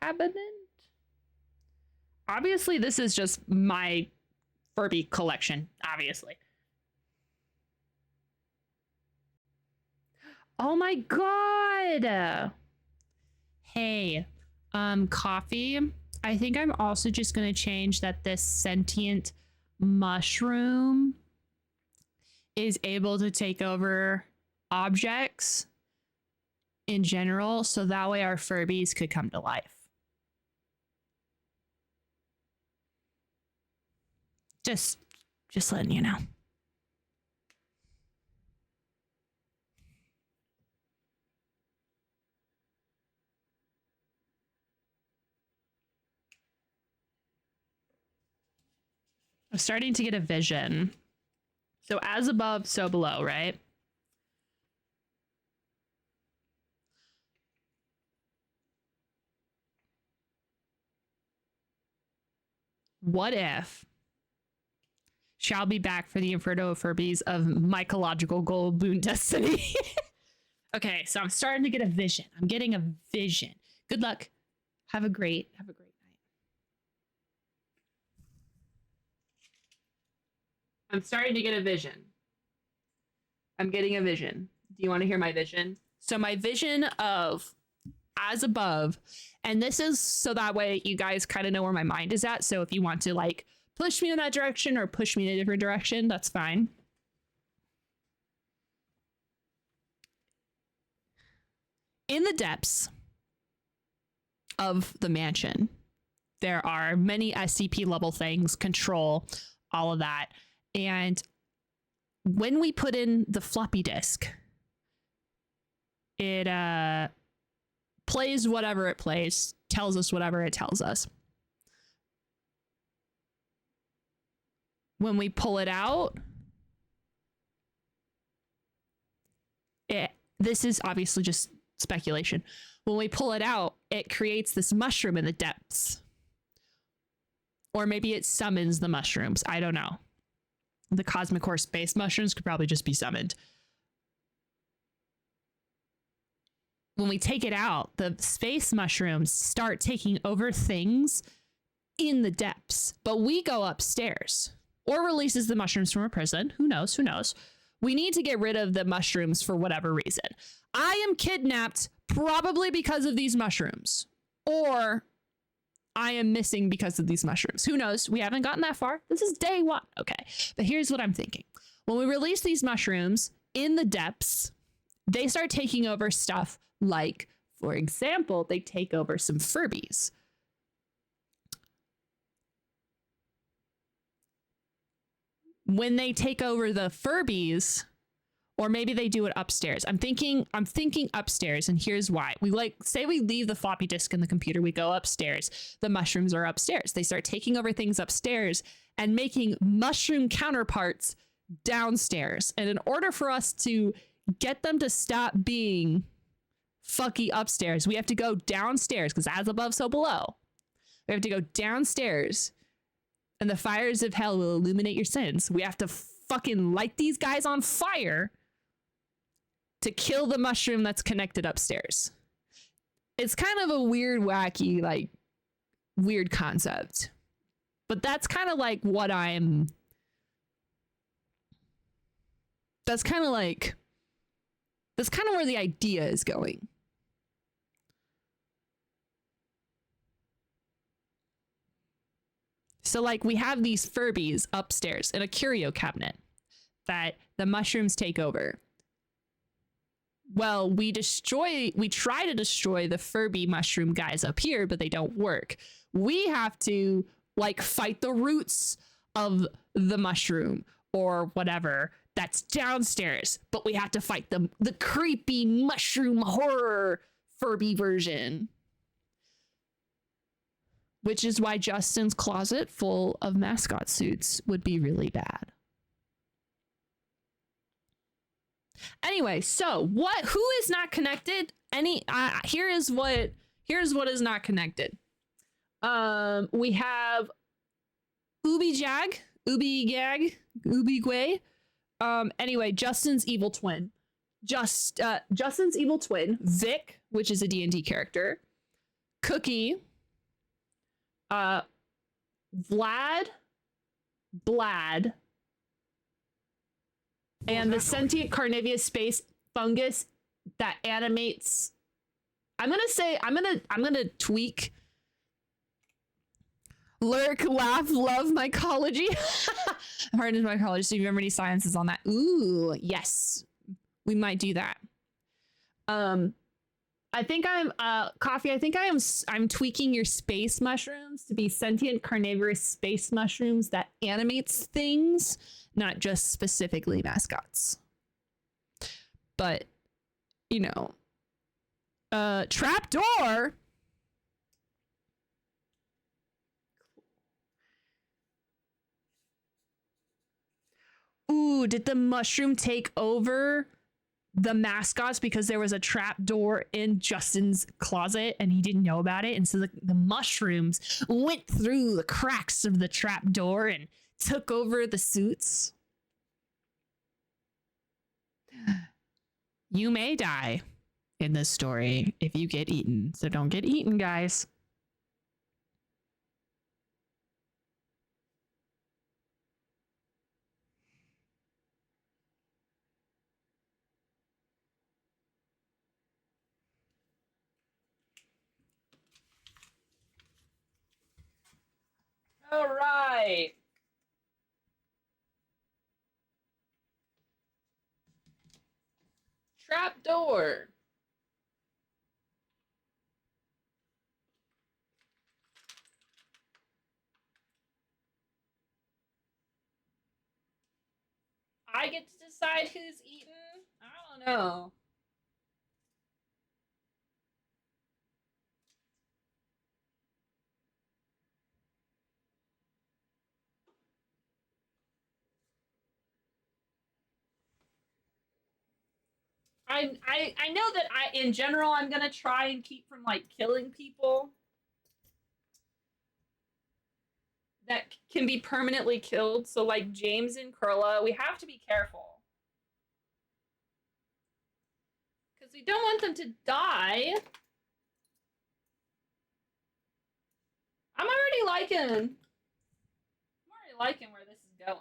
cabinet. Obviously, this is just my Furby collection, obviously. Oh my god! Hey, coffee. I think I'm also just gonna change that this sentient mushroom is able to take over objects in general, so that way our Furbies could come to life. Just letting you know. I'm starting to get a vision. So as above, so below, right? What if shall be back for the Inferno of Furbies of mycological Goldblum destiny? Okay, so I'm starting to get a vision. I'm getting a vision. Good luck. Have a great night. I'm starting to get a vision. I'm getting a vision. Do you want to hear my vision? So my vision of as above, and this is so that way you guys kind of know where my mind is at. So if you want to like push me in that direction or push me in a different direction, that's fine. In the depths of the mansion, there are many SCP level things, control, all of that. And when we put in the floppy disk, it plays whatever it plays, tells us whatever it tells us. When we pull it out, this is obviously just speculation. When we pull it out, it creates this mushroom in the depths. Or maybe it summons the mushrooms. I don't know. The cosmic core space mushrooms could probably just be summoned. When we take it out, the space mushrooms start taking over things in the depths, but we go upstairs. Or releases the mushrooms from a prison. Who knows? Who knows? We need to get rid of the mushrooms for whatever reason. I am kidnapped probably because of these mushrooms. Or I am missing because of these mushrooms. Who knows? We haven't gotten that far. This is day one. Okay. But here's what I'm thinking. When we release these mushrooms in the depths, they start taking over stuff like, for example, they take over some Furbies. When they take over the Furbies, or maybe they do it upstairs. I'm thinking upstairs, and here's why. Say we leave the floppy disk in the computer, we go upstairs. The mushrooms are upstairs. They start taking over things upstairs and making mushroom counterparts downstairs. And in order for us to get them to stop being fucky upstairs, we have to go downstairs, because as above, so below. We have to go downstairs, and the fires of hell will illuminate your sins. We have to fucking light these guys on fire to kill the mushroom that's connected upstairs. it's kind of a weird, wacky, like weird concept. But that's kind of like what I'm. That's kind of like. That's kind of where the idea is going. So like we have these Furbies upstairs in a curio cabinet that the mushrooms take over. Well, we try to destroy the Furby mushroom guys up here, but they don't work. We have to like fight the roots of the mushroom or whatever that's downstairs, but we have to fight the creepy mushroom horror Furby version. Which is why Justin's closet full of mascot suits would be really bad. Anyway, so who is not connected? Here's what is not connected. We have Ubi Gag. Anyway, Justin's evil twin. Justin's evil twin, Vic, which is a D&D character. Cookie. Vlad, and the sentient carnivorous space fungus that animates. I'm gonna tweak. Lurk, laugh, love mycology. Hard is mycology. So you remember any sciences on that? Ooh, yes, we might do that. I think Coffee. I think I'm tweaking your space mushrooms to be sentient carnivorous space mushrooms that animates things, not just specifically mascots. But, you know, trapdoor. Ooh, did the mushroom take over the mascots because there was a trap door in Justin's closet and he didn't know about it? And so the mushrooms went through the cracks of the trap door and took over the suits. You may die in this story if you get eaten. So don't get eaten, guys. All right. Trapdoor. I get to decide who's eaten? I don't know. I know that in general I'm gonna try and keep from like killing people that can be permanently killed. So like James and Curla, we have to be careful because we don't want them to die. I'm already liking where this is going.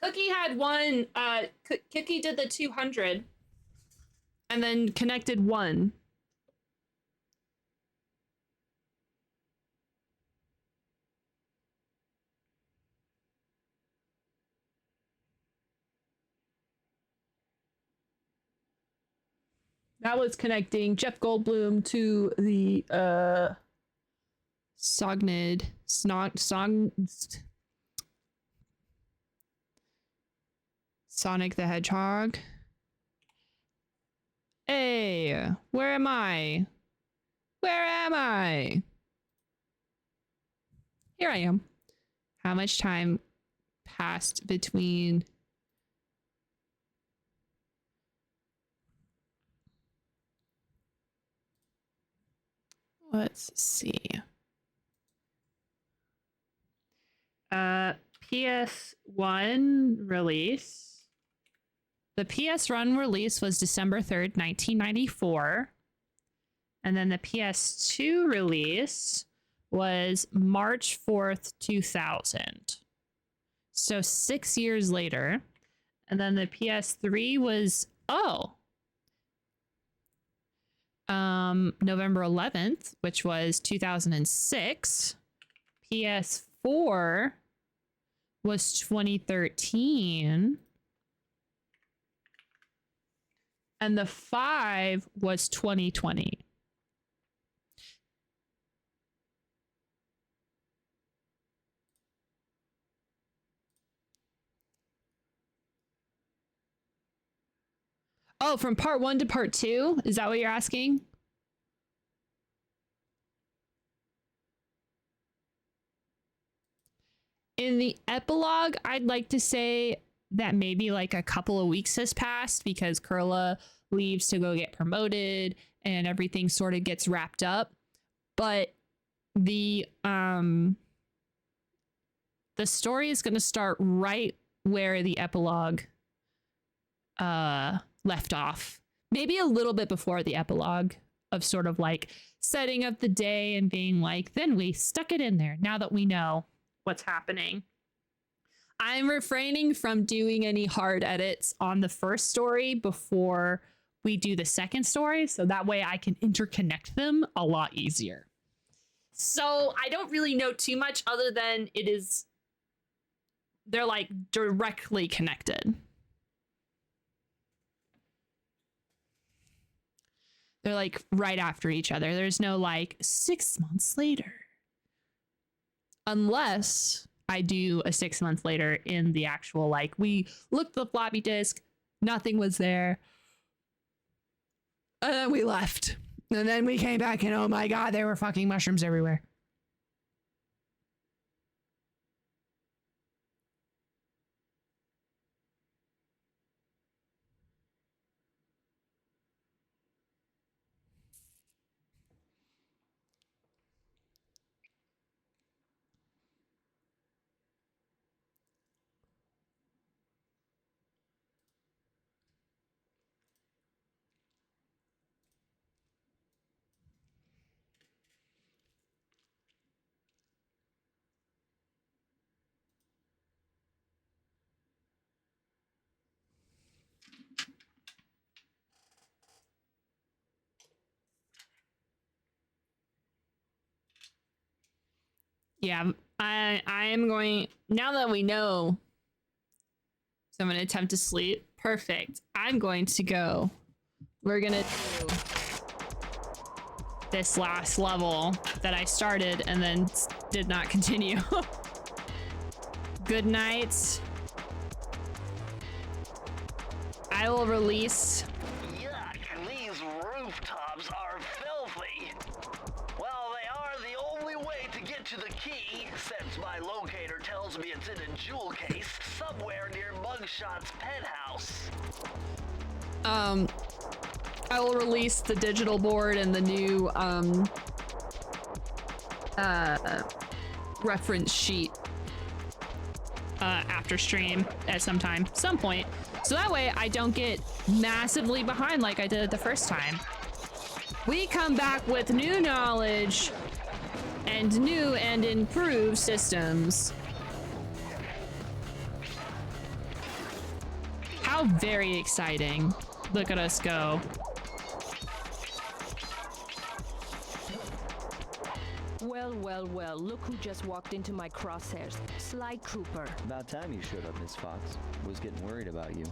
Cookie had one, Cookie did the 200 and then connected one. That was connecting Jeff Goldblum to the, Sonic the Hedgehog. Hey, where am I? Where am I? Here I am. How much time passed between... Let's see. PS1 release. The PS1 release was December 3rd, 1994. And then the PS2 release was March 4th, 2000. So 6 years later. And then the PS3 was, November 11th, which was 2006. PS4 was 2013. And the 5 was 2020. Oh, from part 1 to part 2? Is that what you're asking? In the epilogue, I'd like to say that maybe like a couple of weeks has passed because Kurla leaves to go get promoted and everything sort of gets wrapped up. But the story is going to start right where the epilogue left off. Maybe a little bit before the epilogue of sort of like setting up the day and being like, then we stuck it in there now that we know what's happening. I'm refraining from doing any hard edits on the first story before we do the second story, so that way I can interconnect them a lot easier. So I don't really know too much other than they're like directly connected. They're like right after each other. There's no like 6 months later. Unless I do a 6 months later in the actual, like, we looked at the floppy disk, nothing was there. And then we left. And then we came back and oh my God, there were fucking mushrooms everywhere. Yeah, I am going, now that we know, so I'm going to attempt to sleep. Perfect. I'm going to go. We're going to do this last level that I started and then did not continue. Good night. I will release. Yuck, these rooftops are filthy. Well, they are the only way to get to the key, since my locator tells me it's in a jewel case somewhere near Mugshot's penthouse. I will release the digital board and the new reference sheet after stream at some point. So that way I don't get massively behind like I did the first time. We come back with new knowledge and new and improved systems. How very exciting. Look at us go. Well, look who just walked into my crosshairs. Sly Cooper. About time you showed up, Miss Fox. Was getting worried about you.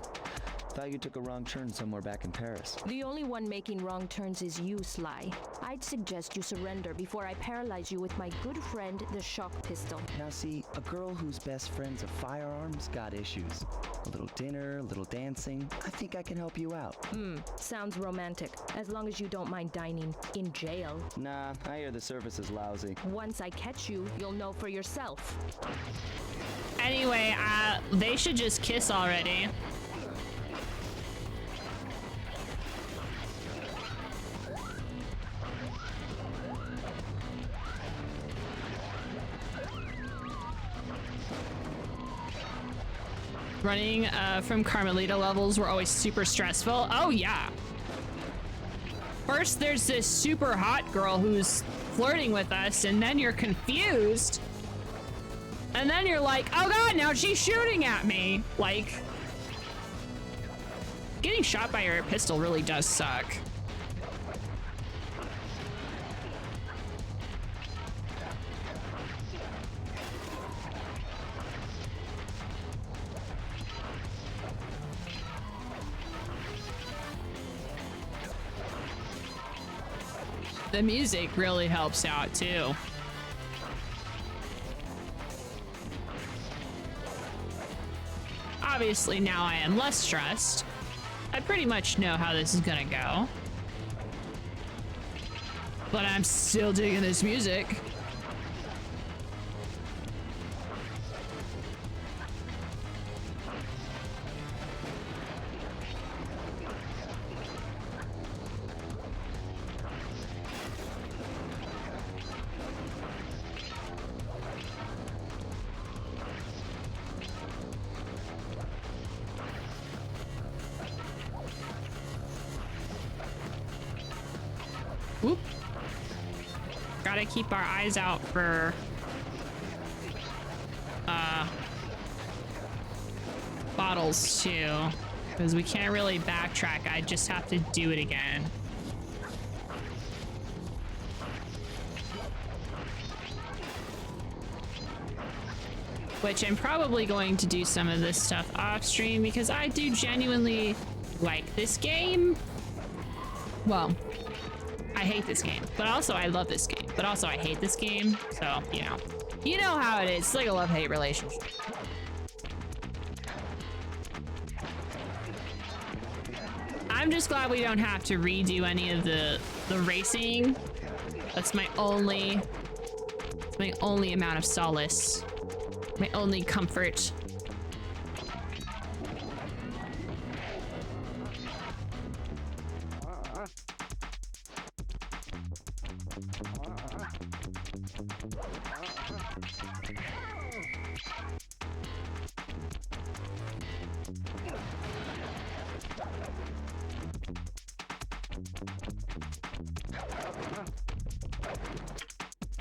Thought you took a wrong turn somewhere back in Paris. The only one making wrong turns is you, Sly. I'd suggest you surrender before I paralyze you with my good friend, the shock pistol. Now see, a girl whose best friend's a firearm's got issues. A little dinner, a little dancing. I think I can help you out. Sounds romantic. As long as you don't mind dining in jail. Nah, I hear the service is lousy. Once I catch you, you'll know for yourself. Anyway, they should just kiss already. Running from Carmelita levels were always super stressful. Oh yeah. First there's this super hot girl who's flirting with us, and then you're confused. And then you're like, oh god, now she's shooting at me. Like, getting shot by your pistol really does suck. The music really helps out too. Obviously now I am less stressed. I pretty much know how this is gonna go. But I'm still digging this music. Whoop. Gotta keep our eyes out for bottles too, because we can't really backtrack. I just have to do it again. Which I'm probably going to do some of this stuff off stream because I do genuinely like this game. Well, I hate this game, but also I love this game, but also I hate this game. So, you know how it is. It's like a love-hate relationship. I'm just glad we don't have to redo any of the racing. That's my only amount of solace. My only comfort.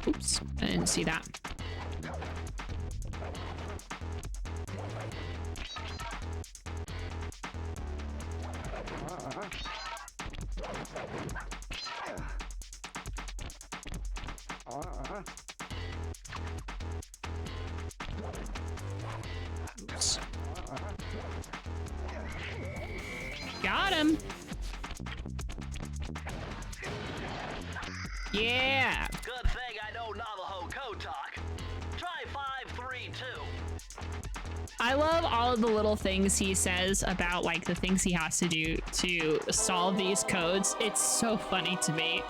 Oops, I didn't see that. Oops. Got him. Yeah. Good thing I know Navajo code talk. Try 532. I love all of the little things he says about like the things he has to do to solve these codes. It's so funny to me.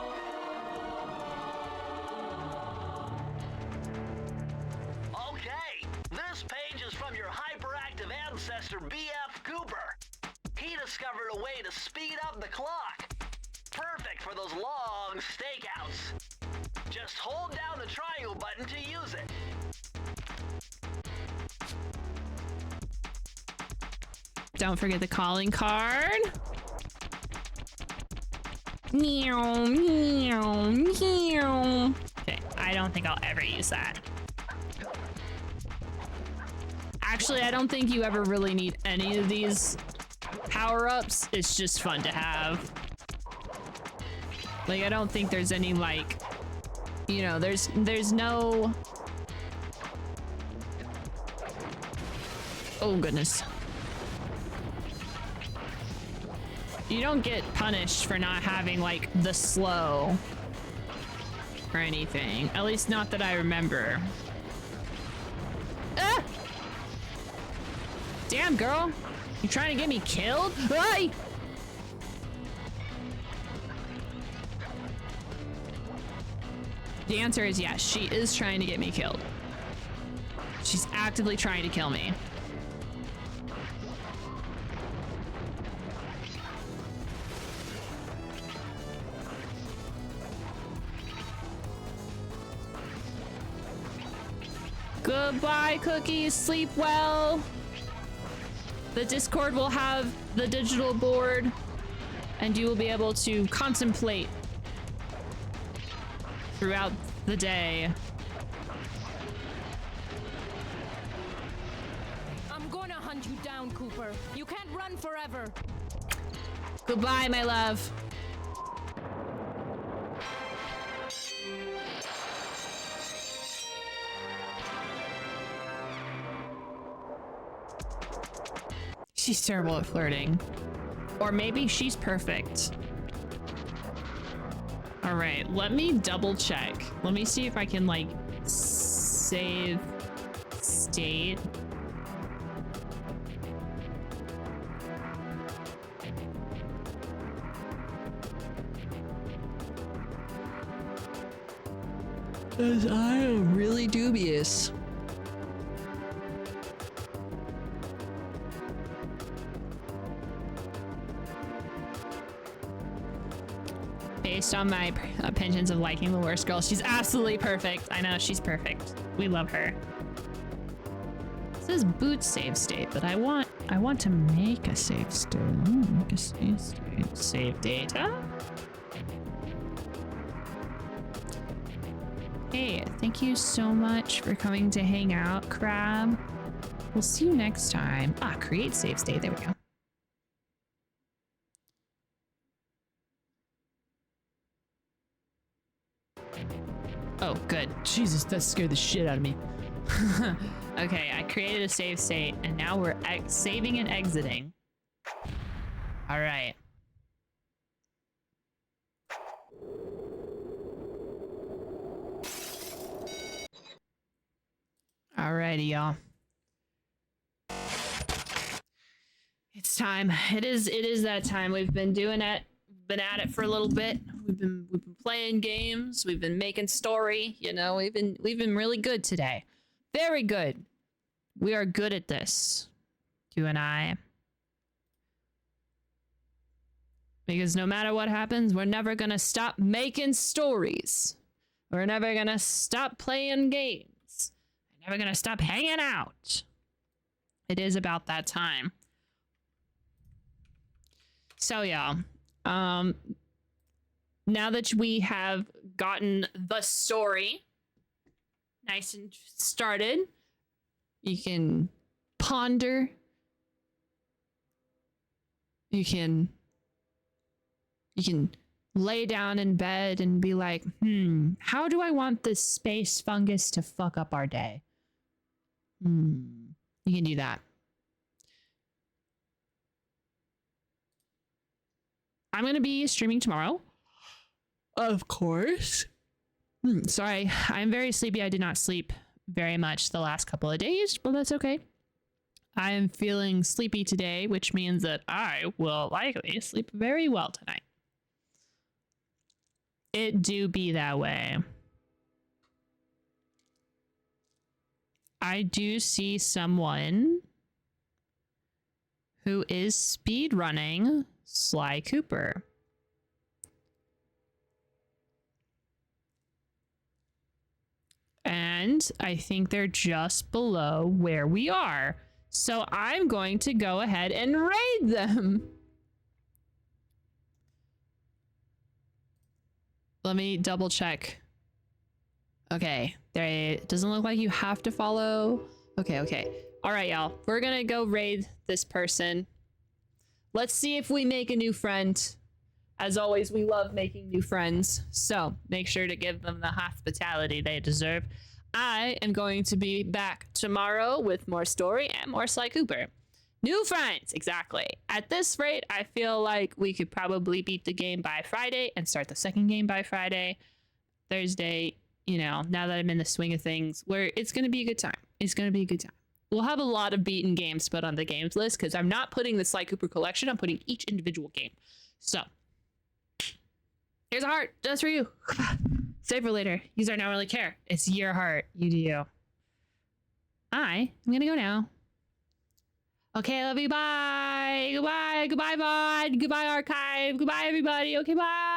Okay, this page is from your hyperactive ancestor BF Cooper. He discovered a way to speed up the clock. Perfect for those long stakeouts. Just hold down the triangle button to use it. Don't forget the calling card. Meow, meow, meow. Okay, I don't think I'll ever use that. Actually, I don't think you ever really need any of these power-ups. It's just fun to have. Like, I don't think there's any, like, you know, there's no... Oh, goodness. You don't get punished for not having, like, the slow or anything. At least not that I remember. Ah! Damn, girl. You trying to get me killed? Hey! The answer is yes, she is trying to get me killed. She's actively trying to kill me. Goodbye, cookies. Sleep well. The Discord will have the digital board, and you will be able to contemplate throughout the day. I'm gonna hunt you down, Cooper. You can't run forever. Goodbye, my love. She's terrible at flirting. Or maybe she's perfect. All right, let me double check. Let me see if I can like save state. Because I am really dubious. Based on my opinions of liking the worst girl, she's absolutely perfect. I know, she's perfect. We love her. It says boot save state, but I want to make a save state. Make a save state. Save data. Hey, thank you so much for coming to hang out, Crab. We'll see you next time. Ah, create save state. There we go. Oh, good. Jesus, that scared the shit out of me. Okay, I created a save state, and now we're saving and exiting. All right. Alrighty, y'all. It's time. It is that time. We've been doing it. Been at it for a little bit. We've been playing games. We've been making story. You know, we've been really good today. Very good. We are good at this. You and I. Because no matter what happens, we're never gonna stop making stories. We're never gonna stop playing games. We're never gonna stop hanging out. It is about that time. So y'all, now that we have gotten the story nice and started, you can ponder. You can lay down in bed and be like, how do I want this space fungus to fuck up our day? You can do that. I'm going to be streaming tomorrow. Of course. Sorry, I'm very sleepy. I did not sleep very much the last couple of days, but that's okay. I am feeling sleepy today, which means that I will likely sleep very well tonight. It do be that way. I do see someone who is speedrunning Sly Cooper. And I think they're just below where we are. So I'm going to go ahead and raid them. Let me double check. Okay, it doesn't look like you have to follow. Okay. All right, y'all. We're gonna go raid this person. Let's see if we make a new friend. As always, we love making new friends. So make sure to give them the hospitality they deserve. I am going to be back tomorrow with more story and more Sly Cooper. New friends, exactly. At this rate, I feel like we could probably beat the game by Friday and start the second game by Friday. Thursday, you know, now that I'm in the swing of things, where it's going to be a good time. It's going to be a good time. We'll have a lot of beaten games put on the games list because I'm not putting the Sly Cooper collection. I'm putting each individual game. So, here's a heart just for you. Save for later. You don't really care. It's your heart. You do. I'm going to go now. Okay, love you. Bye. Goodbye. Goodbye, VoD. Goodbye, archive. Goodbye, everybody. Okay, bye.